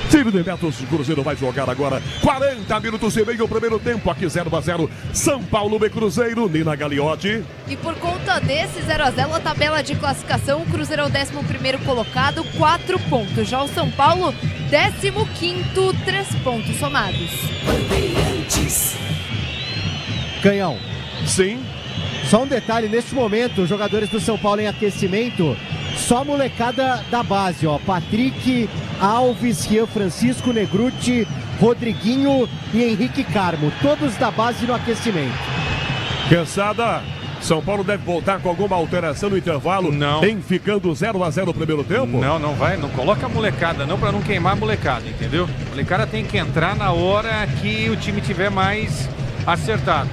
Tiro de Beto, o Cruzeiro vai jogar agora 40 minutos e meio, o primeiro tempo, aqui 0-0, São Paulo B Cruzeiro, Nina Gagliotti. E por conta desse 0-0, a tabela de classificação, o Cruzeiro é o 11º colocado, 4 pontos. Já o São Paulo, 15º, 3 pontos somados. Canhão. Sim. Só um detalhe, neste momento, os jogadores do São Paulo em aquecimento, só molecada da base, ó. Patrick, Alves, Rian Francisco, Negruti, Rodriguinho e Henrique Carmo. Todos da base no aquecimento. Cansada, São Paulo deve voltar com alguma alteração no intervalo. Não. Em ficando 0-0 no primeiro tempo? Não vai, não coloca a molecada não, pra não queimar a molecada, entendeu? A molecada tem que entrar na hora que o time tiver mais acertado.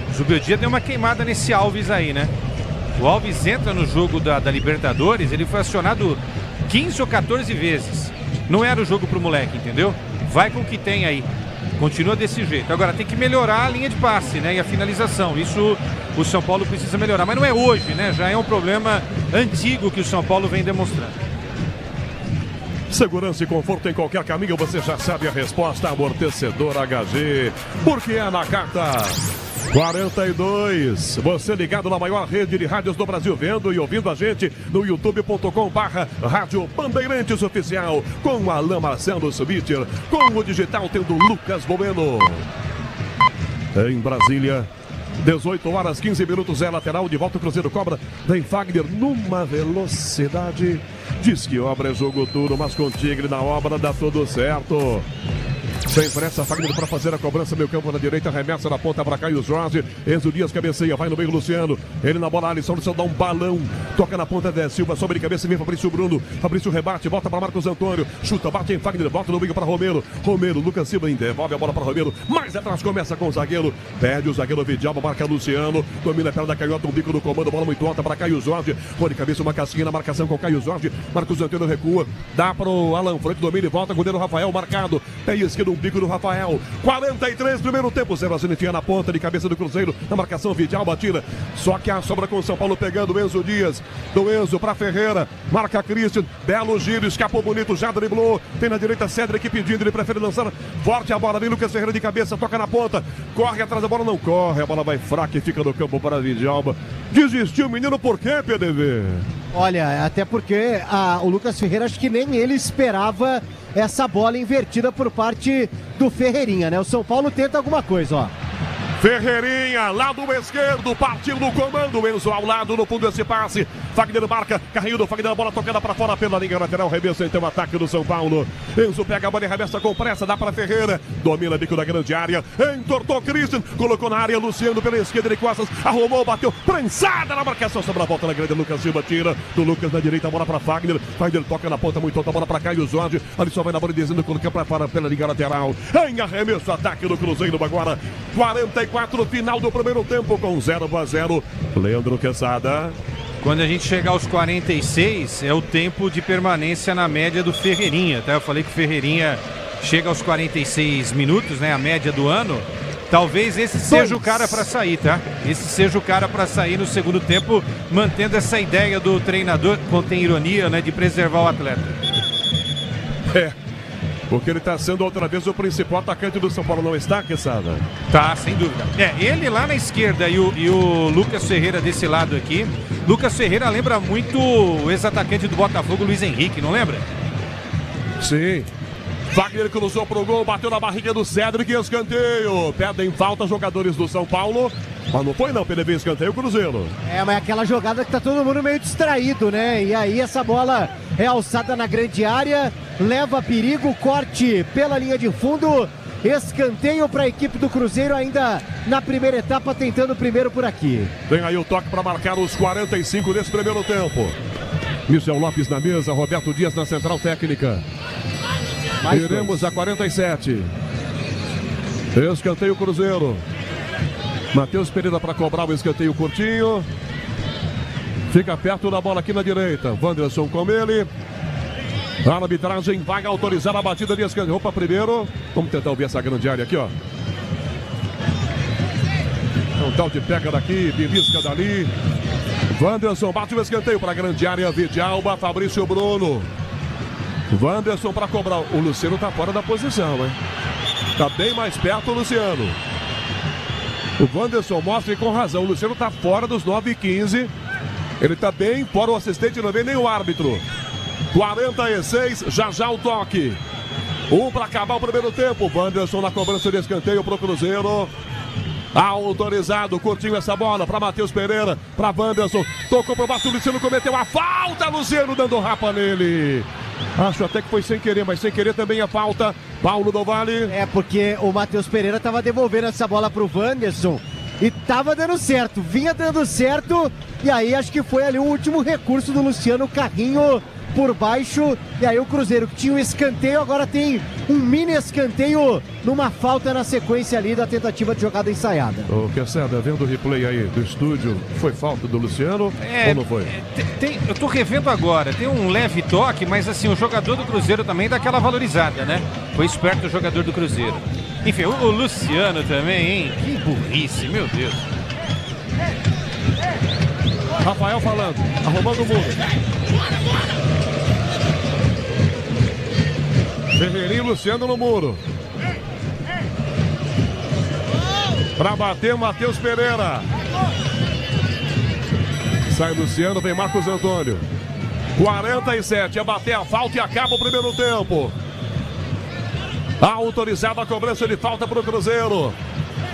O Zubeldia deu uma queimada nesse Alves aí, né? O Alves entra no jogo da Libertadores, ele foi acionado 15 ou 14 vezes. Não era o jogo pro moleque, entendeu? Vai com o que tem aí. Continua desse jeito. Agora tem que melhorar a linha de passe, né? E a finalização. Isso o São Paulo precisa melhorar. Mas não é hoje, né? Já é um problema antigo que o São Paulo vem demonstrando. Segurança e conforto em qualquer caminho, você já sabe a resposta, amortecedor HG, porque é na carta. 42, você ligado na maior rede de rádios do Brasil, vendo e ouvindo a gente no youtube.com/Rádio Bandeirantes Oficial, com Alain Marcelo Subiter, com o digital tendo Lucas Bueno. Em Brasília, 18 horas 15 minutos, é lateral, de volta o Cruzeiro cobra, vem Fagner numa velocidade, diz que obra é jogo duro, mas com Tigre na obra dá tudo certo. Sem pressa, Fagner para fazer a cobrança, meio campo na direita, remessa na ponta para Caio Jorge, Enzo Dias cabeceia, vai no meio Luciano, ele na bola, Alisson dá um balão, toca na ponta de Silva, sobe de cabeça, vem Fabrício Bruno, Fabrício rebate, volta para Marcos Antônio, chuta, bate em Fagner, volta no meio para Romero, Lucas Silva devolve a bola para Romero, mais atrás começa com o zagueiro, perde o zagueiro Vidalba, marca Luciano, domina a perna da canhota, um bico do comando, bola muito alta para Caio Jorge, põe de cabeça uma casquinha na marcação com Caio Jorge, Marcos Antônio recua, dá para o Alan Franco, domina e volta, goleiro Rafael marcado, pé esquerdo, um bico do Rafael, 43, primeiro tempo, 0-0, enfia na ponta de cabeça do Cruzeiro, na marcação Vidalba tira, só que a sobra com o São Paulo pegando o Enzo Dias, do Enzo para Ferreira, marca Christian, belo giro, escapou bonito, já driblou, tem na direita Cedric pedindo, ele prefere lançar, forte a bola, vem Lucas Ferreira de cabeça, toca na ponta, corre atrás da bola, não corre, a bola vai fraca e fica no campo para Vidalba. Desistiu o menino, por quê, PDV? Olha, até porque o Lucas Ferreira, acho que nem ele esperava essa bola invertida por parte do Ferreirinha, né? O São Paulo tenta alguma coisa, ó. Ferreirinha, lado esquerdo, partiu no comando, Enzo ao lado, no fundo esse passe, Fagner marca, carrinho do Fagner, a bola tocada para fora pela linha lateral, reverso então o ataque do São Paulo, Enzo pega a bola e arremessa com pressa, dá para Ferreira, domina bico da grande área, entortou Christian, colocou na área, Luciano pela esquerda de costas, arrumou, bateu, prensada na marcação, sobra a volta na grande, Lucas Silva tira, do Lucas na direita, a bola para Fagner, Fagner toca na ponta muito alta, a bola para Caio Jorge, ali só vai na bola e dizendo, coloca para fora pela linha lateral, em arremesso, ataque do Cruzeiro agora, 44 final do primeiro tempo com 0-0. Leandro Quesada. Quando a gente chegar aos 46, é o tempo de permanência na média do Ferreirinha, tá? Eu falei que o Ferreirinha chega aos 46 minutos, né? A média do ano. Talvez esse seja o cara para sair, tá? Esse seja o cara para sair no segundo tempo, mantendo essa ideia do treinador, contém ironia, né? De preservar o atleta. Porque ele está sendo outra vez o principal atacante do São Paulo, não está, Quesada? Tá, sem dúvida. Ele lá na esquerda e o Lucas Ferreira desse lado aqui. Lucas Ferreira lembra muito o ex-atacante do Botafogo, Luiz Henrique, não lembra? Sim. Wagner cruzou pro gol, bateu na barriga do Cédric, escanteio. Pedem falta jogadores do São Paulo. Mas não foi não, PDB, escanteio, Cruzeiro. Mas é aquela jogada que tá todo mundo meio distraído, né? E aí essa bola é alçada na grande área, leva perigo, corte pela linha de fundo, escanteio para a equipe do Cruzeiro ainda na primeira etapa, tentando o primeiro por aqui. Vem aí o toque para marcar os 45 desse primeiro tempo. Michel Lopes na mesa, Roberto Dias na central técnica. Iremos a 47. Escanteio Cruzeiro. Matheus Pereira para cobrar o escanteio curtinho. Fica perto da bola aqui na direita. Wanderson com ele. A arbitragem vai autorizar a batida de escanteio. Opa, primeiro. Vamos tentar ouvir essa grande área aqui, ó. Um tal de pega daqui, belisca dali. Wanderson bate o escanteio para a grande área. Vidalba, Fabrício Bruno. Wanderson para cobrar. O Luciano tá fora da posição, hein? Tá bem mais perto o Luciano. O Wanderson mostra e com razão. O Luciano tá fora dos 9:15. Ele tá bem fora, o assistente não vê nem o árbitro. 46, já o toque. Para acabar o primeiro tempo. Wanderson na cobrança de escanteio pro Cruzeiro. Autorizado, curtinho essa bola para Matheus Pereira, para Wanderson. Tocou pro baixo, o Luciano cometeu a falta. Luciano dando rapa nele. Acho até que foi sem querer, mas sem querer também a falta. Paulo do Vale. Porque o Matheus Pereira estava devolvendo essa bola pro Wanderson e tava dando certo, vinha dando certo. E aí acho que foi ali o último recurso do Luciano, carrinho por baixo. E aí o Cruzeiro, que tinha um escanteio, agora tem um mini escanteio numa falta na sequência ali da tentativa de jogada ensaiada. Ô, Quesada, vendo o replay aí do estúdio, foi falta do Luciano ou não foi? Eu tô revendo agora, tem um leve toque, mas assim, o jogador do Cruzeiro também dá aquela valorizada, né? Foi esperto o jogador do Cruzeiro. Enfim, o Luciano também, hein? Que burrice, meu Deus. Rafael falando, arrumando o muro. Ferreirinho e Luciano no muro. Pra bater, Matheus Pereira. Sai Luciano, vem Marcos Antônio. 47, é bater a falta e acaba o primeiro tempo. Autorizada a cobrança de falta pro Cruzeiro.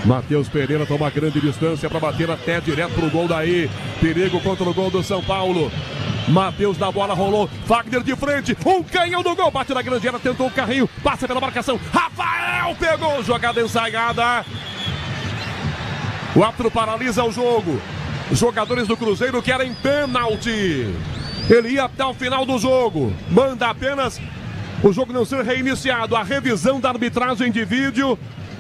Matheus Pereira toma grande distância para bater até direto pro gol daí. Perigo contra o gol do São Paulo. Matheus da bola, rolou, Wagner de frente, um canhão do gol, bate na grande área, tentou o carrinho, passa pela marcação, Rafael pegou, jogada ensaiada. O árbitro paralisa o jogo. Os jogadores do Cruzeiro querem pênalti. Ele ia até o final do jogo, manda apenas o jogo não ser reiniciado. A revisão da arbitragem de vídeo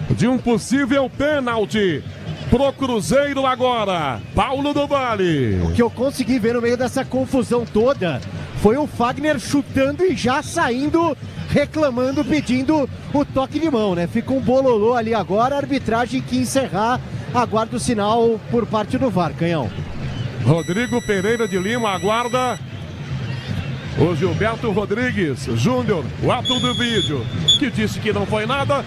de um possível pênalti pro Cruzeiro agora. Paulo do Vale. O que eu consegui ver no meio dessa confusão toda foi o Fagner chutando e já saindo, reclamando, pedindo o toque de mão, né? Fica um bololô ali agora, a arbitragem que encerrar, aguarda o sinal por parte do VAR, Canhão. Rodrigo Pereira de Lima aguarda o Gilberto Rodrigues Júnior, o ato do vídeo, que disse que não foi nada.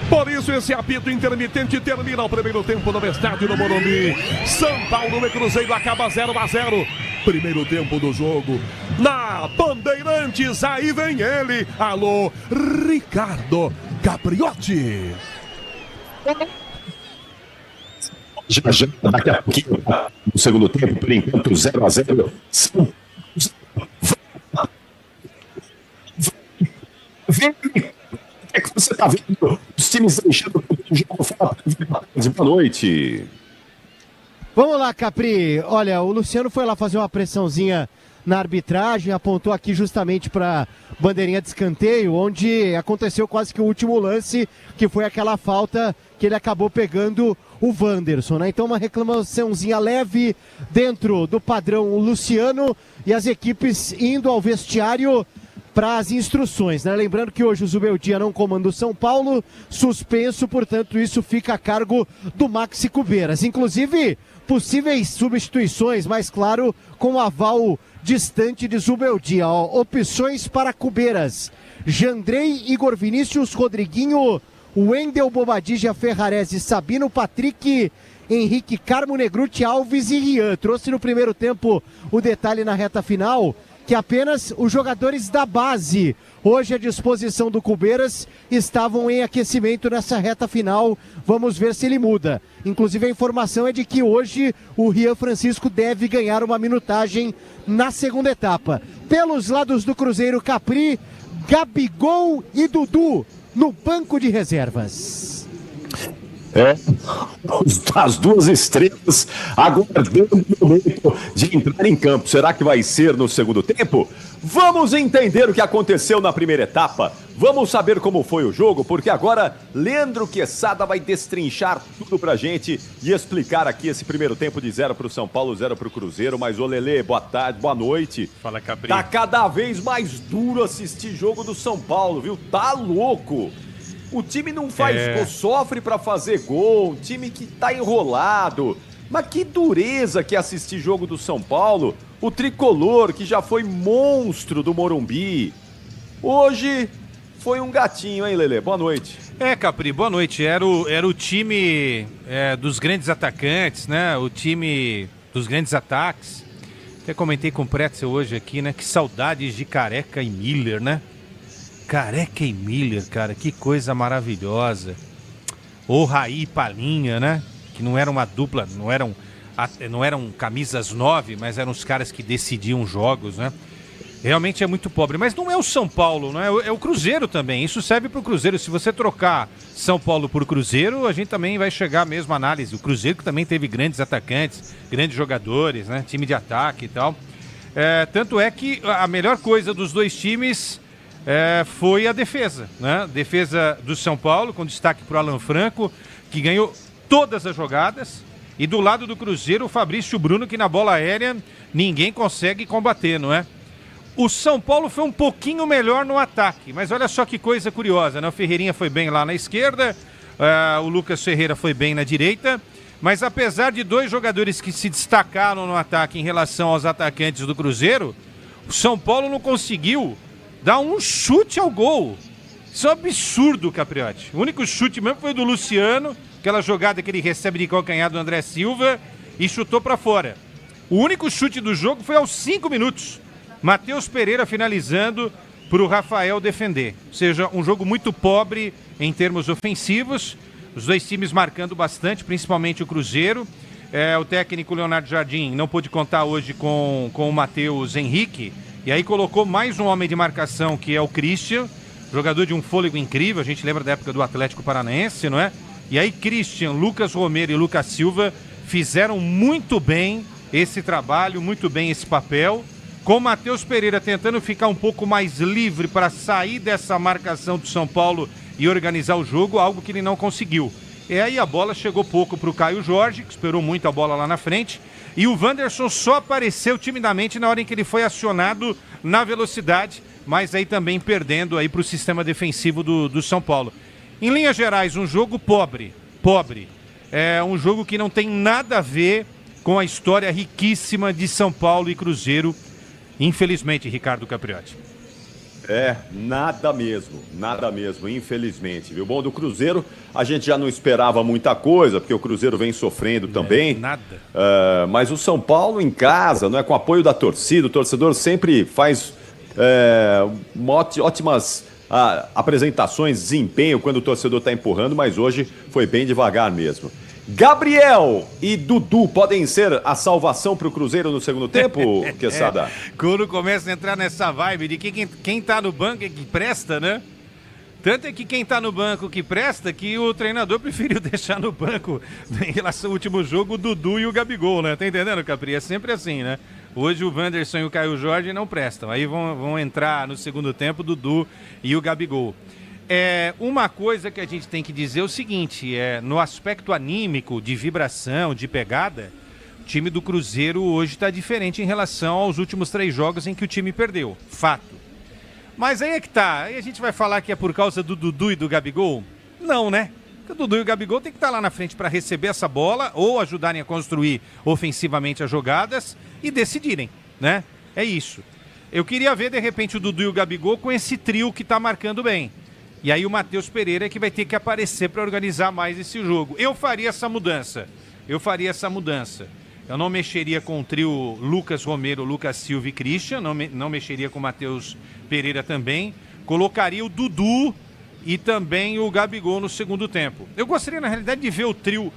Por isso esse apito intermitente termina o primeiro tempo no estádio do Morumbi. São Paulo e Cruzeiro acaba 0-0. Primeiro tempo do jogo. Na Bandeirantes, aí vem ele. Alô, Ricardo Capriotti. Já, daqui a pouquinho, no segundo tempo, por enquanto, 0-0. O que você está vendo? Os times enchendo o jogo fora. Boa noite. Vamos lá, Capri. Olha, o Luciano foi lá fazer uma pressãozinha na arbitragem, apontou aqui justamente para bandeirinha de escanteio, onde aconteceu quase que o último lance, que foi aquela falta que ele acabou pegando o Wanderson, né? Então uma reclamaçãozinha leve dentro do padrão Luciano e as equipes indo ao vestiário para as instruções, né? Lembrando que hoje o Zubeldia não comanda o São Paulo, suspenso, portanto isso fica a cargo do Maxi Cubeiras. Inclusive, possíveis substituições, mais claro, com o aval distante de Zubeldia. Ó, opções para Cubeiras: Jandrei, Igor Vinícius, Rodriguinho, Wendel, Bobadilla, Ferrarese, Sabino, Patrick, Henrique, Carmo, Negruti, Alves e Rian. Trouxe no primeiro tempo o detalhe na reta final que apenas os jogadores da base, hoje à disposição do Cubeiras, estavam em aquecimento nessa reta final. Vamos ver se ele muda. Inclusive a informação é de que hoje o Rian Francisco deve ganhar uma minutagem na segunda etapa. Pelos lados do Cruzeiro, Capri, Gabigol e Dudu no banco de reservas. As duas estrelas aguardando o momento de entrar em campo. Será que vai ser no segundo tempo? Vamos entender o que aconteceu na primeira etapa. Vamos saber como foi o jogo, porque agora Leandro Quesada vai destrinchar tudo pra gente e explicar aqui esse primeiro tempo de 0 pro São Paulo, 0 pro Cruzeiro. Mas, ô Lelê, boa tarde, boa noite. Fala, Capri. Tá cada vez mais duro assistir jogo do São Paulo, viu? Tá louco. O time não faz gol, sofre pra fazer gol, um time que tá enrolado. Mas que dureza que é assistir jogo do São Paulo. O tricolor, que já foi monstro do Morumbi. Hoje foi um gatinho, hein, Lelê? Boa noite. Capri, boa noite. Era o time dos grandes atacantes, né? O time dos grandes ataques. Até comentei com o Pretzel hoje aqui, né? Que saudades de Careca e Miller, né? Careca e Miller, cara, que coisa maravilhosa. Ou Raí e Palinha, né? Que não era uma dupla, não eram camisas 9, mas eram os caras que decidiam jogos, né? Realmente é muito pobre, mas não é o São Paulo, não é o Cruzeiro também. Isso serve para o Cruzeiro. Se você trocar São Paulo por Cruzeiro, a gente também vai chegar à mesma análise. O Cruzeiro que também teve grandes atacantes, grandes jogadores, né? Time de ataque e tal. Tanto é que a melhor coisa dos dois times foi a defesa, né? Defesa do São Paulo, com destaque para o Alan Franco, que ganhou todas as jogadas. E do lado do Cruzeiro, o Fabrício Bruno, que na bola aérea ninguém consegue combater, não é? O São Paulo foi um pouquinho melhor no ataque, mas olha só que coisa curiosa, né? O Ferreirinha foi bem lá na esquerda, o Lucas Ferreira foi bem na direita, mas apesar de dois jogadores que se destacaram no ataque em relação aos atacantes do Cruzeiro, o São Paulo não conseguiu dar um chute ao gol. Isso é um absurdo, Capriotti. O único chute mesmo foi do Luciano, aquela jogada que ele recebe de calcanhar do André Silva e chutou para fora. O único chute do jogo foi aos 5 minutos. Matheus Pereira finalizando para o Rafael defender. Ou seja, um jogo muito pobre em termos ofensivos. Os dois times marcando bastante, principalmente o Cruzeiro. O técnico Leonardo Jardim não pôde contar hoje com o Matheus Henrique. E aí colocou mais um homem de marcação, que é o Christian, jogador de um fôlego incrível. A gente lembra da época do Atlético Paranaense, não é? E aí Christian, Lucas Romero e Lucas Silva fizeram muito bem esse trabalho, muito bem esse papel, com o Matheus Pereira tentando ficar um pouco mais livre para sair dessa marcação do São Paulo e organizar o jogo, algo que ele não conseguiu. E aí a bola chegou pouco para o Caio Jorge, que esperou muito a bola lá na frente, e o Wanderson só apareceu timidamente na hora em que ele foi acionado na velocidade, mas aí também perdendo aí para o sistema defensivo do São Paulo. Em linhas gerais, um jogo pobre. É um jogo que não tem nada a ver com a história riquíssima de São Paulo e Cruzeiro, infelizmente, Ricardo Capriotti. Nada mesmo, infelizmente, viu? Bom, do Cruzeiro a gente já não esperava muita coisa, porque o Cruzeiro vem sofrendo também. Nada. Mas o São Paulo em casa, não é, com apoio da torcida, o torcedor sempre faz ótimas apresentações, desempenho quando o torcedor está empurrando, mas hoje foi bem devagar mesmo. Gabriel e Dudu podem ser a salvação para o Cruzeiro no segundo tempo, Quesada? Quando começa a entrar nessa vibe de que quem tá no banco é que presta, né? Tanto é que quem tá no banco que presta, que o treinador preferiu deixar no banco em relação ao último jogo o Dudu e o Gabigol, né? Tá entendendo, Capri? É sempre assim, né? Hoje o Wanderson e o Caio Jorge não prestam. Aí vão entrar no segundo tempo o Dudu e o Gabigol. Uma coisa que a gente tem que dizer é o seguinte, no aspecto anímico, de vibração, de pegada, o time do Cruzeiro hoje está diferente em relação aos últimos 3 jogos em que o time perdeu. Fato. Mas aí é que tá. Aí a gente vai falar que é por causa do Dudu e do Gabigol? Não, né? Porque o Dudu e o Gabigol tem que estar lá na frente para receber essa bola ou ajudarem a construir ofensivamente as jogadas e decidirem, né? É isso. Eu queria ver, de repente, o Dudu e o Gabigol com esse trio que tá marcando bem. E aí o Matheus Pereira é que vai ter que aparecer para organizar mais esse jogo. Eu faria essa mudança. Eu não mexeria com o trio Lucas Romero, Lucas Silva e Christian. Não mexeria com o Matheus Pereira também. Colocaria o Dudu e também o Gabigol no segundo tempo. Eu gostaria, na realidade, de ver o trio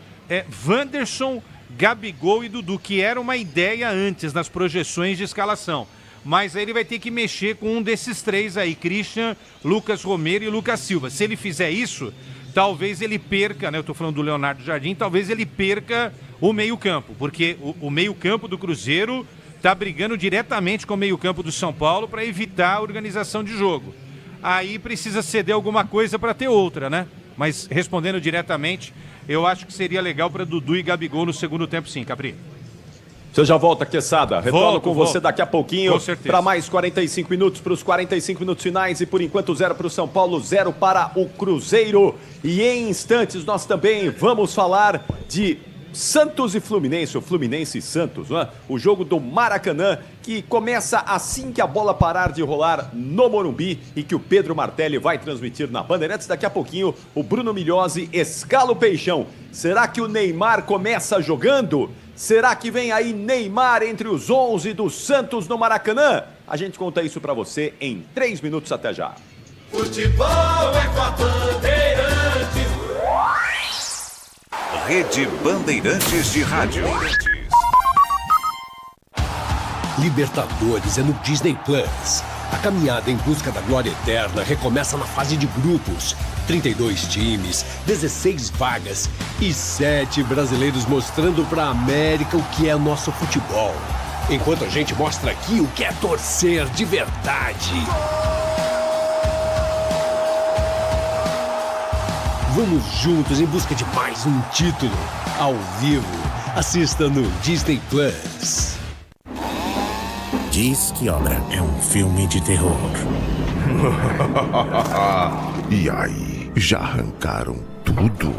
Wanderson, Gabigol e Dudu, que era uma ideia antes nas projeções de escalação. Mas aí ele vai ter que mexer com um desses 3 aí, Christian, Lucas Romero e Lucas Silva. Se ele fizer isso, talvez ele perca, né? Eu tô falando do Leonardo Jardim, talvez ele perca o meio-campo, porque o meio-campo do Cruzeiro tá brigando diretamente com o meio-campo do São Paulo para evitar a organização de jogo. Aí precisa ceder alguma coisa para ter outra, né? Mas respondendo diretamente, eu acho que seria legal para Dudu e Gabigol no segundo tempo, sim, Capri. Você já volta, Quesada. Retorno com você daqui a pouquinho para mais 45 minutos, para os 45 minutos finais. E por enquanto 0 para o São Paulo, 0 para o Cruzeiro. E em instantes nós também vamos falar de Santos e Fluminense, o Fluminense e Santos, né? O jogo do Maracanã, que começa assim que a bola parar de rolar no Morumbi e que o Pedro Martelli vai transmitir na Bandeirantes. Daqui a pouquinho o Bruno Migliozzi escala o Peixão. Será que o Neymar começa jogando? Será que vem aí Neymar entre os 11 do Santos no Maracanã? A gente conta isso pra você em 3 minutos, até já. Futebol é com a Bandeirantes. Rede Bandeirantes de Rádio. Libertadores é no Disney Plus. A caminhada em busca da glória eterna recomeça na fase de grupos. 32 times, 16 vagas e 7 brasileiros mostrando pra América o que é nosso futebol. Enquanto a gente mostra aqui o que é torcer de verdade. Vamos juntos em busca de mais um título. Ao vivo, assista no Disney Plus. Diz que Obra é um filme de terror. E aí? Já arrancaram tudo?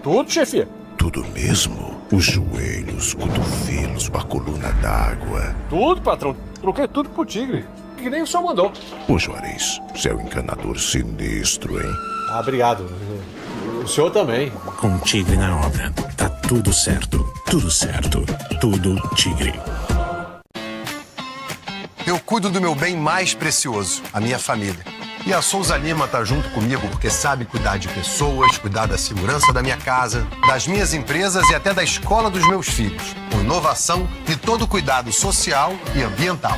Tudo, chefe? Tudo mesmo? Os joelhos, cotovelos, a coluna d'água. Tudo, patrão. Troquei tudo pro Tigre. Que nem o senhor mandou. Ô Juarez, você é um encanador sinistro, hein? Ah, obrigado. O senhor também. Com Tigre na obra, tá tudo certo. Tudo certo. Tudo Tigre. Eu cuido do meu bem mais precioso, a minha família. E a Souza Lima tá junto comigo porque sabe cuidar de pessoas, cuidar da segurança da minha casa, das minhas empresas e até da escola dos meus filhos, com inovação e todo cuidado social e ambiental.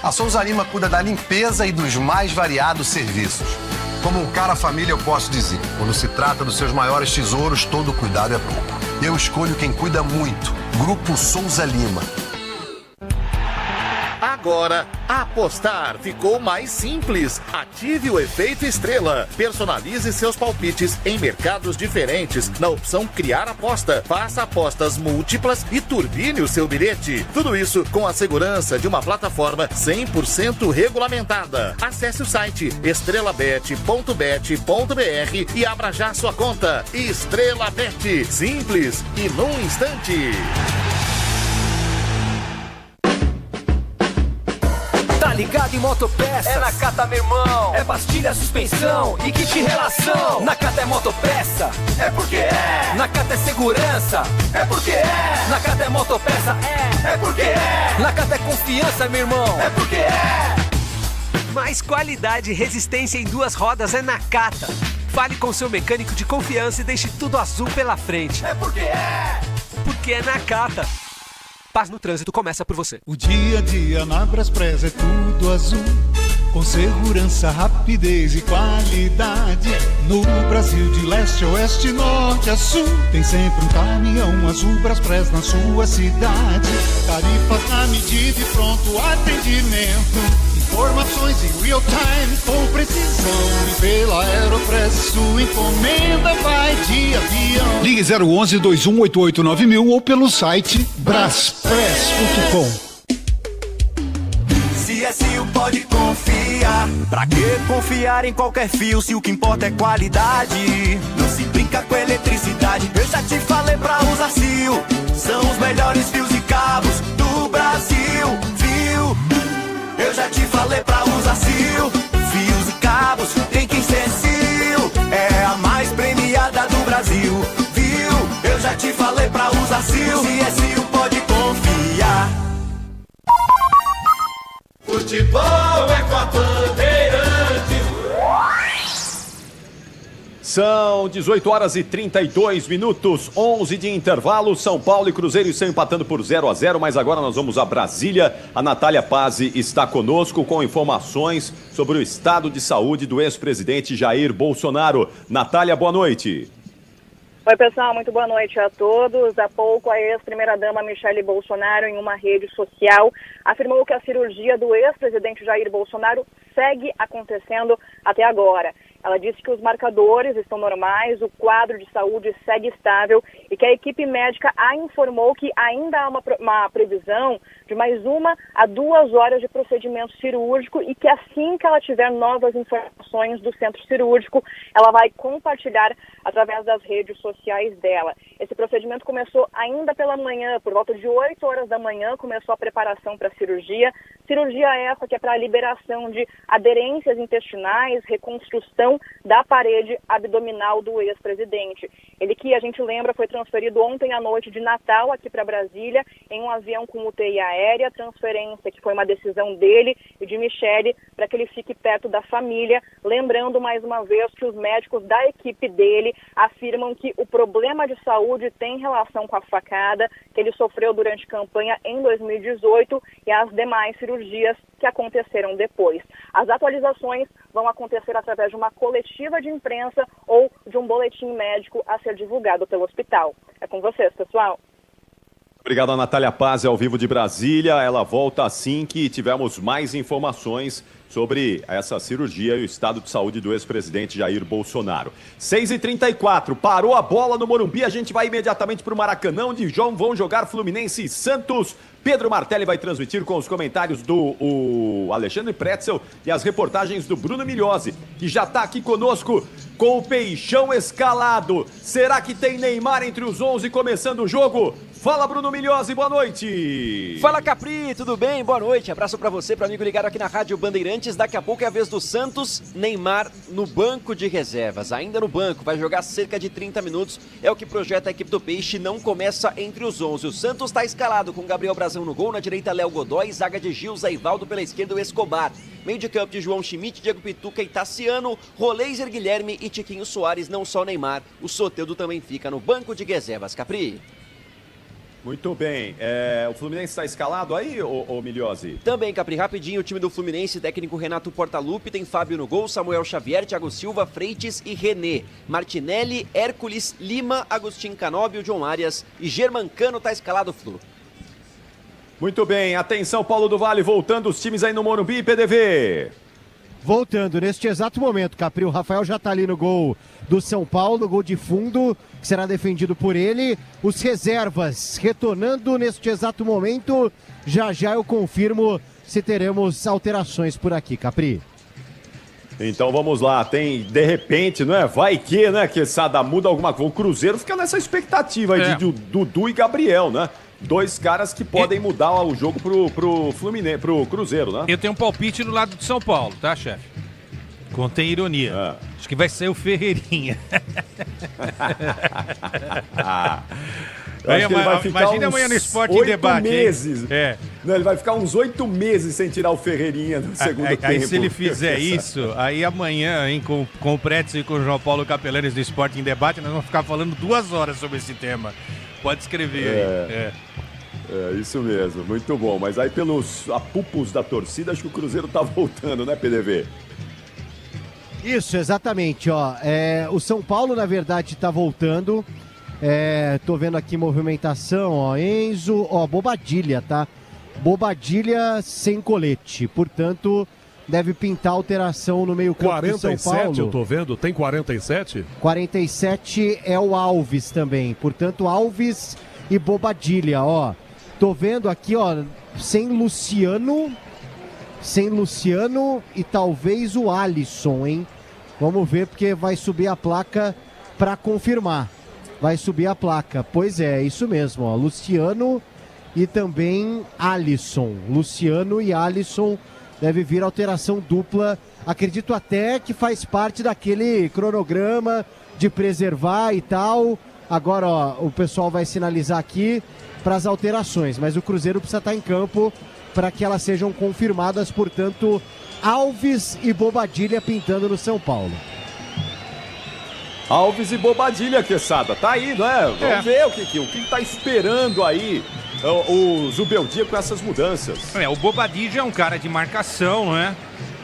A Souza Lima cuida da limpeza e dos mais variados serviços. Como um cara família, eu posso dizer, quando se trata dos seus maiores tesouros, todo cuidado é pouco. Eu escolho quem cuida muito. Grupo Souza Lima. Agora, apostar ficou mais simples. Ative o efeito estrela. Personalize seus palpites em mercados diferentes na opção Criar Aposta. Faça apostas múltiplas e turbine o seu bilhete. Tudo isso com a segurança de uma plataforma 100% regulamentada. Acesse o site estrelabet.bet.br e abra já sua conta. Estrela Bet. Simples e num instante. Ligado em motopeças, é na Cata, meu irmão. É pastilha, suspensão e kit relação. Na Cata é motopeça, é porque é. Na Cata é segurança, é porque é. Na Cata é motopeça, é porque é. Na Cata é confiança, meu irmão, é porque é. Mais qualidade e resistência em 2 rodas é na Cata. Fale com seu mecânico de confiança e deixe tudo azul pela frente. É porque é! Porque é Nakata. Paz no trânsito começa por você. O dia a dia na Braspress é tudo azul, com segurança, rapidez e qualidade. No Brasil de leste a oeste, norte a sul, tem sempre um caminhão azul Braspress na sua cidade. Tarifas na medida e pronto atendimento. Informações em real time com precisão. E pela Aeropress sua encomenda vai de avião. Ligue 011-2188-9000 ou pelo site braspress.com. CSU pode confiar. Pra que confiar em qualquer fio se o que importa é qualidade? Não se brinca com eletricidade. Eu já te falei pra usar CIO. São os melhores fios e cabos do Brasil. Viu? Eu já te falei pra usar CIO. Fios e cabos tem que ser CIO. É a mais premiada do Brasil. Viu? Eu já te falei pra usar CIO. CSU pode confiar. Futebol é com a Bandeirantes. São 18 horas e 32 minutos, 11 de intervalo. São Paulo e Cruzeiro estão empatando por 0-0, mas agora nós vamos a Brasília. A Natália Pazzi está conosco com informações sobre o estado de saúde do ex-presidente Jair Bolsonaro. Natália, boa noite. Oi, pessoal, muito boa noite a todos. Há pouco, a ex-primeira-dama Michele Bolsonaro, em uma rede social, afirmou que a cirurgia do ex-presidente Jair Bolsonaro segue acontecendo até agora. Ela disse que os marcadores estão normais, o quadro de saúde segue estável e que a equipe médica a informou que ainda há uma previsão de mais 1 a 2 horas de procedimento cirúrgico e que assim que ela tiver novas informações do centro cirúrgico, ela vai compartilhar através das redes sociais dela. Esse procedimento começou ainda pela manhã, por volta de 8 horas da manhã, começou a preparação para a cirurgia. Cirurgia essa que é para a liberação de aderências intestinais, reconstrução da parede abdominal do ex-presidente. Ele que, a gente lembra, foi transferido ontem à noite de Natal aqui para Brasília em um avião com UTI aérea, transferência que foi uma decisão dele e de Michele para que ele fique perto da família, lembrando mais uma vez que os médicos da equipe dele afirmam que o problema de saúde tem relação com a facada que ele sofreu durante campanha em 2018 e as demais cirurgias que aconteceram depois. As atualizações vão acontecer através de uma coletiva de imprensa ou de um boletim médico a ser divulgado pelo hospital. É com vocês, pessoal. Obrigado a Natália Pazzi, ao vivo de Brasília. Ela volta assim que tivermos mais informações sobre essa cirurgia e o estado de saúde do ex-presidente Jair Bolsonaro. 6h34, parou a bola no Morumbi, a gente vai imediatamente para o Maracanã, onde vão jogar Fluminense e Santos. Pedro Martelli vai transmitir com os comentários do Alexandre Pretzel e as reportagens do Bruno Migliosi, que já está aqui conosco com o Peixão escalado. Será que tem Neymar entre os 11 começando o jogo? Fala, Bruno Migliosi, boa noite. Fala, Capri, tudo bem? Boa noite. Abraço pra você, pro amigo ligado aqui na Rádio Bandeirantes. Daqui a pouco é a vez do Santos. Neymar no banco de reservas, ainda no banco, vai jogar cerca de 30 minutos. É o que projeta a equipe do Peixe, não começa entre os 11. O Santos está escalado com Gabriel Brazão no gol, na direita Léo Godoy, zaga de Gil, Zaivaldo, pela esquerda o Escobar. Meio de campo de João Schmidt, Diego Pituca e Tassiano, Roleiser, Guilherme e Tiquinho Soares, não só o Neymar. O Soteldo também fica no banco de reservas, Capri. Muito bem. O Fluminense está escalado aí, ô Migliosi? Também, Capri, rapidinho, o time do Fluminense, técnico Renato Portaluppi, tem Fábio no gol, Samuel Xavier, Thiago Silva, Freitas e René. Martinelli, Hércules, Lima, Agostinho Canóbio, John Arias e Germancano está escalado, Flu. Muito bem, atenção, Paulo do Vale, voltando os times aí no Morumbi, PDV. Voltando neste exato momento, Capri, o Rafael já está ali no gol do São Paulo, gol de fundo, que será defendido por ele. Os reservas retornando neste exato momento. Já eu confirmo se teremos alterações por aqui, Capri. Então vamos lá, tem, de repente, não é? Vai que, né, que Sada muda alguma coisa. O Cruzeiro fica nessa expectativa aí de Dudu e Gabriel, né? Dois caras que podem mudar o jogo pro Fluminense, pro Cruzeiro, né? Eu tenho um palpite no lado de São Paulo, tá, chefe? Contém ironia. Acho que vai ser o Ferreirinha. Imagina amanhã no Esporte em Debate. Meses. É. Não, ele vai ficar uns 8 meses sem tirar o Ferreirinha no segundo tempo. Aí se ele fizer isso, aí amanhã, hein, com o Pretzel e com o João Paulo Capelanes do Esporte em Debate, nós vamos ficar falando 2 horas sobre esse tema. Pode escrever aí. É, isso mesmo, muito bom. Mas aí pelos apupos da torcida, acho que o Cruzeiro tá voltando, né, PDV? Isso, exatamente, ó. O São Paulo, na verdade, tá voltando. Tô vendo aqui movimentação, ó. Enzo, ó, Bobadilha, tá? Bobadilha sem colete, portanto, deve pintar alteração no meio-campo do São Paulo. 47, eu tô vendo, tem 47? 47 é o Alves também, portanto, Alves e Bobadilha, ó. Tô vendo aqui, ó, sem Luciano e talvez o Alisson, hein? Vamos ver, porque vai subir a placa pra confirmar. Vai subir a placa. Pois é isso mesmo, ó. Luciano e também Alisson. Luciano e Alisson, deve vir alteração dupla. Acredito até que faz parte daquele cronograma de preservar e tal. Agora, ó, o pessoal vai sinalizar aqui para as alterações, mas o Cruzeiro precisa estar em campo para que elas sejam confirmadas. Portanto, Alves e Bobadilha pintando no São Paulo. Alves e Bobadilha, Quesada, tá aí, não é? Vamos ver o que tá esperando aí o Zubeldia com essas mudanças. O Bobadilha é um cara de marcação, não é?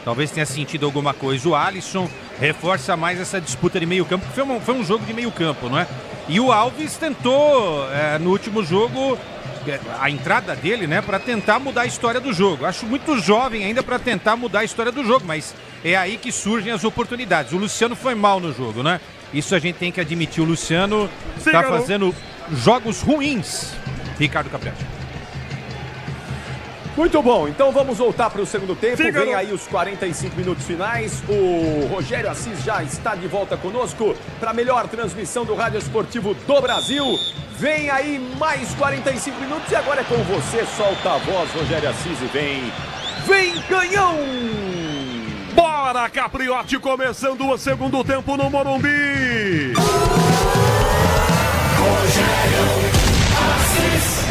Talvez tenha sentido alguma coisa. O Alisson reforça mais essa disputa de meio campo, que foi um jogo de meio campo, não é? E o Alves tentou, no último jogo, a entrada dele, né, para tentar mudar a história do jogo. Acho muito jovem ainda para tentar mudar a história do jogo, mas é aí que surgem as oportunidades. O Luciano foi mal no jogo, né? Isso a gente tem que admitir. O Luciano está fazendo jogos ruins, Ricardo Capriati. Muito bom, então vamos voltar para o segundo tempo. Vem aí os 45 minutos finais. O Rogério Assis já está de volta conosco para a melhor transmissão do Rádio Esportivo do Brasil. Vem aí mais 45 minutos e agora é com você. Solta a voz, Rogério Assis, e vem canhão! Bora, Capriote, começando o segundo tempo no Morumbi. Rogério Assis.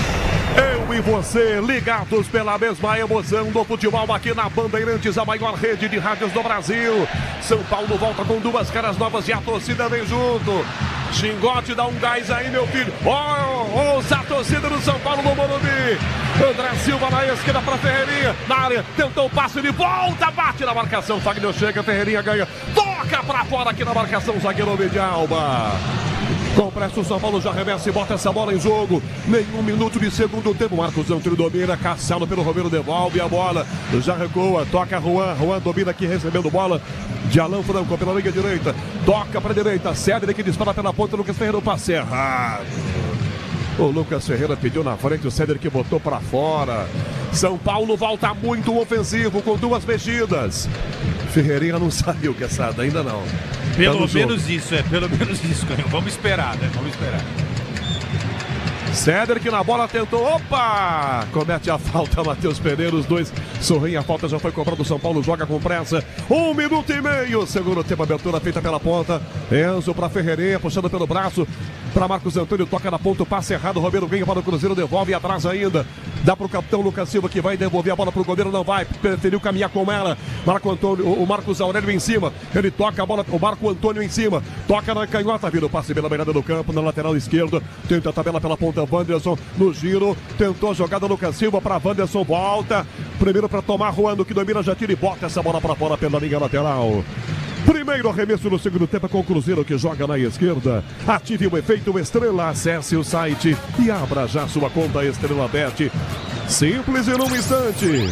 Eu e você, ligados pela mesma emoção do futebol aqui na Bandeirantes, a maior rede de rádios do Brasil. São Paulo volta com 2 caras novas e a torcida vem junto. Xingote, dá um gás aí, meu filho. Ouça a torcida do São Paulo no Morumbi. André Silva na esquerda para Ferreirinha. Na área, tentou o passe de volta, bate na marcação. Fagner chega, Ferreirinha ganha. Toca para fora aqui na marcação, zagueiro Medialba. Com pressa, o São Paulo já arremessa e bota essa bola em jogo. Nenhum minuto de segundo tempo. Marcos Antônio domina, Cassano pelo Romero, devolve a bola. Já recua, toca Juan domina aqui recebendo bola de Alan Franco pela linha direita. Toca para a direita, Cédric dispara pela ponta, Lucas Ferreira, o passe errado. O Lucas Ferreira pediu na frente, o Cédric botou para fora. São Paulo volta muito ofensivo com 2 mexidas. Ferreirinha não saiu, Quesada, ainda não. Pelo menos isso, Canhão. Vamos esperar, né? Vamos esperar. Cédric na bola tentou, opa! Comete a falta, Matheus Pereira, os 2 sorriem, a falta já foi cobrada, o São Paulo joga com pressa. 1 minuto e meio, segundo tempo, abertura feita pela ponta. Enzo para Ferreirinha, puxando pelo braço, para Marcos Antônio, toca na ponta, o passe errado, Romero ganha para o Cruzeiro, devolve atrás ainda. Dá para o capitão Lucas Silva, que vai devolver a bola para o goleiro, não vai, preferiu caminhar com ela. O Marcos Aurélio em cima, ele toca a bola, o Marco Antônio em cima, toca na canhota, vira o passe pela beirada do campo, na lateral esquerda, tenta a tabela pela ponta, Wanderson no giro, tentou a jogada, Lucas Silva para Wanderson, volta, primeiro para tomar Juan, que domina, já tira e bota essa bola para fora pela linha lateral. Primeiro arremesso no segundo tempo com o Cruzeiro, que joga na esquerda. Ative o efeito Estrela, acesse o site e abra já sua conta Estrela Bet. Simples e num instante.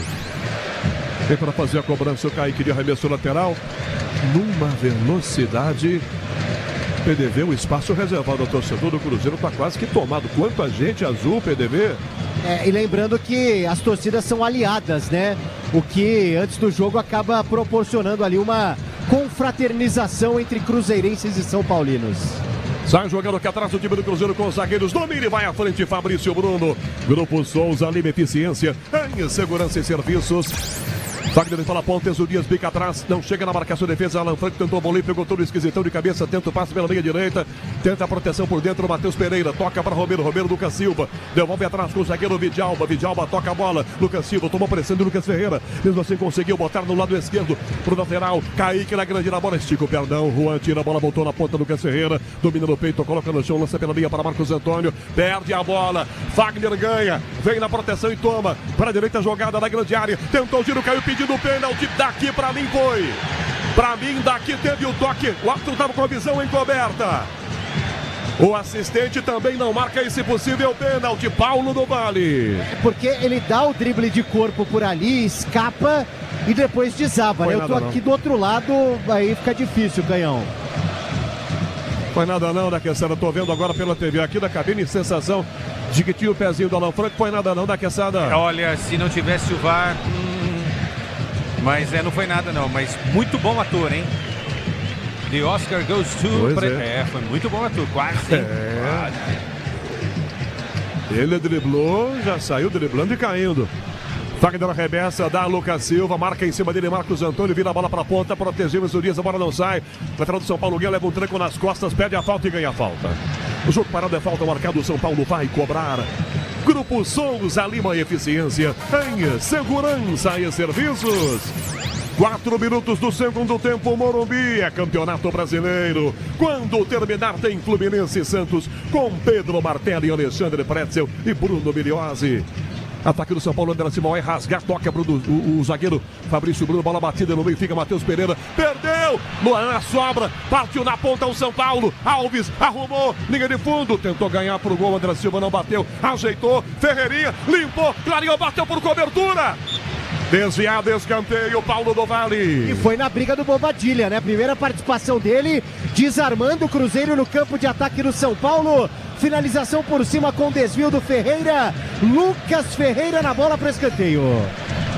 Vem para fazer a cobrança o Kaique de arremesso lateral. Numa velocidade. PDV, o espaço reservado ao torcedor do Cruzeiro está quase que tomado. Quanto a gente azul, PDV. E lembrando que as torcidas são aliadas, né? O que antes do jogo acaba proporcionando ali uma confraternização entre cruzeirenses e são paulinos. Sai jogando aqui atrás o time do Cruzeiro com os zagueiros. Domine, vai à frente Fabrício Bruno. Grupo Souza, Lima Eficiência em segurança e serviços. Wagner pela ponta, Enzo Dias bica atrás, não chega na marcação de defesa. Alan Franco tentou a bola, pegou todo esquisitão de cabeça, tenta o passe pela meia direita, tenta a proteção por dentro. Matheus Pereira toca para Romero, Lucas Silva devolve atrás com o zagueiro Vidalba toca a bola. Lucas Silva tomou pressão de Lucas Ferreira, mesmo assim conseguiu botar no lado esquerdo pro lateral. Kaique na grande na bola, estica o perdão. Juan tira a bola, voltou na ponta. Lucas Ferreira domina no peito, coloca no chão, lança pela linha para Marcos Antônio, perde a bola. Wagner ganha, vem na proteção e toma para a direita, jogada na grande área, tentou o giro, caiu pedindo o pênalti. Daqui pra mim foi. Pra mim daqui teve o toque. O árbitro estava com a visão encoberta. O assistente também não marca esse possível pênalti. Paulo do Vale. Porque ele dá o drible de corpo por ali, escapa e depois desaba. Eu tô aqui do outro lado, aí fica difícil, Canhão. Foi nada não, da Quesada. Tô vendo agora pela TV aqui da cabine, sensação de que tinha o pezinho do Alan Franco. Foi nada não, da Quesada. Olha, se não tivesse o VAR... Mas não foi nada não, mas muito bom ator, hein? The Oscar goes to... foi muito bom ator, quase, hein? Quase. Ele driblou, já saiu driblando e caindo. Wagner arremessa, dá Lucas Silva, marca em cima dele Marcos Antônio, vira a bola pra ponta, protegeu o Dias, a bola não sai. Lateral do São Paulo, leva um tranco nas costas, pede a falta e ganha a falta. O jogo parado é falta marcado, o São Paulo vai cobrar. Grupo Souza Lima Eficiência em Segurança e Serviços. 4 minutos do segundo tempo, Morumbi, é Campeonato Brasileiro. Quando terminar tem Fluminense e Santos com Pedro Martelli, Alexandre Pretzel e Bruno Miliozzi. Ataque do São Paulo, André Simão vai rasgar, toca para o zagueiro Fabrício Bruno, bola batida no meio, fica Matheus Pereira, perdeu, Luan sobra, partiu na ponta o São Paulo, Alves arrumou, linha de fundo, tentou ganhar pro gol, André Silva não bateu, ajeitou, Ferreirinha, limpou, clareou, bateu por cobertura. Desviado, escanteio, Paulo do Vale. E foi na briga do Bobadilha, né? Primeira participação dele, desarmando o Cruzeiro no campo de ataque do São Paulo. Finalização por cima com desvio do Ferreira. Lucas Ferreira na bola para escanteio.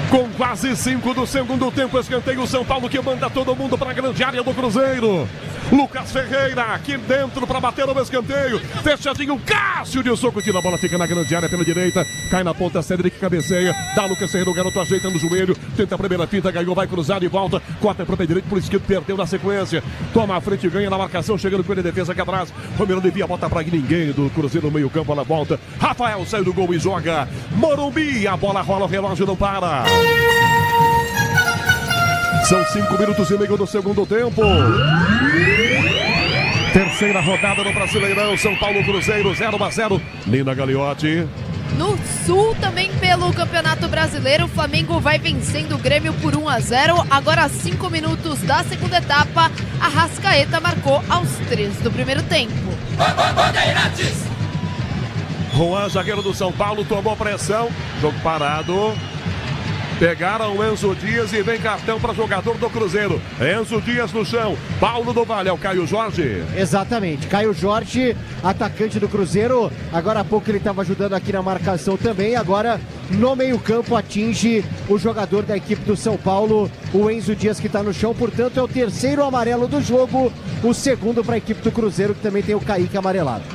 Com quase 5 do segundo tempo, escanteio, o São Paulo que manda todo mundo para a grande área do Cruzeiro. Lucas Ferreira aqui dentro para bater no escanteio. Fechadinho, Cássio de soco, tira a bola, fica na grande área pela direita. Cai na ponta, Cédric cabeceia. Dá Lucas Ferreira, o garoto ajeita no joelho. Tenta a primeira finta, ganhou, vai cruzar e volta. Corta para o pé direito, por esquerdo, perdeu na sequência. Toma a frente, ganha na marcação, chegando com ele, defesa aqui atrás. Romero devia botar para ninguém do Cruzeiro no meio campo, ela volta. Rafael sai do gol e joga. Morumbi, a bola rola, o relógio não para. São 5 minutos e meio do segundo tempo. Terceira rodada no Brasileirão, São Paulo Cruzeiro 0-0. Nina Gagliotti. No Sul, também pelo Campeonato Brasileiro, o Flamengo vai vencendo o Grêmio por 1-0. Agora, 5 minutos da segunda etapa, a Arrascaeta marcou aos 3 do primeiro tempo. Juan, zagueiro do São Paulo, tomou pressão. Jogo parado. Pegaram o Enzo Dias e vem cartão para jogador do Cruzeiro. Enzo Dias no chão. Paulo do Vale, é o Caio Jorge. Exatamente, Caio Jorge, atacante do Cruzeiro. Agora há pouco ele estava ajudando aqui na marcação também. Agora no meio-campo atinge o jogador da equipe do São Paulo, o Enzo Dias, que está no chão. Portanto, é o terceiro amarelo do jogo. O segundo para a equipe do Cruzeiro, que também tem o Kaique amarelado.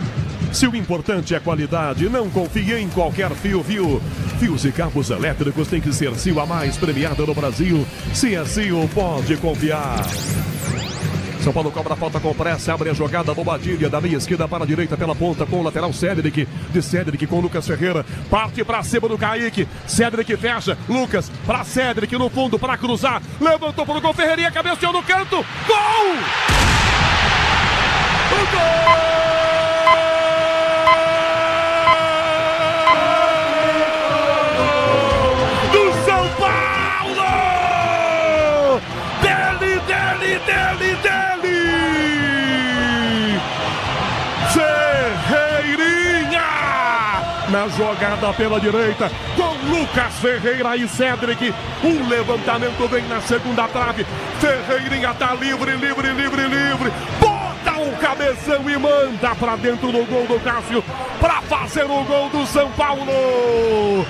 Se o importante é qualidade, não confie em qualquer fio, viu? Fios e cabos elétricos tem que ser Sil, a mais premiada no Brasil. Se é Sil, pode confiar. São Paulo cobra a falta com pressa, abre a jogada, Bobadilha da meia esquerda para a direita pela ponta com o lateral Cédric, de Cédric com Lucas Ferreira, parte para cima do Kaique, Cédric fecha, Lucas para Cédric no fundo para cruzar, levantou para o gol, Ferreirinha cabeceou no canto, gol! O gol! Ferreirinha na jogada pela direita com Lucas Ferreira e Cédric. Um levantamento vem na segunda trave. Ferreirinha tá livre. Bota o cabeção e manda pra dentro do gol do Cássio pra fazer o gol do São Paulo.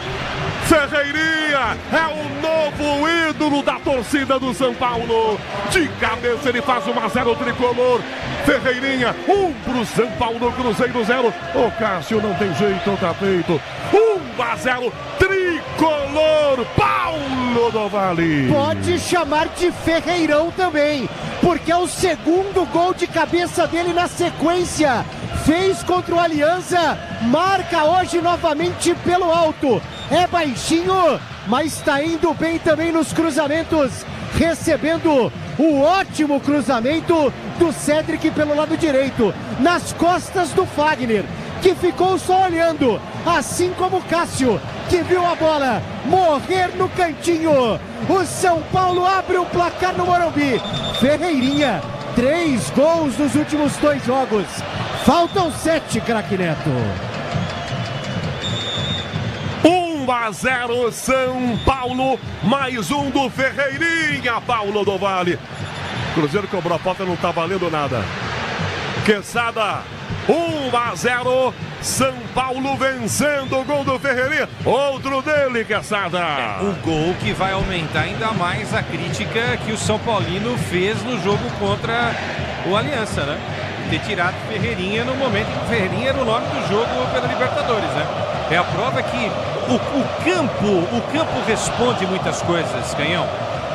Ferreirinha é o novo ídolo da torcida do São Paulo. De cabeça ele faz 1-0 tricolor. Ferreirinha, 1 pro São Paulo, Cruzeiro 0. O Cássio não tem jeito, tá feito. 1-0 tricolor. tricolor Paulo do Vale. Pode chamar de Ferreirão também, porque é o segundo gol de cabeça dele na sequência. Fez contra o Aliança, marca hoje novamente pelo alto. É baixinho, mas está indo bem também nos cruzamentos, recebendo o ótimo cruzamento do Cedric pelo lado direito, nas costas do Fagner, que ficou só olhando, assim como o Cássio, que viu a bola morrer no cantinho. O São Paulo abre o placar no Morumbi. Ferreirinha, 3 gols nos últimos 2 jogos. Faltam 7, craque Neto. 1-0 São Paulo, mais um do Ferreirinha, Paulo do Vale. Cruzeiro cobrou a falta, não tá valendo nada. Quesada, 1-0, São Paulo vencendo o gol do Ferreirinha. Outro dele, Quesada. O gol que vai aumentar ainda mais a crítica que o São Paulino fez no jogo contra o Aliança, né? Ter tirado Ferreirinha no momento em que Ferreirinha era o nome do jogo pela Libertadores, né? É a prova que o campo responde muitas coisas, Canhão.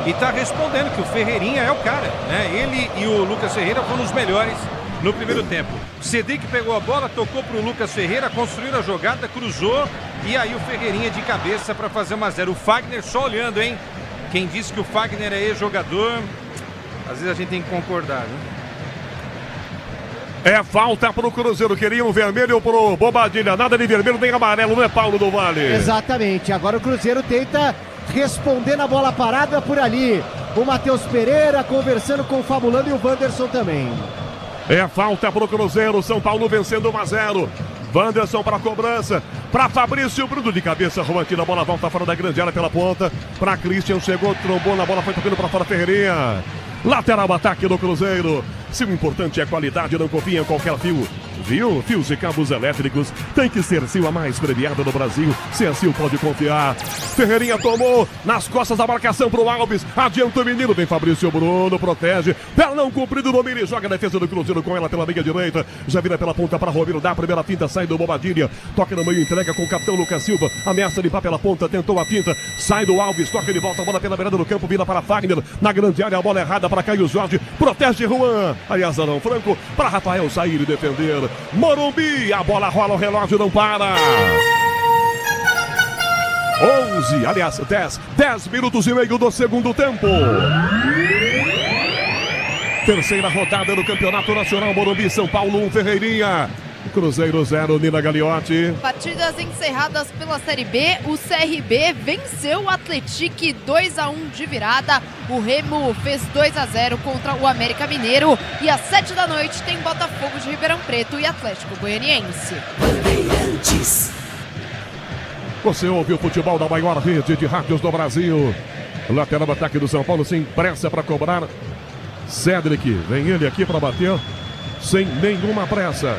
E tá respondendo que o Ferreirinha é o cara, né? Ele e o Lucas Ferreira foram os melhores no primeiro tempo. Cedric pegou a bola, tocou pro Lucas Ferreira, construiu a jogada, cruzou e aí o Ferreirinha de cabeça para fazer 1-0. O Fagner só olhando, hein? Quem disse que o Fagner é ex-jogador, às vezes a gente tem que concordar, né? É falta pro Cruzeiro, queria um vermelho pro Bobadilha, nada de vermelho nem amarelo, não é Paulo do Vale? Exatamente, agora o Cruzeiro tenta responder na bola parada por ali. O Matheus Pereira conversando com o Fabulano e o Wanderson também. É falta pro Cruzeiro, São Paulo vencendo 1-0. Wanderson para cobrança, para Fabrício Bruno de cabeça, Juan, a bola volta fora da grande área pela ponta, para Christian, chegou, trombou na bola, foi tocando para fora Ferreirinha. Lateral ataque do Cruzeiro. Se o importante é a qualidade, não confia em qualquer fio. Viu? Fios e cabos elétricos. Tem que ser Sil, a mais premiada do Brasil. Se é Sil, pode confiar. Ferreirinha tomou nas costas da marcação pro Alves. Adianta o menino, vem Fabrício Bruno, protege. Pernão comprido, domina e joga a defesa do Cruzeiro com ela pela meia direita. Já vira pela ponta para Romero, dá a primeira finta, sai do Bobadilha. Toca no meio, entrega com o capitão Lucas Silva. Ameaça limpar pela ponta, tentou a finta. Sai do Alves, toca de volta, a bola pela beirada do campo, vira para Fagner. Na grande área, a bola errada para Caio Jorge. Protege Juan. Aliás, Arão Franco para Rafael sair e defender. Morumbi, a bola rola, o relógio não para. 11, aliás, 10 minutos e meio do segundo tempo. Terceira rodada do Campeonato Nacional, Morumbi, São Paulo 1, Ferreirinha. Cruzeiro 0, Nina Gagliotti. Partidas encerradas pela Série B, o CRB venceu o Atlético 2-1 de virada. O Remo fez 2-0 contra o América Mineiro. E às 7 da noite tem Botafogo de Ribeirão Preto e Atlético Goianiense. Bandeirantes. Você ouve o futebol da maior rede de rádios do Brasil. Lateral ataque do São Paulo, sem pressa para cobrar. Cedric, vem ele aqui para bater, sem nenhuma pressa.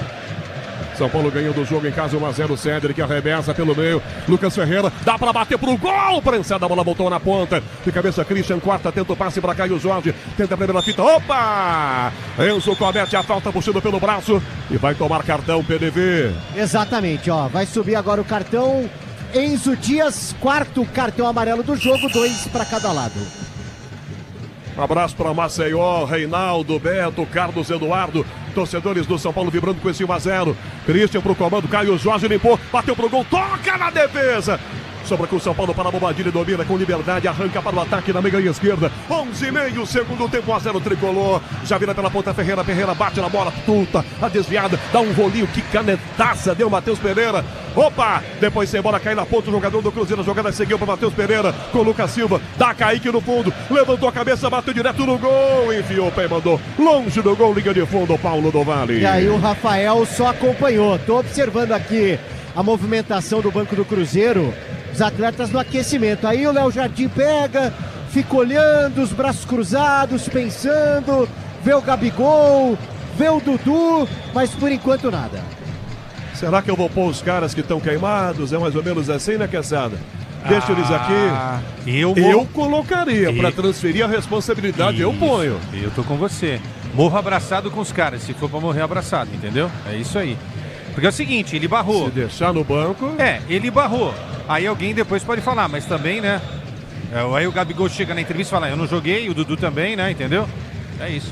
São Paulo ganhou do jogo em casa, 1-0, Cedric arremessa pelo meio, Lucas Ferreira, dá para bater pro gol, prensada, a bola voltou na ponta, de cabeça Christian, quarta, tenta o passe para Caio Jorge, tenta a primeira fita, opa! Enzo comete a falta puxando pelo braço e vai tomar cartão PDV. Exatamente, ó, vai subir agora o cartão Enzo Dias, quarto cartão amarelo do jogo, 2 para cada lado. Um abraço para Maceió, Reinaldo, Beto, Carlos Eduardo, torcedores do São Paulo vibrando com esse 1-0. Christian pro comando, Caio Jorge limpou, bateu pro gol, toca na defesa. Sobra com o São Paulo para a Bobadilha, domina com liberdade, arranca para o ataque na meia esquerda. 11,5, segundo tempo, 1-0 tricolor. Já vira pela ponta Ferreira, Ferreira bate na bola, tuta, a desviada, dá um rolinho, que canetaça deu Matheus Pereira. Opa, depois sem bola, cai na ponta o jogador do Cruzeiro, a jogada seguiu para Matheus Pereira, com o Lucas Silva, dá Kaique no fundo, levantou a cabeça, bateu direto no gol, enfiou o pé e mandou longe do gol, linha de fundo, o Paulo do Vale. E aí o Rafael só acompanhou, tô observando aqui a movimentação do banco do Cruzeiro, os atletas no aquecimento, aí o Léo Jardim pega, fica olhando, os braços cruzados, pensando, vê o Gabigol, vê o Dudu, mas por enquanto nada. Será que eu vou pôr os caras que estão queimados? É mais ou menos assim, né, Quesada? Deixa eles aqui. Eu colocaria para transferir a responsabilidade, eu ponho. Eu tô com você. Morro abraçado com os caras, se for para morrer abraçado, entendeu? É isso aí. Porque é o seguinte, ele barrou. Se deixar no banco... Ele barrou. Aí alguém depois pode falar, mas também, né? Aí o Gabigol chega na entrevista e fala, eu não joguei, o Dudu também, né? Entendeu? É isso.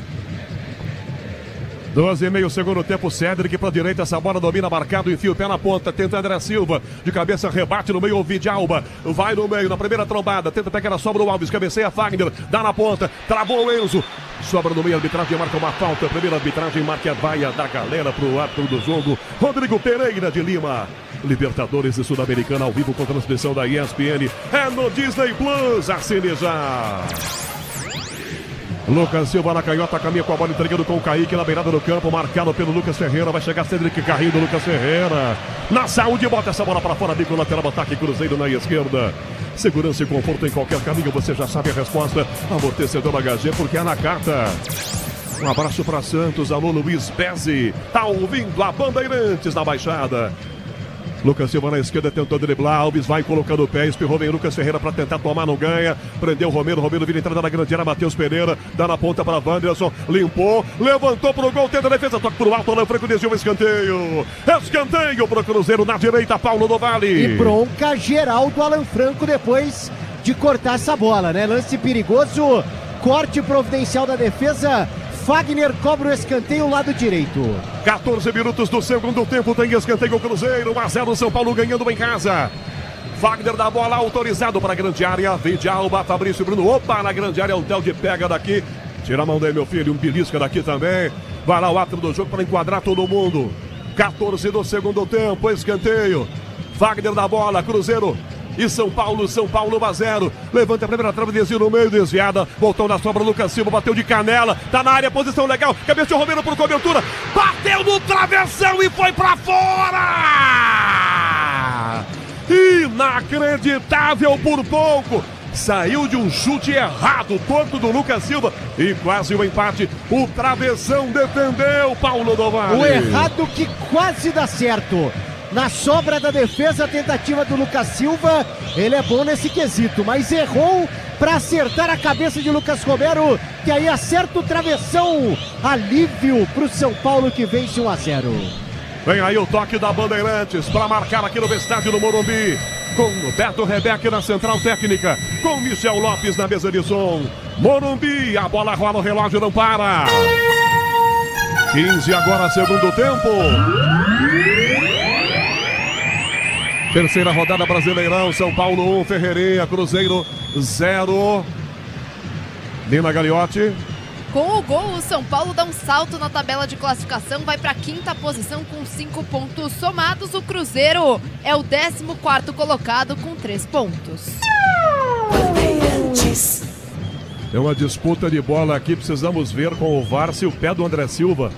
12,5 segundo tempo, Cédric pra direita, essa bola domina, marcado, enfia o pé na ponta, tenta André Silva, de cabeça, rebate no meio, o Vidalba, vai no meio, na primeira trombada, tenta pegar a sobra o Alves, cabeceia Fagner, dá na ponta, travou o Enzo, sobra no meio, a arbitragem marca uma falta, a primeira arbitragem marca a vaia da galera pro árbitro do jogo, Rodrigo Pereira de Lima. Libertadores e Sul-Americana ao vivo com transmissão da ESPN, é no Disney Plus, assine já! Lucas Silva na canhota, caminha com a bola, entregando com o Kaique na beirada do campo, marcado pelo Lucas Ferreira, vai chegar Cedric Carrinho do Lucas Ferreira, na saúde, bota essa bola para fora, bico lateral, ataque, Cruzeiro na esquerda, segurança e conforto em qualquer caminho, você já sabe a resposta, amortecedor HG, porque é na carta. Um abraço para Santos, alô Luiz Bezzi, tá ouvindo a Bandeirantes na Baixada. Lucas Silva na esquerda tentou driblar, Alves vai colocando o pé, espirrou bem Lucas Ferreira para tentar tomar, não ganha, prendeu o Romero vira entrada na grande área, Matheus Pereira, dá na ponta para Wanderson, limpou, levantou pro gol, tenta a defesa, toque pro alto, Alan Franco desviou o escanteio pro Cruzeiro na direita, Paulo do Vale. E bronca geral do Alan Franco depois de cortar essa bola, né? Lance perigoso, corte providencial da defesa, Fagner cobra o escanteio, lado direito. 14 minutos do segundo tempo, tem escanteio o Cruzeiro, 1-0 São Paulo ganhando em casa. Fagner da bola, autorizado para a grande área, Vidalba, Fabrício Bruno, opa, na grande área, o Telde pega daqui, tira a mão daí meu filho, um belisca daqui também, vai lá o árbitro do jogo para enquadrar todo mundo. 14 do segundo tempo, escanteio, Fagner da bola, Cruzeiro e São Paulo 1-0. Levanta a primeira trave, desvio no meio, desviada. Voltou na sobra, Lucas Silva, bateu de canela. Tá na área, posição legal. Cabeceou Romero por cobertura. Bateu no travessão e foi pra fora! Inacreditável por pouco. Saiu de um chute errado, torto do Lucas Silva. E quase o empate. O travessão defendeu Paulo do Vale. O errado que quase dá certo. Na sobra da defesa, a tentativa do Lucas Silva, ele é bom nesse quesito, mas errou para acertar a cabeça de Lucas Romero, que aí acerta o travessão. Alívio para o São Paulo que vence 1-0. Vem aí o toque da Bandeirantes para marcar aqui no estádio do Morumbi. Com Beto Rebeck na central técnica, com Michel Lopes na mesa de som. Morumbi, a bola rola, o relógio não para. 15 agora, segundo tempo. Terceira rodada, Brasileirão, São Paulo 1, Ferreirinha, Cruzeiro 0. Lina Gagliotti. Com o gol, o São Paulo dá um salto na tabela de classificação, vai para a quinta posição com 5 pontos somados. O Cruzeiro é o 14º colocado com 3 pontos. É uma disputa de bola aqui, precisamos ver com o VAR se o pé do André Silva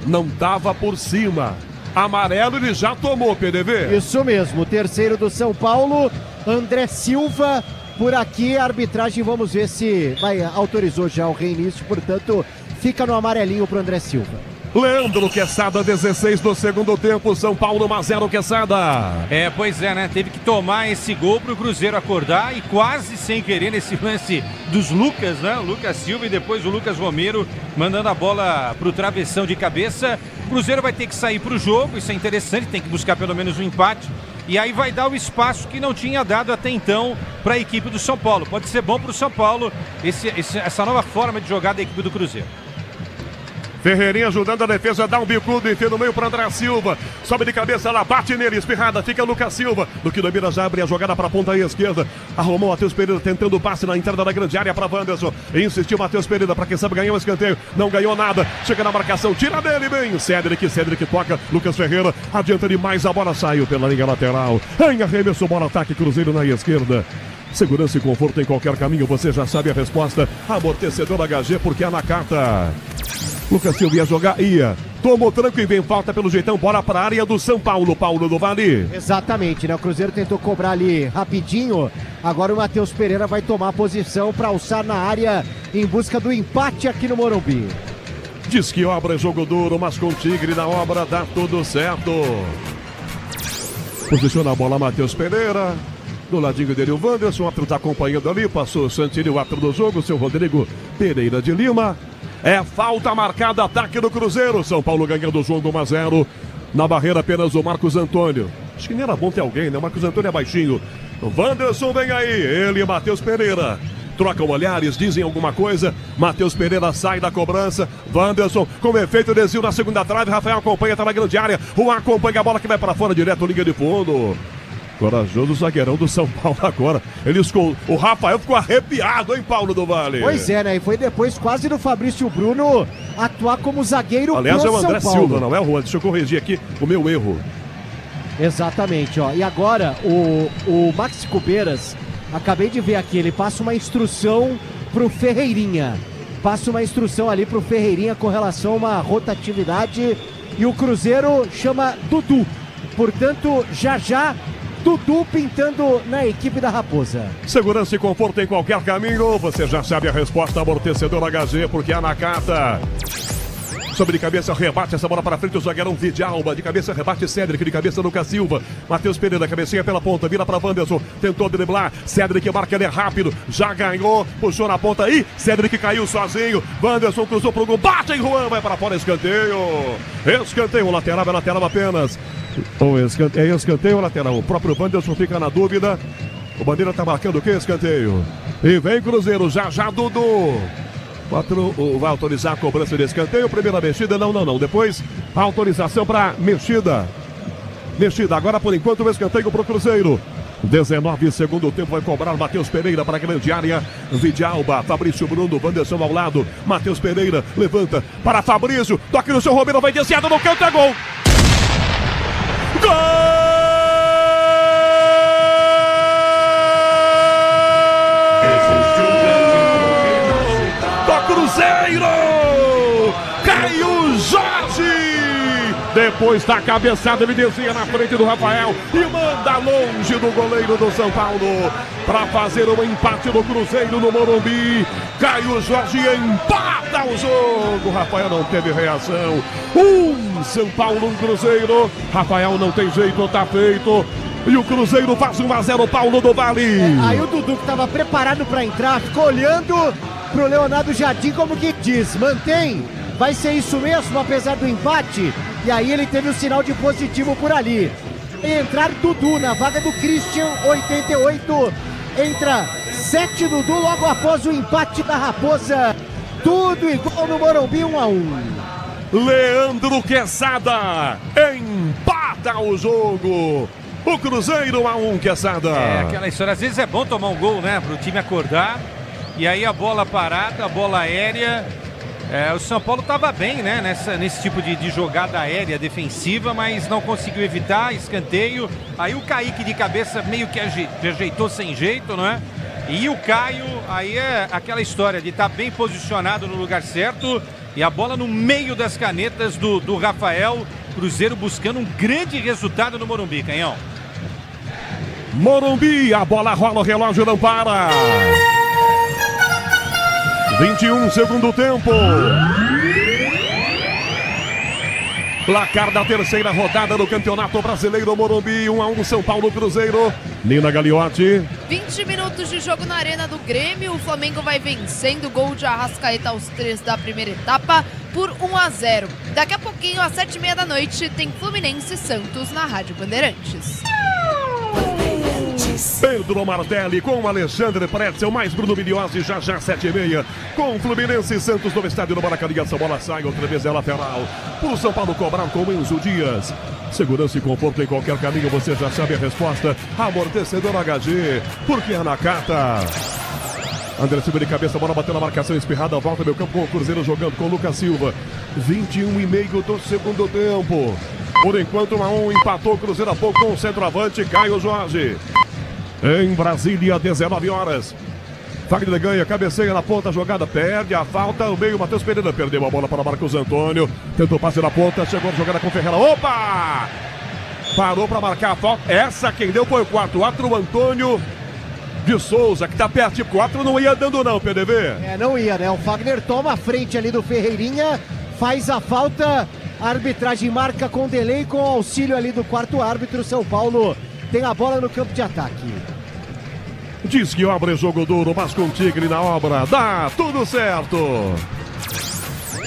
não estava por cima. Amarelo ele já tomou, PDV. Isso mesmo, o terceiro do São Paulo, André Silva. Por aqui a arbitragem, vamos ver se autorizou já o reinício, portanto fica no amarelinho pro André Silva. Leandro Quesada, 16 do segundo tempo, São Paulo 1-0, Quesada. Pois é, né? Teve que tomar esse gol pro Cruzeiro acordar e quase sem querer nesse lance dos Lucas, né? O Lucas Silva e depois o Lucas Romero mandando a bola pro travessão de cabeça. O Cruzeiro vai ter que sair pro jogo, isso é interessante, tem que buscar pelo menos um empate. E aí vai dar o espaço que não tinha dado até então para a equipe do São Paulo. Pode ser bom para o São Paulo essa nova forma de jogar da equipe do Cruzeiro. Ferreirinha ajudando a defesa, dá um bicudo, enfia no meio para André Silva, sobe de cabeça lá, bate nele, espirrada, fica Lucas Silva, do que Mira já abre a jogada para a ponta aí esquerda, arrumou o Matheus Pereira tentando o passe na entrada da grande área para Wanderson, insistiu Matheus Pereira para quem sabe ganhar um escanteio, não ganhou nada, chega na marcação, tira dele bem, Cédric toca, Lucas Ferreira, adianta demais, a bola saiu pela linha lateral, em arremesso, bola ataque, Cruzeiro na esquerda. Segurança e conforto em qualquer caminho, você já sabe a resposta, amortecedor HG, porque é na carta. Lucas Silva ia jogar, tomou tranco e vem falta pelo jeitão, bola para a área do São Paulo, Paulo do Vale. Exatamente, né? O Cruzeiro tentou cobrar ali rapidinho, agora o Matheus Pereira vai tomar posição para alçar na área em busca do empate aqui no Morumbi. Diz que obra é jogo duro, mas com o Tigre na obra dá tudo certo. Posiciona a bola Matheus Pereira, do ladinho dele o Wanderson, o árbitro está acompanhando ali, passou o Santini, o árbitro do jogo, o seu Rodrigo Pereira de Lima. É falta marcada, ataque do Cruzeiro. São Paulo ganhando o jogo 1-0. Na barreira apenas o Marcos Antônio. Acho que nem era bom ter alguém, né? O Marcos Antônio é baixinho. O Wanderson vem aí, ele e Matheus Pereira. Trocam olhares, dizem alguma coisa. Matheus Pereira sai da cobrança. Wanderson com efeito desvio na segunda trave. Rafael acompanha, tá na grande área. O acompanha a bola que vai para fora, direto, linha de fundo. Corajoso zagueirão do São Paulo agora. O Rafael ficou arrepiado, hein, Paulo do Vale? Pois é, né? E foi depois quase do Fabrício Bruno atuar como zagueiro. Aliás, é o André São Paulo. Silva, não é o Juan? Deixa eu corrigir aqui o meu erro. Exatamente, ó. E agora, o Maxi Cubeiras, acabei de ver aqui, ele passa uma instrução pro Ferreirinha. Passa uma instrução ali pro Ferreirinha com relação a uma rotatividade. E o Cruzeiro chama Dudu. Portanto, já Dudu pintando na equipe da Raposa. Segurança e conforto em qualquer caminho. Você já sabe a resposta, amortecedor HG, porque é na Nakata. Sobre de cabeça, rebate essa bola para frente, o zagueirão Vidalba. De cabeça, rebate Cédric, de cabeça Lucas Silva. Matheus Pereira, cabecinha pela ponta, vira para Wanderson. Tentou driblar, Cédric marca, ele é rápido. Já ganhou, puxou na ponta aí. Cédric caiu sozinho. Wanderson cruzou pro gol, bate em Juan, vai para fora, escanteio. Escanteio, lateral apenas. É escanteio ou lateral? O próprio Wanderson fica na dúvida. O Bandeira tá marcando o que? Escanteio. E vem Cruzeiro, já Dudu. Vai autorizar a cobrança de escanteio. Primeira mexida, não. Depois, a autorização para mexida. Agora, por enquanto, o escanteio pro Cruzeiro. 19 segundo tempo, vai cobrar Matheus Pereira para a grande área. Vidalba, Fabrício Bruno, Wanderson ao lado. Matheus Pereira levanta para Fabrício. Toque no seu Romero, vai desviado no canto, é gol. Gol! Do Cruzeiro! Caiu Jorge! Depois da cabeçada, ele desvia na frente do Rafael e manda longe do goleiro do São Paulo para fazer um empate do Cruzeiro no Morumbi. Caio Jorge empata o jogo. Rafael não teve reação. São Paulo, Cruzeiro. Rafael não tem jeito, tá feito. E o Cruzeiro faz 1-0, Paulo do Vale. Aí o Dudu, que estava preparado para entrar, ficou olhando pro Leonardo Jardim como que diz, mantém, vai ser isso mesmo, apesar do empate. E aí ele teve um sinal de positivo por ali. E entrar Dudu na vaga do Christian, 88. Entra 7 Dudu logo após o empate da Raposa. Tudo igual no Morumbi, 1-1. Leandro Quesada empata o jogo. O Cruzeiro 1-1, Quesada. É aquela história, às vezes é bom tomar um gol, né? Para o time acordar. E aí a bola parada, a bola aérea. O São Paulo estava bem, né? Nesse tipo de jogada aérea defensiva, mas não conseguiu evitar, escanteio. Aí o Kaique de cabeça meio que ajeitou sem jeito, não é? E o Caio, aí é aquela história de estar bem posicionado no lugar certo. E a bola no meio das canetas do Rafael. Cruzeiro buscando um grande resultado no Morumbi, Canhão. Morumbi, a bola rola, o relógio não para. 21 segundo tempo. Placar da terceira rodada do Campeonato Brasileiro Morumbi, 1-1 São Paulo Cruzeiro. Nina Gagliotti. 20 minutos de jogo na Arena do Grêmio. O Flamengo vai vencendo o gol de Arrascaeta aos 3 da primeira etapa por 1-0. Daqui a pouquinho, às 7h30 da noite, tem Fluminense e Santos na Rádio Bandeirantes. Pedro Martelli com Alexandre Pretzel, mais Bruno Milhozzi, já 7h30. Com Fluminense e Santos no estádio do Maracanã. Essa bola sai, outra vez é lateral. Por São Paulo cobrar com Enzo Dias. Segurança e conforto em qualquer caminho, você já sabe a resposta. Amortecedor HG, porque é Nakata. André Silva de cabeça, bola bateu na marcação espirrada, volta meu campo com o Cruzeiro jogando com o Lucas Silva. 21,5 do segundo tempo. Por enquanto, 1-1, empatou o Cruzeiro há pouco com o centroavante Caio Jorge. Em Brasília, 19 horas. Fagner ganha, cabeceia na ponta, jogada, perde a falta, o meio, Matheus Pereira perdeu a bola para Marcos Antônio. Tentou passe na ponta, chegou a jogada com Ferreira. Opa! Parou para marcar a falta. Essa quem deu foi o quarto árbitro, o Antônio de Souza, que tá perto de 4, não ia dando não, PDV. Não ia, né? O Fagner toma a frente ali do Ferreirinha, faz a falta, a arbitragem marca com delay, com auxílio ali do quarto árbitro. São Paulo tem a bola no campo de ataque. Diz que obra é jogo duro, mas com Tigre na obra dá tudo certo.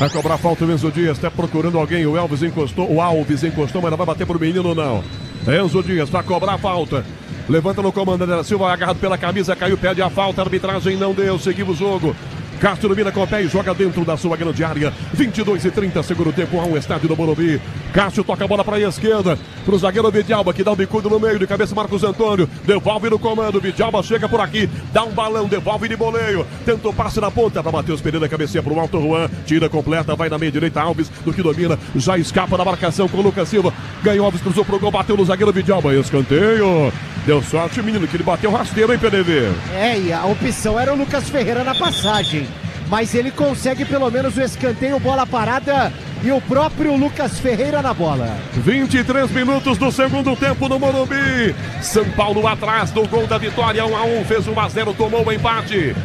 Vai cobrar falta o Enzo Dias, tá procurando alguém. O Alves encostou, mas não vai bater pro menino, não. Enzo Dias vai cobrar falta. Levanta no comando, André Silva, agarrado pela camisa, caiu, pede a falta, a arbitragem não deu, seguiu o jogo. Castro domina com o pé e joga dentro da sua grande área. 22:30, segundo tempo, ao estádio do Morumbi. Cássio toca a bola para a esquerda, pro zagueiro Vidalba, que dá um bicudo no meio, de cabeça Marcos Antônio, devolve no comando, Vidalba chega por aqui, dá um balão, devolve de voleio, tentou passe na ponta para Matheus Pereira, cabeceia pro alto, Juan, tira completa, vai na meia direita, Alves, do que domina, já escapa da marcação com o Lucas Silva, ganhou Alves, cruzou pro gol, bateu no zagueiro Vidalba, escanteio, deu sorte o menino, que ele bateu rasteiro, hein, PDV? E a opção era o Lucas Ferreira na passagem, mas ele consegue pelo menos o escanteio, bola parada e o próprio Lucas Ferreira na bola. 23 minutos do segundo tempo no Morumbi. São Paulo atrás do gol da vitória, 1-1, fez 1-0, tomou o empate.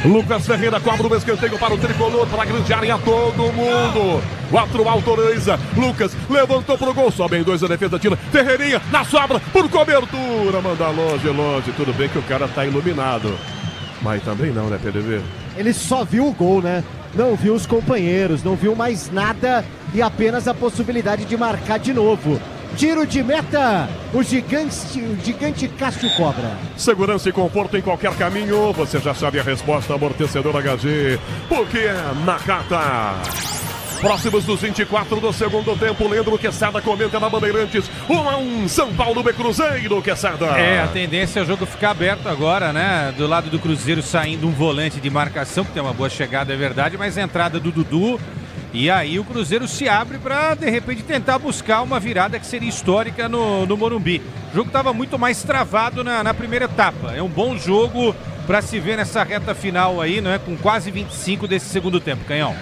Lucas Ferreira cobra o escanteio para o tricolor, para a grande área, todo mundo. 4 autoriza. Lucas levantou pro gol, sobe em 2 a defesa, tira. Ferreirinha na sobra, por cobertura, manda longe. Tudo bem que o cara tá iluminado, mas também não, né, PDV? Ele só viu o gol, né? Não viu os companheiros, não viu mais nada e apenas a possibilidade de marcar de novo. Tiro de meta, o gigante Cássio cobra. Segurança e conforto em qualquer caminho, você já sabe a resposta, amortecedor HG, porque é Nakata. Próximos dos 24 do segundo tempo, Leandro Quesada comenta na Bandeirantes, 1-1, São Paulo B Cruzeiro, Quesada. A tendência é o jogo ficar aberto agora, né? Do lado do Cruzeiro saindo um volante de marcação, que tem uma boa chegada, é verdade, mas a entrada do Dudu, e aí o Cruzeiro se abre para de repente tentar buscar uma virada que seria histórica no Morumbi. O jogo estava muito mais travado na primeira etapa, é um bom jogo para se ver nessa reta final aí, né? Com quase 25 desse segundo tempo, Canhão.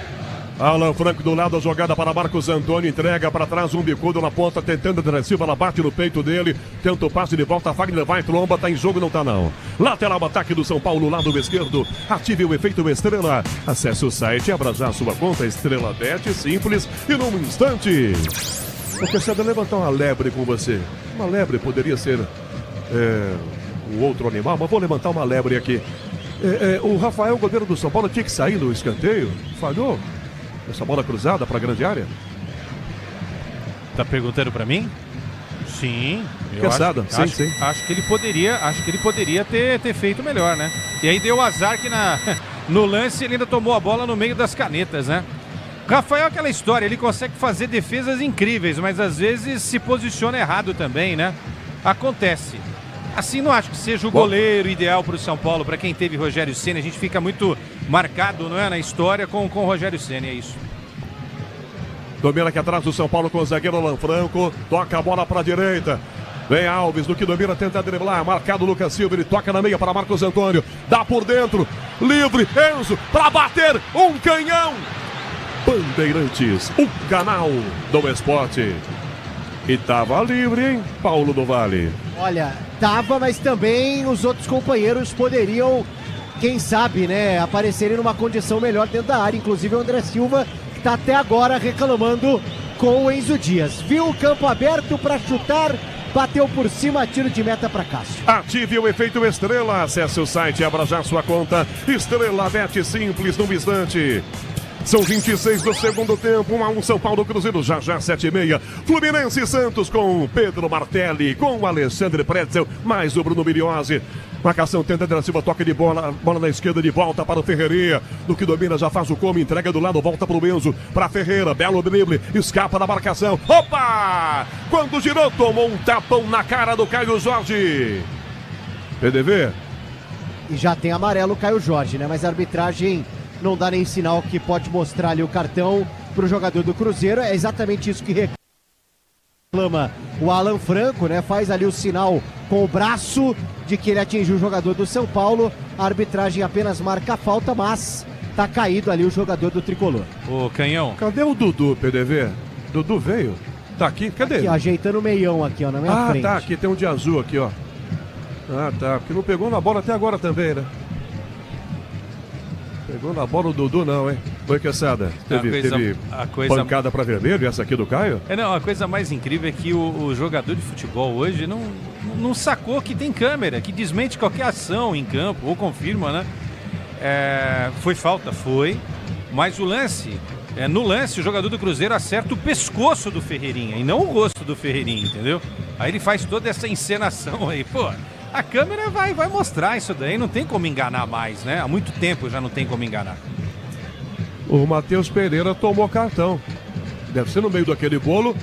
Alan Franco do lado, a jogada para Marcos Antônio, entrega para trás, um bicudo na ponta, tentando André Silva, ela bate no peito dele, tenta o passe de volta, Fagner vai, tromba, tá em jogo, não tá não. Lateral ataque do São Paulo, lado esquerdo, ative o efeito Estrela, acesse o site, abra já a sua conta Estrela Bet, simples e num instante. Eu quero levantar uma lebre com você, uma lebre poderia ser um outro animal, mas vou levantar uma lebre aqui. O Rafael, goleiro do São Paulo, tinha que sair no escanteio, falhou. Essa bola cruzada para a grande área. Tá perguntando para mim? Sim. Quesada, sim. Acho que ele poderia ter feito melhor, né? E aí deu azar que no lance ele ainda tomou a bola no meio das canetas, né? Rafael é aquela história, ele consegue fazer defesas incríveis, mas às vezes se posiciona errado também, né? Acontece. Assim, não acho que seja o goleiro ideal para o São Paulo, para quem teve Rogério Ceni. A gente fica muito marcado, não é, na história com o Rogério Ceni, é isso. Domina aqui atrás do São Paulo com o zagueiro Alan Franco, toca a bola para a direita. Vem Alves, do que domina, tenta driblar, marcado Lucas Silva, ele toca na meia para Marcos Antônio, dá por dentro, livre, Enzo, para bater, um canhão. Bandeirantes, o canal do esporte. E tava livre, hein, Paulo do Vale? Olha, tava, mas também os outros companheiros poderiam, quem sabe, né, aparecerem numa condição melhor dentro da área. Inclusive o André Silva, que tá até agora reclamando com o Enzo Dias. Viu o campo aberto para chutar, bateu por cima, tiro de meta para Cássio. Ative o efeito Estrela, acesse o site, abra já sua conta. Estrela Bet, simples num instante. São 26 do segundo tempo, 1-1 São Paulo Cruzeiro, já 7h30. Fluminense e Santos com Pedro Martelli, com Alexandre Pretzel, mais o Bruno Miliose. Marcação, tenta André Silva, toque de bola na esquerda, de volta para o Ferreirinha. Do que domina, já faz o come, entrega do lado, volta para o Enzo, para Ferreira, belo drible, escapa da marcação. Opa! Quando girou, tomou um tapão na cara do Caio Jorge. PDV. E já tem amarelo o Caio Jorge, né? Mas a arbitragem não dá nem sinal que pode mostrar ali o cartão para o jogador do Cruzeiro. É exatamente isso que reclama o Alan Franco, né? Faz ali o sinal com o braço de que ele atingiu o jogador do São Paulo. A arbitragem apenas marca a falta, mas tá caído ali o jogador do Tricolor. Ô, Canhão. Cadê o Dudu, PDV? Dudu veio? Tá aqui? Cadê? Aqui, ó, ajeitando o meião aqui, ó, na minha frente. Ah, tá, aqui tem um de azul aqui, ó. Ah, tá, porque não pegou na bola até agora também, né? Pegou na bola o Dudu não, hein? Foi, Quesada. Teve pancada para vermelho, essa aqui do Caio? Não, a coisa mais incrível é que o jogador de futebol hoje não sacou que tem câmera, que desmente qualquer ação em campo, ou confirma, né? Foi falta? Foi. Mas o lance no lance, o jogador do Cruzeiro acerta o pescoço do Ferreirinha e não o rosto do Ferreirinha, entendeu? Aí ele faz toda essa encenação aí, pô. A câmera vai mostrar isso daí, não tem como enganar mais, né? Há muito tempo já não tem como enganar. O Matheus Pereira tomou cartão. Deve ser no meio daquele bolo.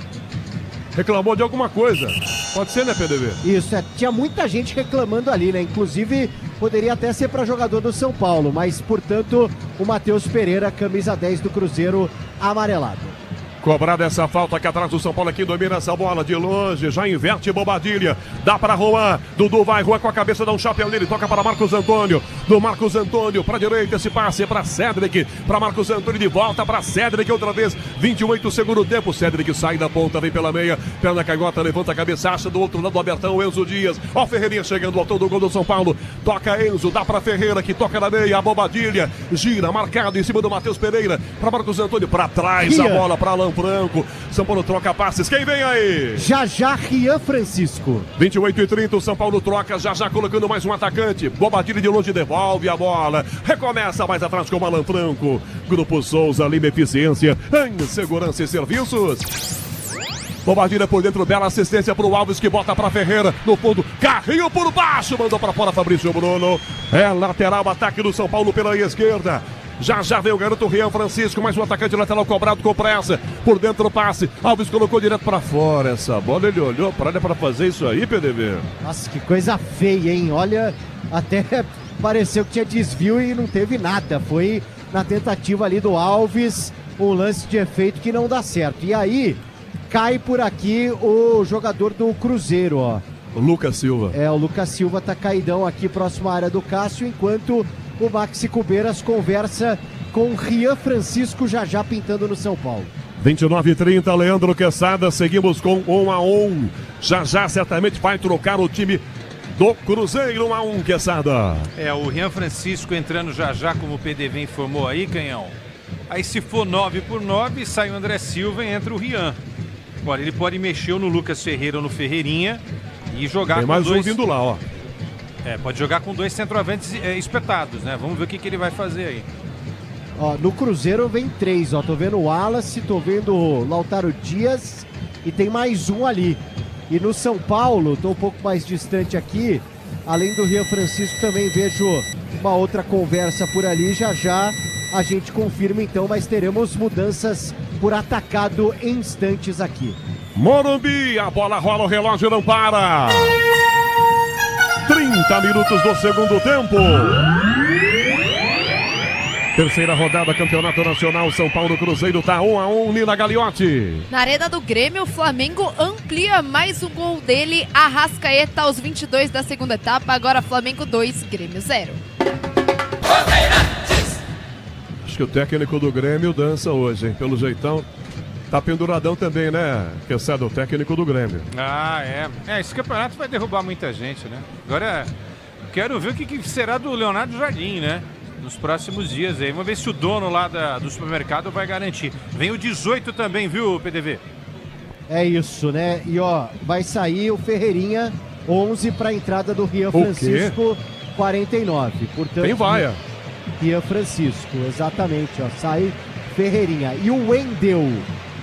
Reclamou de alguma coisa. Pode ser, né, PDV? Isso, tinha muita gente reclamando ali, né? Inclusive, poderia até ser para jogador do São Paulo, mas, portanto, o Matheus Pereira, camisa 10 do Cruzeiro, amarelado. Cobrada essa falta aqui atrás do São Paulo, aqui domina essa bola de longe, já inverte Bobadilha, dá para Juan, Dudu vai, Juan com a cabeça, dá um chapéu nele, toca para Marcos Antônio, do Marcos Antônio para direita, esse passe para Cédric, para Marcos Antônio de volta para Cédric outra vez, 28 segundo tempo, Cédric sai da ponta, vem pela meia, perna canhota, levanta a cabeça, acha do outro lado do Abertão, Enzo Dias, ó Ferreirinha chegando ao do gol do São Paulo, toca Enzo, dá para Ferreira que toca na meia, a Bobadilha, gira, marcado em cima do Matheus Pereira, para Marcos Antônio, para trás, a bola para Alain Franco. São Paulo troca passes. Quem vem aí? Já Rian Francisco. 28:30, o São Paulo troca. Já colocando mais um atacante. Bobadilha de longe devolve a bola. Recomeça mais atrás com o Alain Franco. Grupo Souza, Lima Eficiência em segurança e serviços. Bobadilha por dentro, bela assistência pro Alves que bota pra Ferreira. No fundo, carrinho por baixo. Mandou pra fora Fabrício Bruno. É lateral, ataque do São Paulo pela esquerda. Já veio o garoto Rian Francisco, mais um atacante lateral cobrado com pressa. Por dentro o passe, Alves colocou direto pra fora essa bola, ele olhou pra fazer isso aí, PDV. Nossa, que coisa feia, hein? Olha, até pareceu que tinha desvio e não teve nada. Foi na tentativa ali do Alves, um lance de efeito que não dá certo. E aí, cai por aqui o jogador do Cruzeiro, ó. O Lucas Silva. O Lucas Silva tá caidão aqui próximo à área do Cássio, enquanto o Maxi Cubeiras conversa com o Rian Francisco já pintando no São Paulo. 29:30, Leandro Quesada, seguimos com 1-1. Já certamente vai trocar o time do Cruzeiro, 1-1, Quesada. O Rian Francisco entrando já, como o PDV informou aí, Canhão. Aí se for 9x9, sai o André Silva e entra o Rian. Agora, ele pode mexer no Lucas Ferreira ou no Ferreirinha e jogar Tem com mais dois... um vindo lá, ó. Pode jogar com dois centroavantes espetados, né? Vamos ver o que ele vai fazer aí. Ó, no Cruzeiro vem 3, ó. Tô vendo o Wallace, tô vendo o Lautaro Dias e tem mais um ali. E no São Paulo, tô um pouco mais distante aqui, além do Rian Francisco, também vejo uma outra conversa por ali. Já a gente confirma então, mas teremos mudanças por atacado em instantes aqui. Morumbi, a bola rola, o relógio não para. 30 minutos do segundo tempo. Terceira rodada, Campeonato Nacional, São Paulo Cruzeiro tá 1-1, Nina Gagliotti. Na arena do Grêmio, o Flamengo amplia mais um gol dele, Arrascaeta aos 22 da segunda etapa, agora Flamengo 2, Grêmio 0. Acho que o técnico do Grêmio dança hoje, hein, pelo jeitão. Tá penduradão também, né? Que é o técnico do Grêmio. Esse campeonato vai derrubar muita gente, né? Agora, quero ver o que será do Leonardo Jardim, né? Nos próximos dias aí. Vamos ver se o dono lá do supermercado vai garantir. Vem o 18 também, viu, PDV? É isso, né? E ó, vai sair o Ferreirinha, 11 para a entrada do Rian Francisco, 49. Portanto, tem vaia. Rian Francisco, exatamente, ó. Sai Ferreirinha. E o Wendel,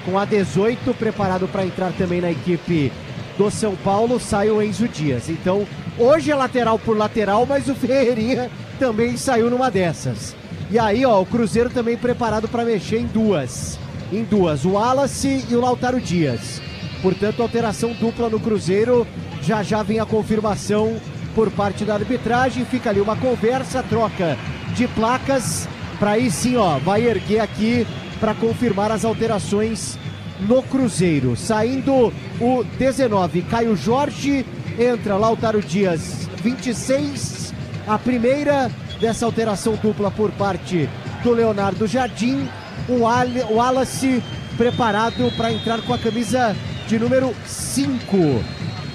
com a 18, preparado para entrar também na equipe do São Paulo, sai o Enzo Dias. Então, hoje é lateral por lateral, mas o Ferreirinha também saiu numa dessas. E aí, ó, o Cruzeiro também preparado para mexer em duas, o Wallace e o Lautaro Dias. Portanto, alteração dupla no Cruzeiro. Já vem a confirmação por parte da arbitragem. Fica ali uma conversa, troca de placas, para aí sim, ó, vai erguer aqui para confirmar as alterações no Cruzeiro. Saindo o 19, Caio Jorge, entra Lautaro Dias, 26. A primeira dessa alteração dupla por parte do Leonardo Jardim. O Wallace preparado para entrar com a camisa de número 5.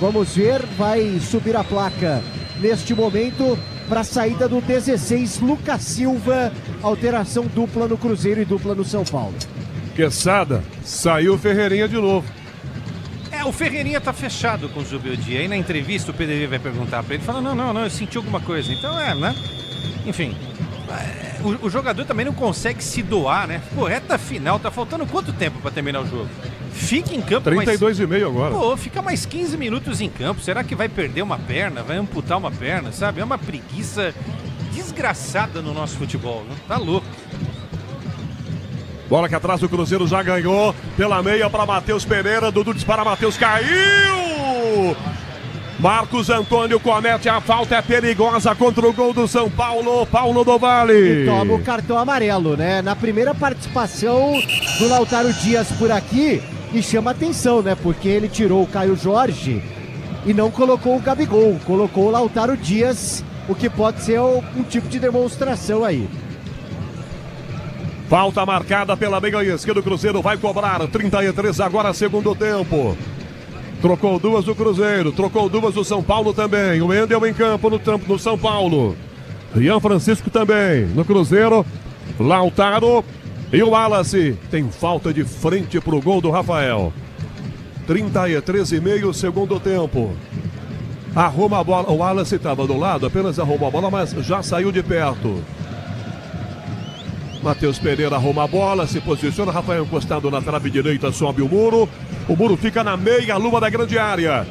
Vamos ver, vai subir a placa neste momento para a saída do 16, Lucas Silva. Alteração dupla no Cruzeiro e dupla no São Paulo. Quesada, saiu o Ferreirinha de novo. O Ferreirinha tá fechado com o Zubeldia. Aí na entrevista o PDV vai perguntar para ele, fala, não, eu senti alguma coisa. Então né? Enfim, o jogador também não consegue se doar, né? Pô, reta final, tá faltando quanto tempo pra terminar o jogo? Fica em campo 32,5 agora. Pô, fica mais 15 minutos em campo. Será que vai perder uma perna? Vai amputar uma perna, sabe? É uma preguiça desgraçada no nosso futebol, né? Tá louco. Bola que atrás o Cruzeiro já ganhou. Pela meia para Matheus Pereira. Dudu dispara, Matheus caiu! Marcos Antônio comete a falta, é perigosa contra o gol do São Paulo, Paulo do Vale. E toma o cartão amarelo, né? Na primeira participação do Lautaro Dias por aqui, e chama atenção, né? Porque ele tirou o Caio Jorge e não colocou o Gabigol, colocou o Lautaro Dias, o que pode ser um tipo de demonstração aí. Falta marcada pela meia esquerda, o Cruzeiro vai cobrar, 33 agora, segundo tempo. Trocou duas do Cruzeiro, trocou duas do São Paulo também. O Wendel em campo no São Paulo. Rian Francisco também no Cruzeiro. Lautaro e o Wallace. Tem falta de frente pro gol do Rafael. 33,5 segundo tempo. Arruma a bola. O Wallace estava do lado, apenas arrumou a bola, mas já saiu de perto. Matheus Pereira arruma a bola, se posiciona, Rafael encostado na trave direita, sobe o muro fica na meia-lua da grande área.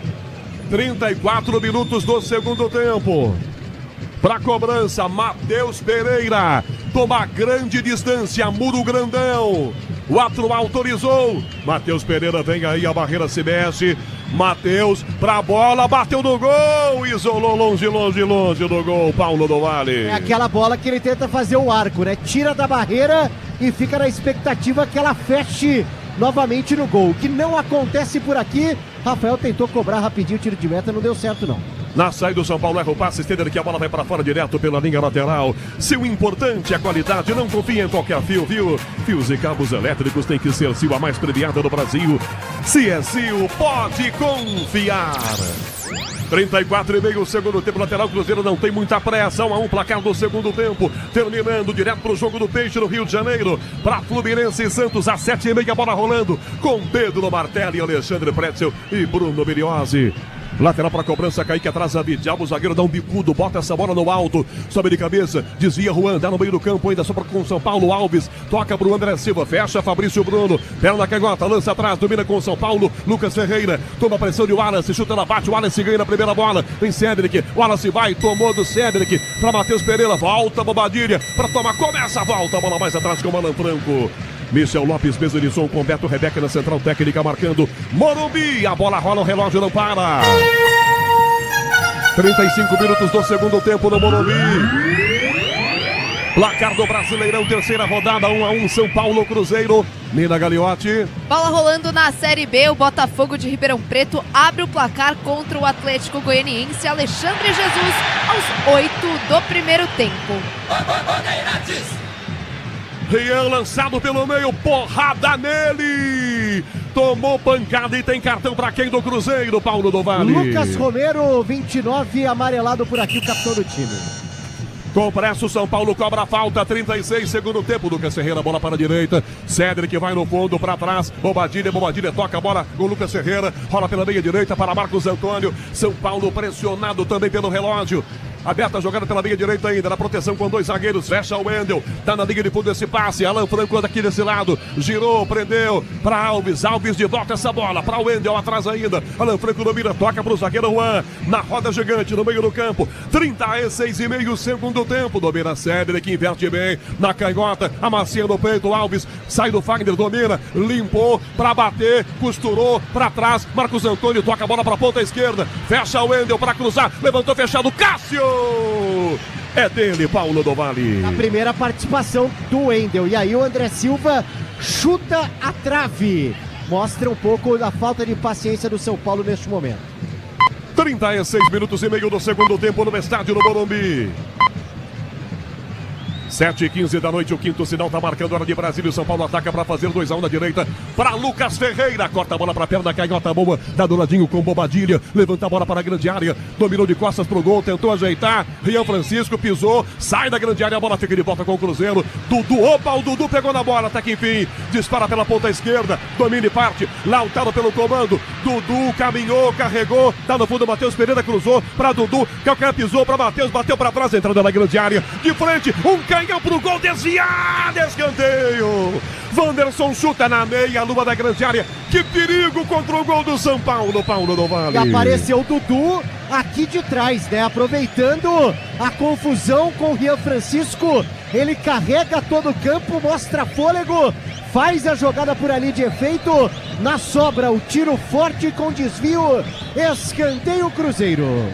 34 minutos do segundo tempo. Para cobrança, Matheus Pereira, toma grande distância, muro grandão. O árbitro autorizou. Matheus Pereira vem aí, a barreira se mexe. Matheus pra bola, bateu no gol, isolou longe do gol, Paulo do Vale. É aquela bola que ele tenta fazer o arco, né? Tira da barreira e fica na expectativa que ela feche novamente no gol. O que não acontece por aqui, Rafael tentou cobrar rapidinho o tiro de meta, não deu certo não. Na saída do São Paulo, erra o passe, estender que a bola vai para fora direto pela linha lateral. Se o importante é a qualidade, não confie em qualquer fio, viu? Fios e cabos elétricos tem que ser Sil, a mais premiada do Brasil. Se é Sil, pode confiar. 34,5 segundo tempo, lateral, Cruzeiro não tem muita pressa, 1-1 placar do segundo tempo, terminando direto pro jogo do Peixe no Rio de Janeiro, para Fluminense e Santos, às 7h30, bola rolando, com Pedro Martelli, Alexandre Pretzel e Bruno Miriose. Lateral para cobrança, Kaique atrás, Abidjal, o zagueiro dá um bicudo, bota essa bola no alto, sobe de cabeça, desvia Juan, dá no meio do campo, ainda sobra com São Paulo, Alves, toca pro André Silva, fecha Fabrício Bruno, perna canhota, lança atrás, domina com São Paulo, Lucas Ferreira, toma a pressão de Wallace, chuta na bate, Wallace ganha na primeira bola, vem Cédric, Wallace vai, tomou do Cédric, para Matheus Pereira, volta Bobadilha, para tomar, começa a volta, a bola mais atrás com o Alan Franco. Michel Lopes, mesa de som com Beto Rebeca na central técnica, marcando Morumbi, a bola rola, o relógio não para. 35 minutos do segundo tempo no Morumbi. Placar do Brasileirão, terceira rodada, 1-1, São Paulo, Cruzeiro. Nina Gagliotti. Bola rolando na Série B, o Botafogo de Ribeirão Preto abre o placar contra o Atlético Goianiense, Alexandre Jesus, aos 8 do primeiro tempo. Rian lançado pelo meio, porrada nele! Tomou pancada e tem cartão para quem do Cruzeiro, Paulo do Vale? Lucas Romero, 29, amarelado por aqui, o capitão do time. Com pressa, o São Paulo cobra a falta, 36, segundo tempo. Lucas Ferreira, bola para a direita. Cédric vai no fundo, para trás. Bobadilha toca a bola com Lucas Ferreira. Rola pela meia direita para Marcos Antônio. São Paulo pressionado também pelo relógio. Aberta a jogada pela linha direita ainda, na proteção com dois zagueiros, fecha o Wendel, tá na linha de fundo esse passe, Alan Franco daqui desse lado, girou, prendeu, para Alves de volta essa bola, para o Wendel atrás ainda, Alan Franco domina, toca pro zagueiro Juan, na roda gigante, no meio do campo, 36,5 segundo tempo, domina Cédric, inverte bem, na canhota, amacia no peito, Alves, sai do Fagner, domina, limpou, para bater, costurou, para trás, Marcos Antônio toca a bola para a ponta esquerda, fecha o Wendel para cruzar, levantou fechado, Cássio! É dele, Paulo do Vale. A primeira participação do Wendel. E aí o André Silva chuta a trave. Mostra um pouco da falta de paciência do São Paulo neste momento. 36 minutos e meio do segundo tempo no estádio do Morumbi. 7h15 da noite, o quinto sinal tá marcando hora de Brasília. O São Paulo ataca para fazer 2-1 na direita para Lucas Ferreira. Corta a bola para a perna, canhota boa. Dá do ladinho com Bobadilha. Levanta a bola para a grande área. Dominou de costas pro gol, tentou ajeitar. Rian Francisco pisou, sai da grande área. A bola fica de volta com o Cruzeiro. Dudu, opa, o Dudu pegou na bola até que enfim. Dispara pela ponta esquerda. Domina e parte. Lautaro pelo comando. Dudu caminhou, carregou. Tá no fundo, Matheus Pereira cruzou para Dudu. Calcaia pisou para Matheus, bateu para trás. Entrando na grande área. De frente, um canhão. Saiu pro gol, desviado, escanteio. Wanderson chuta na meia, lua da grande área. Que perigo contra o gol do São Paulo, Paulo do Vale. E apareceu o Dudu aqui de trás, né? Aproveitando a confusão com o Rian Francisco. Ele carrega todo o campo, mostra fôlego, faz a jogada por ali de efeito. Na sobra, o tiro forte com desvio. Escanteio Cruzeiro.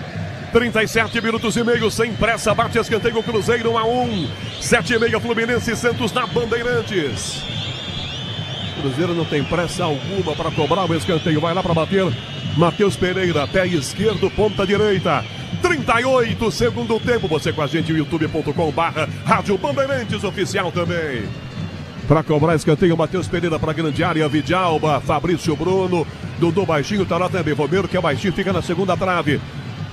37 minutos e meio, sem pressa, bate escanteio Cruzeiro 1-1. 7h30, Fluminense e Santos na Bandeirantes. Cruzeiro não tem pressa alguma para cobrar o escanteio. Vai lá para bater. Matheus Pereira, pé esquerdo, ponta direita. 38, segundo tempo. Você com a gente, youtube.com/Rádio Bandeirantes Oficial também. Para cobrar escanteio, Matheus Pereira para grande área. Vidalba, Fabrício Bruno, Dudu baixinho, tá lá também. Romero, que é baixinho, fica na segunda trave.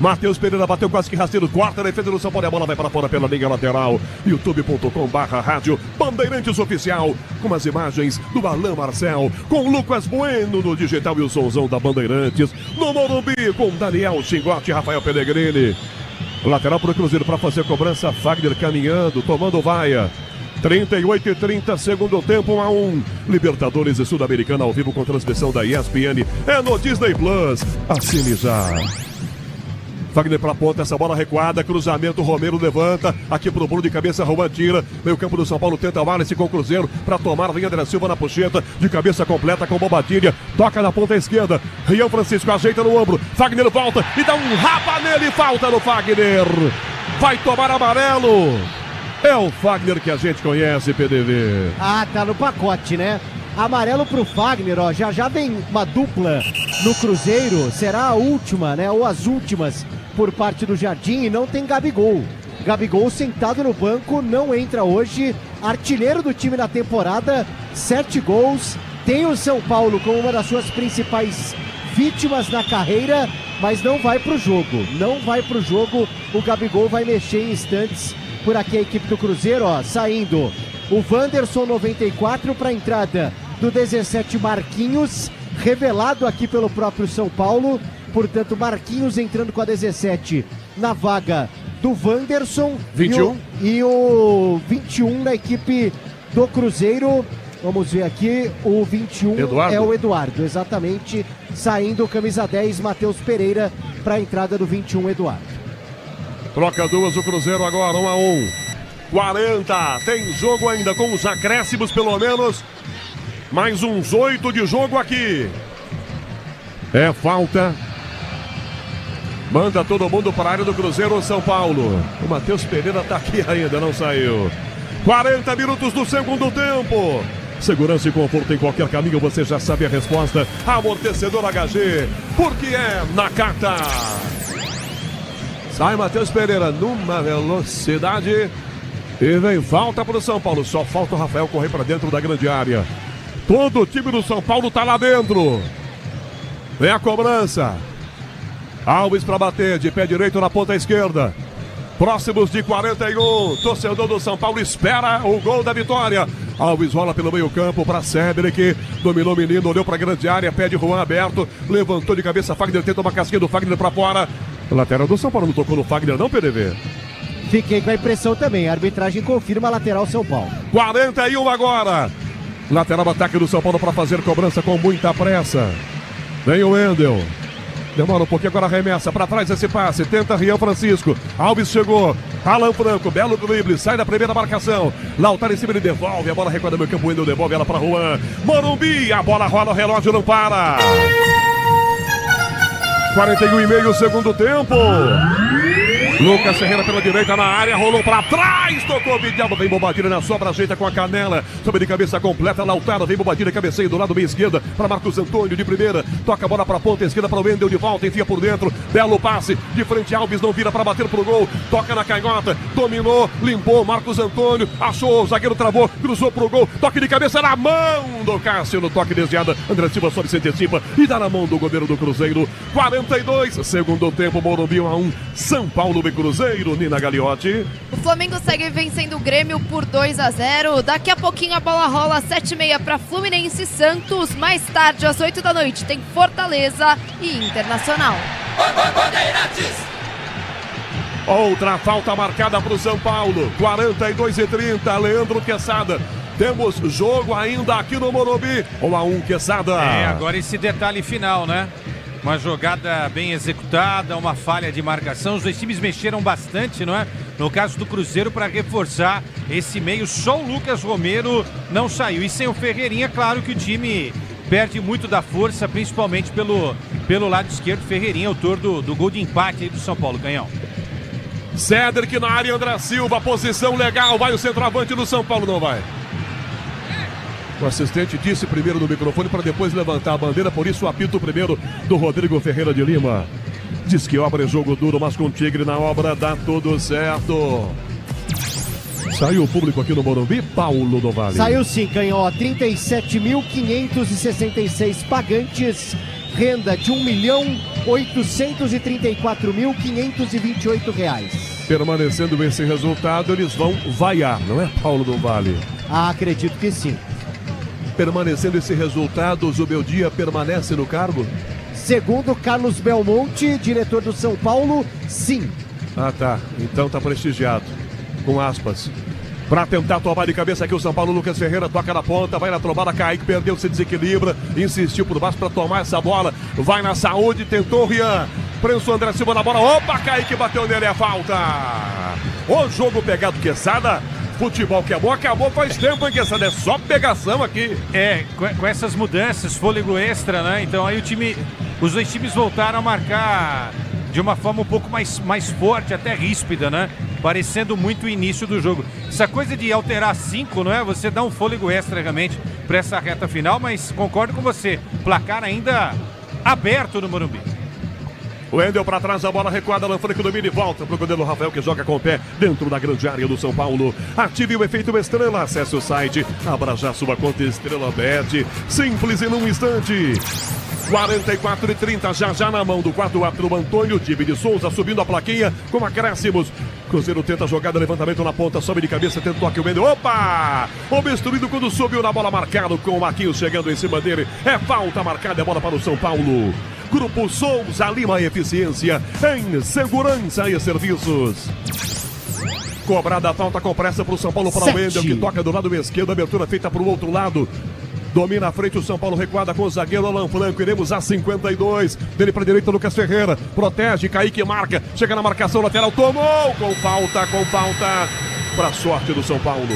Matheus Pereira bateu quase que rasteiro, quarta defesa do São Paulo, a bola vai para fora pela linha lateral. youtube.com/Rádio Bandeirantes Oficial, com as imagens do Alain Marcel, com Lucas Bueno no digital e o somzão da Bandeirantes, no Morumbi com Daniel Xingote e Rafael Pellegrini. Lateral para o Cruzeiro para fazer a cobrança, Fagner caminhando, tomando vaia. 38:30, segundo tempo, 1-1. Libertadores e Sul-Americana ao vivo com transmissão da ESPN. É no Disney Plus. Assine já. Fagner para a ponta, essa bola recuada, cruzamento, Romero levanta, aqui pro Bruno de cabeça, Juan tira, meio campo do São Paulo, tenta o Wallace com o Cruzeiro, para tomar, vem André Silva na puxeta, de cabeça completa com Bobadilha, toca na ponta esquerda, Rian Francisco ajeita no ombro, Fagner volta e dá um rapa nele, falta no Fagner, vai tomar amarelo, é o Fagner que a gente conhece, PDV. Ah, tá no pacote, né? Amarelo pro Fagner, ó, já vem uma dupla no Cruzeiro, será a última, né, ou as últimas por parte do Jardim, e não tem Gabigol. Gabigol sentado no banco, não entra hoje, artilheiro do time na temporada, 7 gols, tem o São Paulo como uma das suas principais vítimas na carreira, mas não vai pro jogo, o Gabigol vai mexer em instantes por aqui a equipe do Cruzeiro, ó, saindo o Wanderson 94 para a entrada do 17 Marquinhos, revelado aqui pelo próprio São Paulo. Portanto, Marquinhos entrando com a 17 na vaga do Wanderson. 21. E o 21 na equipe do Cruzeiro. Vamos ver aqui, o 21 Eduardo. É o Eduardo, exatamente. Saindo o camisa 10, Matheus Pereira, para a entrada do 21, Eduardo. Troca duas o Cruzeiro agora, 1-1. 40, tem jogo ainda com os acréscimos pelo menos. Mais uns 8 de jogo aqui. É falta. Manda todo mundo para a área do Cruzeiro, São Paulo. O Matheus Pereira está aqui ainda, não saiu. 40 minutos do segundo tempo. Segurança e conforto em qualquer caminho, você já sabe a resposta. Amortecedor HG, porque é Nakata. Sai Matheus Pereira numa velocidade. E vem falta para o São Paulo. Só falta o Rafael correr para dentro da grande área. Todo o time do São Paulo está lá dentro. Vem a cobrança. Alves para bater, de pé direito na ponta esquerda. Próximos de 41. Torcedor do São Paulo espera o gol da vitória. Alves rola pelo meio campo para Cedric. Dominou o menino, olhou para a grande área. Pé de Juan aberto. Levantou de cabeça. Fagner tenta uma casquinha do Fagner para fora. Lateral do São Paulo não tocou no Fagner não, PDV? Fiquei com a impressão também. A arbitragem confirma a lateral São Paulo. 41 agora. Lateral ataque do São Paulo para fazer cobrança com muita pressa. Vem o Wendel. Demora um pouquinho, agora arremessa para trás esse passe, tenta Rian Francisco, Alves chegou, Alan Franco, belo drible, sai da primeira marcação, Lautaro em cima, ele devolve, a bola recuada no campo, Wendel devolve ela para Juan, Morumbi, a bola rola, o relógio não para. 41,5 segundo tempo. Lucas Ferreira pela direita na área, rolou para trás, tocou Vidalba, vem Bobadilha na sobra, ajeita com a canela, sobe de cabeça completa, Lautaro, vem Bobadilha, cabeceio do lado meio esquerda, para Marcos Antônio de primeira, toca a bola para a ponta esquerda, para o Wendel de volta, enfia por dentro, belo passe, de frente Alves, não vira para bater pro gol, toca na canhota, dominou, limpou, Marcos Antônio, achou, o zagueiro travou, cruzou pro gol, toque de cabeça na mão do Cássio, no toque desviado, André Silva sobe, se antecipa e dá na mão do goleiro do Cruzeiro, 42, segundo tempo, Morumbi 1-1, São Paulo e Cruzeiro, Nina Gagliotti. O Flamengo segue vencendo o Grêmio por 2-0. Daqui a pouquinho a bola rola 7h30 para Fluminense e Santos. Mais tarde, às 8 da noite, tem Fortaleza e Internacional. Outra falta marcada para o São Paulo. 42:30, Leandro Quesada. Temos jogo ainda aqui no Morumbi. 1-1, Quesada. Agora esse detalhe final, né? Uma jogada bem executada, uma falha de marcação. Os dois times mexeram bastante, não é? No caso do Cruzeiro, para reforçar esse meio, só o Lucas Romero não saiu. E sem o Ferreirinha, claro que o time perde muito da força, principalmente pelo lado esquerdo. Ferreirinha, autor do gol de empate aí do São Paulo, Canhão. Cédric na área, André Silva, posição legal. Vai o centroavante do São Paulo, não vai? O assistente disse primeiro no microfone para depois levantar a bandeira, por isso o apito primeiro do Rodrigo Ferreira de Lima. Diz que obra é jogo duro, mas com o Tigre na obra dá tudo certo. Saiu o público aqui no Morumbi, Paulo do Vale. Saiu sim, Canhão, 37.566 pagantes, renda de R$1.834.528. Permanecendo esse resultado, eles vão vaiar, não é, Paulo do Vale? Acredito que sim. Permanecendo esse resultado, o Zubeldia permanece no cargo? Segundo Carlos Belmonte, diretor do São Paulo, sim. Ah, tá. Então tá prestigiado. Com aspas. Pra tentar tomar de cabeça aqui o São Paulo, Lucas Ferreira toca na ponta, vai na trombada, Kaique perdeu, se desequilibra, insistiu por baixo pra tomar essa bola, vai na saúde, tentou Rian, prensou André Silva na bola, opa, Kaique bateu nele, é falta. O jogo pegado, Quesada. Futebol que é bom, acabou faz tempo, hein, Quesada? É só pegação aqui. Com essas mudanças, fôlego extra, né? Então aí os dois times voltaram a marcar de uma forma um pouco mais forte, até ríspida, né? Parecendo muito o início do jogo. Essa coisa de alterar 5, não é? Você dá um fôlego extra realmente para essa reta final, mas concordo com você. Placar ainda aberto no Morumbi. O Wendel para trás, a bola recuada, Lanfranco domina e volta pro goleiro Rafael, que joga com o pé dentro da grande área do São Paulo. Ative o efeito Estrela, acesse o site, abra já sua conta Estrela Bet. Simples e num instante. 44:30, já na mão do 4-4, Antônio Tibe de Souza subindo a plaquinha com acréscimos. Cruzeiro tenta a jogada, levantamento na ponta, sobe de cabeça, tenta o toque, o Wendel, opa! Obstruído quando subiu na bola, marcado com o Marquinhos chegando em cima dele. É falta marcada, é bola para o São Paulo. Grupo Souza Lima, eficiência em segurança e serviços. Cobrada a falta com pressa para o São Paulo, para o Wendel, que toca do lado esquerdo, abertura feita para o outro lado. Domina a frente o São Paulo, recuada com o zagueiro Alan Franco. Iremos a 52. Dele para a direita, Lucas Ferreira. Protege, Kaique marca. Chega na marcação lateral. Tomou com falta. Para a sorte do São Paulo.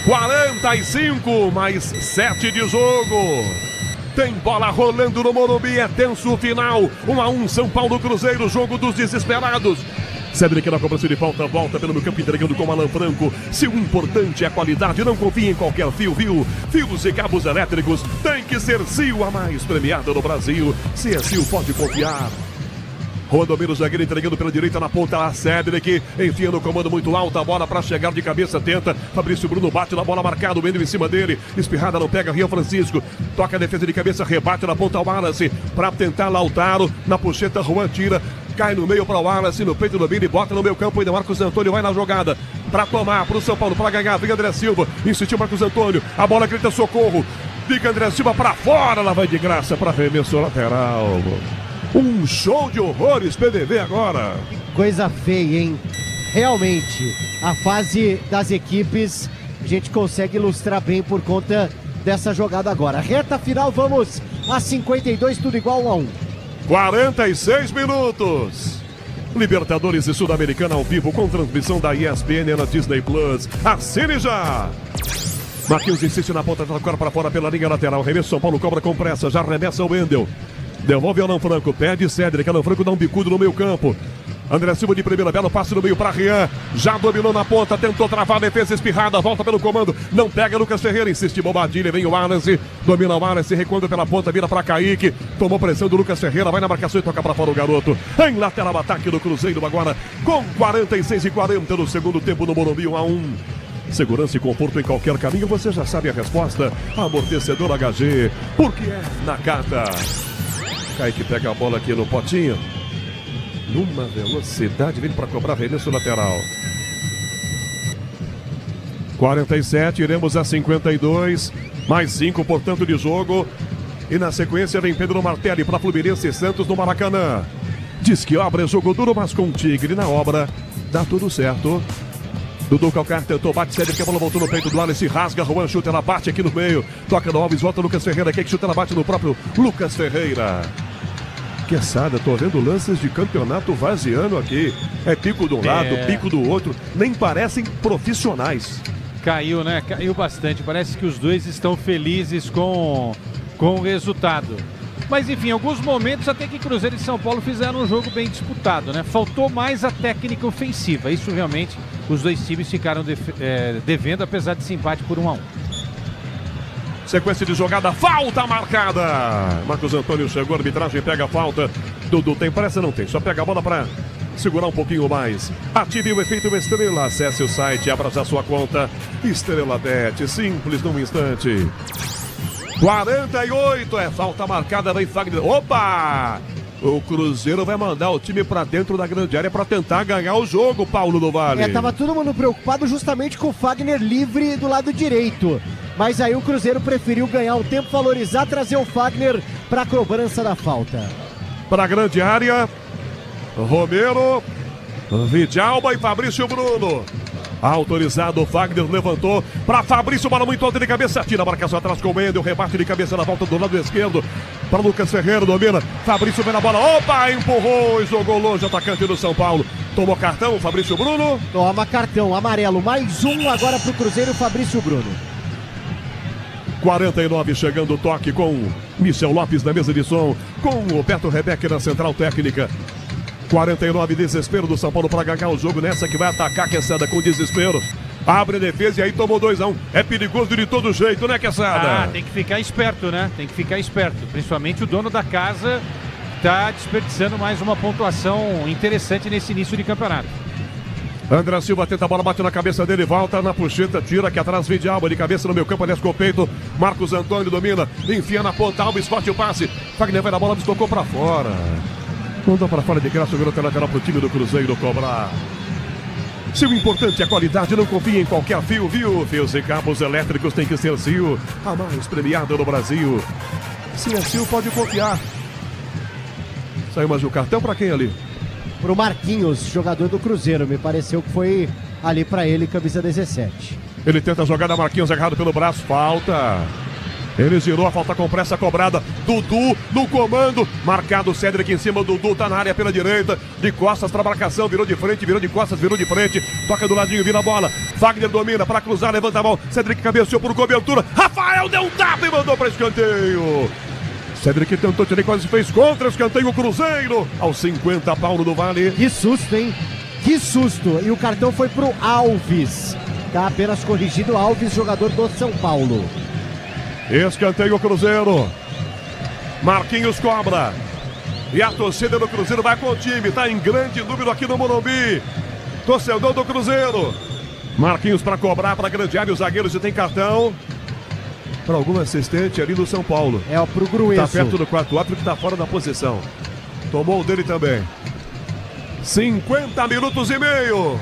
45 mais 7 de jogo. Tem bola rolando no Morumbi. É tenso o final. 1-1 São Paulo Cruzeiro. Jogo dos desesperados. Cédric na cobrança de falta, volta pelo meio campo entregando com Alan Franco. Se o importante é a qualidade, não confie em qualquer fio, viu? Fios e cabos elétricos, tem que ser Sil, a mais premiada no Brasil. Se é Sil, pode confiar. Rodomiro zagueiro entregando pela direita na ponta lá, Cédric enfia no comando muito alto, a bola para chegar de cabeça, tenta, Fabrício Bruno bate na bola marcada, o Wendel em cima dele, espirrada não pega, Rian Francisco, toca a defesa de cabeça, rebate na ponta o Wallace, para tentar Lautaro, na puxeta Juan tira, cai no meio para o Wallace, no peito do Bini, bota no meio campo, ainda Marcos Antônio vai na jogada, para tomar, para o São Paulo, para ganhar, vem André Silva, insistiu Marcos Antônio, a bola grita socorro, fica André Silva para fora, ela vai de graça para arremesso lateral. Um show de horrores, PDV agora. Coisa feia, hein? Realmente, a fase das equipes a gente consegue ilustrar bem por conta dessa jogada agora. Reta final, vamos a 52, tudo igual a 1. 46 minutos. Libertadores e Sul-Americana ao vivo com transmissão da ESPN na Disney Plus. Assine já! Marquinhos insiste na ponta, agora para fora pela linha lateral. Remesso, São Paulo cobra com pressa, já arremessa o Wendel. Devolve Alan Franco, pede Cédric, Alan Franco dá um bicudo no meio campo. André Silva de primeira, belo passe no meio para Rian. Já dominou na ponta, tentou travar a defesa espirrada, volta pelo comando. Não pega Lucas Ferreira, insiste Bobadilha, vem o Wallace. Domina o Wallace, recuando pela ponta, vira para Kaique. Tomou pressão do Lucas Ferreira, vai na marcação e toca para fora o garoto. Em lateral ataque do Cruzeiro agora, com 46:40 no segundo tempo no Morumbi, 1-1. Segurança e conforto em qualquer caminho, você já sabe a resposta. Amortecedor HG, porque é Nakata. Kaique pega a bola aqui no potinho. Numa velocidade, vem para cobrar arremesso lateral. 47, iremos a 52. Mais 5, portanto, de jogo. E na sequência vem Pedro Martelli para Fluminense e Santos no Maracanã. Diz que obra é jogo duro, mas com o Tigre na obra dá tudo certo. Dudu Calcar tentou, bate sério, que a bola voltou no peito do Alisson, se rasga, Juan chuta, ela bate aqui no meio. Toca no Alves, volta Lucas Ferreira, quem que chuta, ela bate no próprio Lucas Ferreira. Quesada, tô vendo lances de campeonato vaziano aqui. É pico de um lado, pico do outro, nem parecem profissionais. Caiu, né? Caiu bastante. Parece que os dois estão felizes com o resultado. Mas enfim, em alguns momentos até que Cruzeiro e São Paulo fizeram um jogo bem disputado, né? Faltou mais a técnica ofensiva. Isso realmente os dois times ficaram devendo, apesar desse empate por 1-1. Sequência de jogada, falta marcada. Marcos Antônio chegou, a arbitragem pega a falta. Dudu tem pressa? Não tem, só pega a bola para segurar um pouquinho mais. Ative o efeito Estrela, acesse o site, abra já sua conta. Estrela Bet, simples num instante. 48, é falta marcada, vem Fagner. Opa! O Cruzeiro vai mandar o time pra dentro da grande área pra tentar ganhar o jogo, Paulo do Vale. Tava todo mundo preocupado justamente com o Fagner livre do lado direito. Mas aí o Cruzeiro preferiu ganhar um tempo, valorizar, trazer o Fagner pra cobrança da falta. Pra grande área, Romero, Vidalba e Fabrício Bruno. Autorizado, o Fagner levantou para Fabrício, bola muito alta de cabeça, tira a marcação atrás com o Mendel, rebate de cabeça na volta do lado esquerdo para Lucas Ferreira, domina, Fabrício vem na bola, opa, empurrou e jogou longe, atacante do São Paulo. Tomou cartão, Fabrício Bruno. Toma cartão, amarelo, mais um agora pro Cruzeiro, Fabrício Bruno. 49, chegando o toque com Michel Lopes na mesa de som, com o Beto Rebeck na central técnica. 49, desespero do São Paulo para ganhar o jogo nessa que vai atacar Quesada com desespero. Abre a defesa e aí tomou 2-1. É perigoso de todo jeito, né, Quesada? Tem que ficar esperto, né? Tem que ficar esperto. Principalmente o dono da casa tá desperdiçando mais uma pontuação interessante nesse início de campeonato. André Silva tenta a bola, bate na cabeça dele, volta na puxeta, tira aqui atrás, Vidalba de cabeça no meio campo, aliás com o peito. Marcos Antônio domina, enfia na ponta, Alves forte o passe. Fagner vai na bola, tocou para fora. Mandou para fora de graça, o garoto lateral para o time do Cruzeiro cobrar. Se o importante é a qualidade, não confie em qualquer fio, viu? Fios e cabos elétricos tem que ser Sil, a mais premiada no Brasil. Se é Sil, pode confiar. Saiu mais um cartão para quem ali? Pro Marquinhos, jogador do Cruzeiro. Me pareceu que foi ali para ele, camisa 17. Ele tenta a jogada, Marquinhos agarrado pelo braço, falta. Ele girou, a falta com pressa cobrada. Dudu no comando. Marcado Cédric em cima. Dudu tá na área pela direita. De costas pra marcação. Virou de frente, virou de costas, virou de frente. Toca do ladinho, vira a bola. Fagner domina para cruzar, levanta a mão. Cédric cabeceou por cobertura. Rafael deu um tapa e mandou para escanteio. Cédric tentou tirar, quase fez contra. Escanteio Cruzeiro. Aos 50, Paulo do Vale. Que susto, hein? Que susto. E o cartão foi pro Alves. Tá apenas corrigido. Alves, jogador do São Paulo. Escanteio Cruzeiro. Marquinhos cobra. E a torcida do Cruzeiro vai com o time. Tá em grande número aqui no Morumbi. Torcedor do Cruzeiro. Marquinhos para cobrar para grande área. Os zagueiros já tem cartão. Para algum assistente ali do São Paulo. É pro Grueso. Tá perto do quarto árbitro que tá fora da posição. Tomou o dele também. 50 minutos e meio.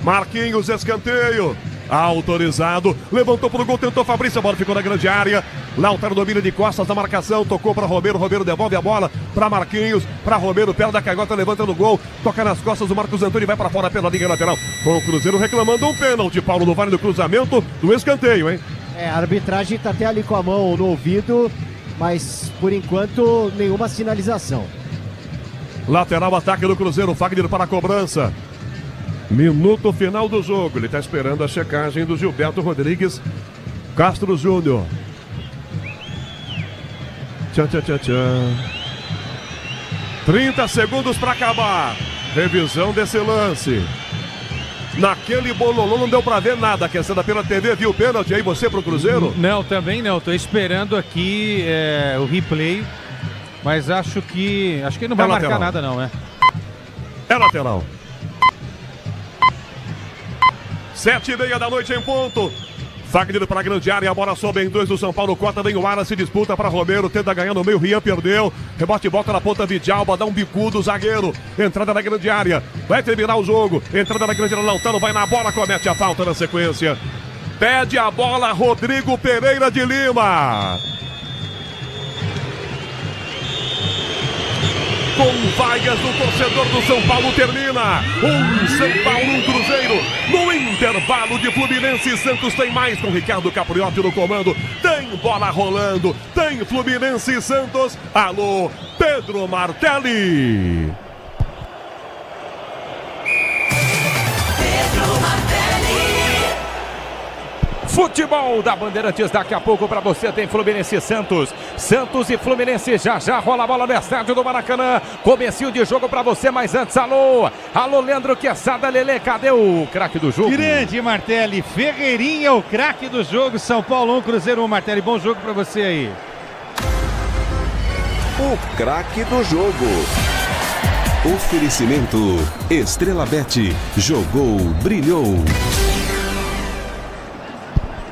Marquinhos, escanteio. Autorizado, levantou pro gol, tentou Fabrício, a bola ficou na grande área. Lautaro domina de costas da marcação, tocou para Romero, Romero devolve a bola para Marquinhos, para Romero, perto da canhota, levanta no gol, toca nas costas do Marcos Antônio e vai para fora pela linha lateral. Com o Cruzeiro reclamando um pênalti, Paulo do Vale, do cruzamento do escanteio, hein? A arbitragem tá até ali com a mão no ouvido, mas por enquanto nenhuma sinalização. Lateral, ataque do Cruzeiro, Fagner para a cobrança. Minuto final do jogo. Ele está esperando a checagem do Gilberto Rodrigues Castro Júnior. Tchan, tchan, tchan, tchan. 30 segundos para acabar. Revisão desse lance. Naquele bololô não deu para ver nada. Aquecendo pela TV, viu o pênalti aí você pro Cruzeiro? Não, também não. Tô esperando aqui o replay. Mas acho que não vai marcar nada não, né? É lateral. 7:30 da noite em ponto. Fagner para a grande área, a bola sobe em 2 do São Paulo, corta, vem o Ara, se disputa para Romero, tenta ganhar no meio, Rian perdeu, rebote e volta na ponta, Vidalba, dá um bicudo, zagueiro, entrada na grande área, vai terminar o jogo, entrada na grande área, Lautaro vai na bola, comete a falta na sequência, pede a bola Rodrigo Pereira de Lima. com vaias do torcedor do São Paulo termina. São Paulo, Cruzeiro. No intervalo de Fluminense e Santos tem mais com Ricardo Capriotti no comando. Tem bola rolando, tem Fluminense e Santos. Alô, Pedro Martelli. Futebol da Bandeirantes, daqui a pouco para você tem Fluminense e Santos. Santos e Fluminense, já rola a bola no estádio do Maracanã. Comecinho de jogo para você, mas antes, alô, Leandro Quesada, Lelê, cadê o craque do jogo? Grande Martelli, Ferreirinha, o craque do jogo, São Paulo 1, Cruzeiro 1, Martelli, bom jogo para você aí. O craque do jogo. Oferecimento Estrela Bet, jogou, brilhou.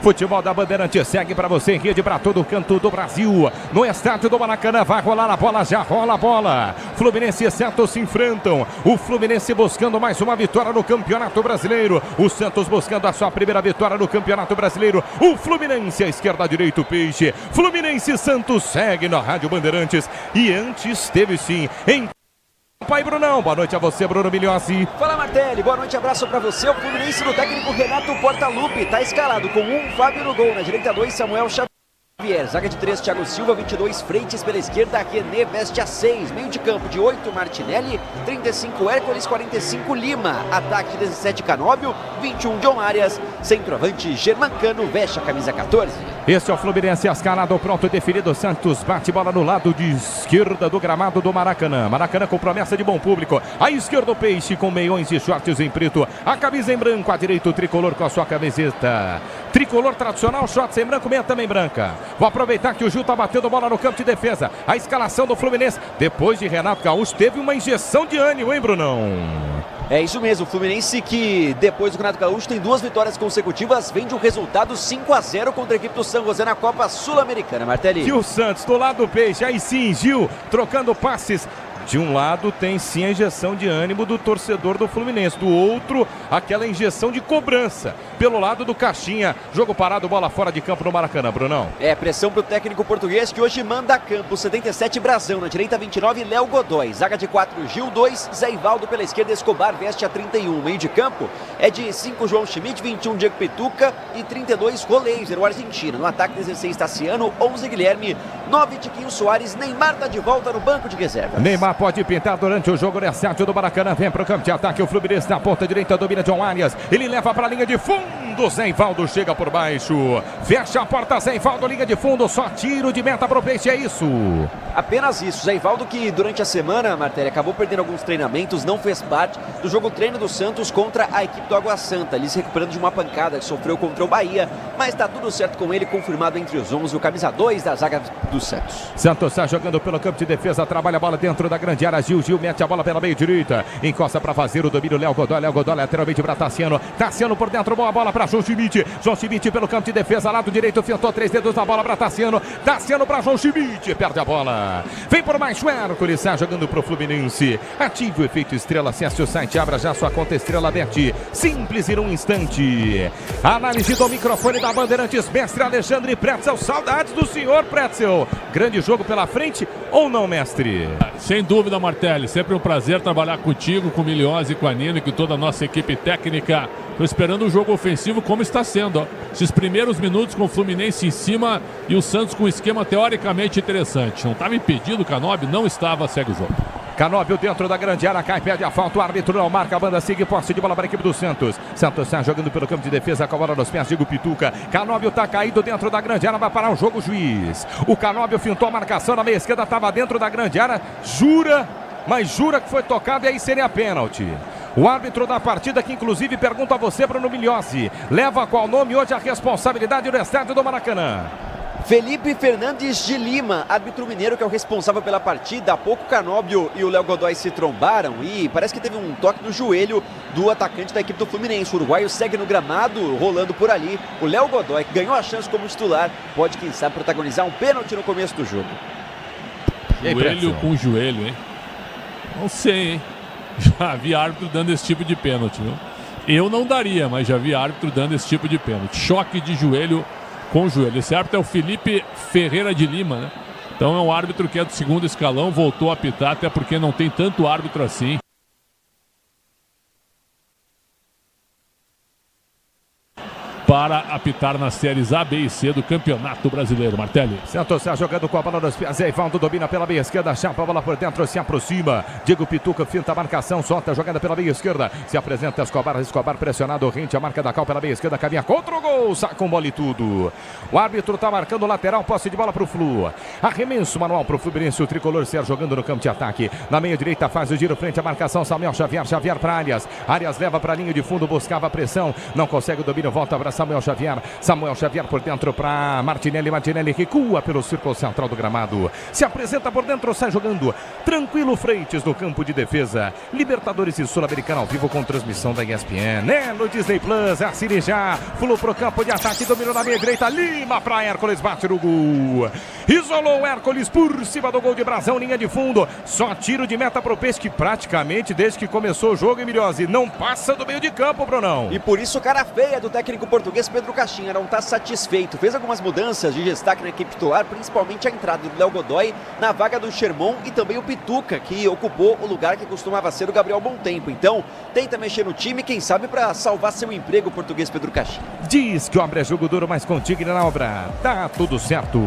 Futebol da Bandeirantes segue para você em rede para todo o canto do Brasil. No estádio do Maracanã vai rolar a bola, já rola a bola. Fluminense e Santos se enfrentam. O Fluminense buscando mais uma vitória no Campeonato Brasileiro. O Santos buscando a sua primeira vitória no Campeonato Brasileiro. O Fluminense à esquerda, direita o Peixe. Fluminense e Santos segue na Rádio Bandeirantes. E antes teve sim em Pai Brunão, boa noite a você, Bruno Migliozzi. Fala, Martelli, boa noite, abraço pra você. O Fluminense do técnico Renato Portaluppi tá escalado com Fábio no gol, na direita 2, Samuel Xavier. Zaga de 3, Thiago Silva, 22, Freitas pela esquerda, René veste a 6, meio de campo de 8, Martinelli, 35, Hércules, 45, Lima, ataque 17, Canóbio, 21, John Arias, centroavante, Germancano, veste a camisa 14. Este é o Fluminense escalado, pronto, definido. Santos bate bola no lado de esquerda do gramado do Maracanã. Maracanã com promessa de bom público. À esquerda o Peixe com meiões e shorts em preto. A camisa em branco, à direita o tricolor com a sua camiseta tricolor tradicional, shorts em branco, meia também branca. Vou aproveitar que o Gil tá batendo bola no campo de defesa. A escalação do Fluminense, depois de Renato Gaúcho, teve uma injeção de ânimo, hein, Brunão? É isso mesmo, o Fluminense que depois do Renato Gaúcho tem 2 vitórias consecutivas, vem de um resultado 5-0 contra a equipe do San José na Copa Sul-Americana, Martelli. E o Santos do lado do Peixe, aí sim, Gil trocando passes. De um lado tem sim a injeção de ânimo do torcedor do Fluminense, do outro aquela injeção de cobrança pelo lado do Caixinha. Jogo parado, bola fora de campo no Maracanã, Brunão. É, pressão pro técnico português que hoje manda a campo. 77, Brazão, na direita 29, Léo Godoy. Zaga de 4, Gil 2, Zé Ivaldo pela esquerda, Escobar veste a 31. Meio de campo é de 5, João Schmidt, 21, Diego Pituca e 32, Roleiser, o argentino. No ataque 16, Tassiano, 11, Guilherme, 9, Tiquinho Soares. Neymar tá de volta no banco de reservas. Neymar pode pintar durante o jogo no estádio do Maracanã. Vem pro campo de ataque o Fluminense na ponta direita, domina John Arias. Ele leva para a linha de fundo. Zé Ivaldo chega por baixo. Fecha a porta, Zé Ivaldo, linha de fundo. Só tiro de meta pro Peixe, é isso. Apenas isso. Zé Ivaldo que durante a semana, Martelli, acabou perdendo alguns treinamentos, não fez parte do jogo treino do Santos contra a equipe do Água Santa. Ele se recuperando de uma pancada que sofreu contra o Bahia. Mas tá tudo certo com ele, confirmado entre os 11. O camisa 2 da zaga do Santos. Santos está jogando pelo campo de defesa, trabalha a bola dentro da grande área. Gil mete a bola pela meio direita, encosta para fazer o domínio. Léo Godoy lateralmente para Tassiano. Tassiano por dentro, boa bola para João Schmidt. João Schmidt pelo campo de defesa, lado direito, fintou 3 dedos na bola para Tassiano. Tassiano para João Schmidt, perde a bola. Vem por mais o Hércules, está jogando pro Fluminense. Ative o efeito Estrela, acesse o site, abra já sua conta Estrela Bet. Simples em um instante. Análise do microfone da Bandeirantes, mestre Alexandre Pretzel. Saudades do senhor Pretzel. Grande jogo pela frente ou não, mestre? Sem dúvida, Martelli. Sempre um prazer trabalhar contigo, com o Migliozzi, com a Nino e com toda a nossa equipe técnica. Estou esperando o jogo ofensivo como está sendo. Ó. Esses primeiros minutos com o Fluminense em cima e o Santos com um esquema teoricamente interessante. Não estava impedido o Canóbio, não estava, segue o jogo. Canóbio dentro da grande área, cai, pede a falta, o árbitro não marca, a banda segue, posse de bola para a equipe do Santos. Santos está jogando pelo campo de defesa com a bola nos pés, Diego Pituca. Canóbio está caído dentro da grande área, vai parar o jogo, juiz. O Canóbio fintou a marcação na meia esquerda, estava dentro da grande área, jura que foi tocado e aí seria pênalti. O árbitro da partida, que inclusive pergunta a você, Bruno Migliozzi, leva qual nome hoje a responsabilidade do estádio do Maracanã? Felipe Fernandes de Lima, árbitro mineiro que é o responsável pela partida. Há pouco Canóbio e o Léo Godoy se trombaram e parece que teve um toque no joelho do atacante da equipe do Fluminense. O uruguaio segue no gramado, rolando por ali. O Léo Godoy, que ganhou a chance como titular, pode, quem sabe, protagonizar um pênalti no começo do jogo. Joelho com joelho, hein? Não sei, hein? Já vi árbitro dando esse tipo de pênalti, viu? Eu não daria, mas já vi árbitro dando esse tipo de pênalti. Choque de joelho com joelho. Esse árbitro é o Felipe Ferreira de Lima, né? Então é um árbitro que é do segundo escalão, voltou a apitar, até porque não tem tanto árbitro assim. Para apitar nas séries A, B e C do Campeonato Brasileiro. Martelli. Santos está jogando com a bola nos pés. Eivaldo domina pela meia esquerda, chapa a bola por dentro, se aproxima. Diego Pituca finta a marcação, solta a jogada pela meia esquerda. Se apresenta Escobar pressionado, rente a marca da Cal pela meia esquerda, caminha contra o gol, saca com bola e tudo. O árbitro está marcando o lateral, posse de bola para o Flu. Arremesso manual para o Fluminense, o tricolor ser jogando no campo de ataque. Na meia direita faz o giro, frente à marcação, Samuel Xavier para Arias. Arias leva para a linha de fundo, buscava a pressão, não consegue o domínio, volta para Samuel Xavier por dentro para Martinelli recua pelo círculo central do gramado, se apresenta por dentro, sai jogando tranquilo. Freitas no campo de defesa. Libertadores e Sul-Americana ao vivo com transmissão da ESPN, no Disney Plus. Assine já. Flu pro campo de ataque, dominou na meia direita, Lima para Hércules, bate no gol, isolou o Hércules por cima do gol de Brasão, linha de fundo, só tiro de meta pro Peixe, que praticamente desde que começou o jogo, Emiliose, não passa do meio de campo, Brunão. E por isso cara feia do técnico português Pedro Caixinha não está satisfeito. Fez algumas mudanças de destaque na equipe titular, principalmente a entrada do Léo Godoy na vaga do Sherman e também o Pituca, que ocupou o lugar que costumava ser o Gabriel Bom Tempo. Então, tenta mexer no time, quem sabe para salvar seu emprego, o português Pedro Caixinha. Diz que obra é jogo duro, mas contigo na obra. Tá tudo certo.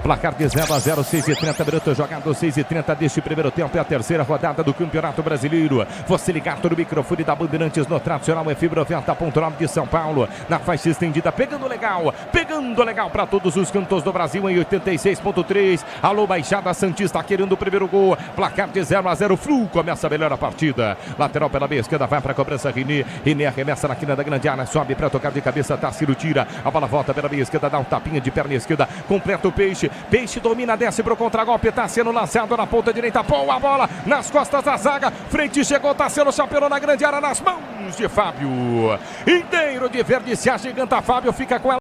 Placar de 0-0, 6:30 minutos jogados, 6:30 deste primeiro tempo. É a terceira rodada do Campeonato Brasileiro. Você ligado no microfone da Bandeirantes no tradicional FM 90.9 de São Paulo. Na faixa estendida, pegando legal para todos os cantos do Brasil em 86.3. Alô, Baixada Santista querendo o primeiro gol. Placar de 0-0, Flu começa a melhor a partida. Lateral pela meia esquerda, vai para a cobrança René arremessa na quina da grande área, sobe para tocar de cabeça, Tarsilo tira. A bola volta pela meia esquerda, dá um tapinha de perna esquerda, completa o Peixe domina, desce pro contragolpe, tá sendo lançado na ponta direita, boa bola nas costas da zaga, frente chegou, tá sendo chapelou na grande área, nas mãos de Fábio, inteiro de verde, se agiganta Fábio, fica com ela.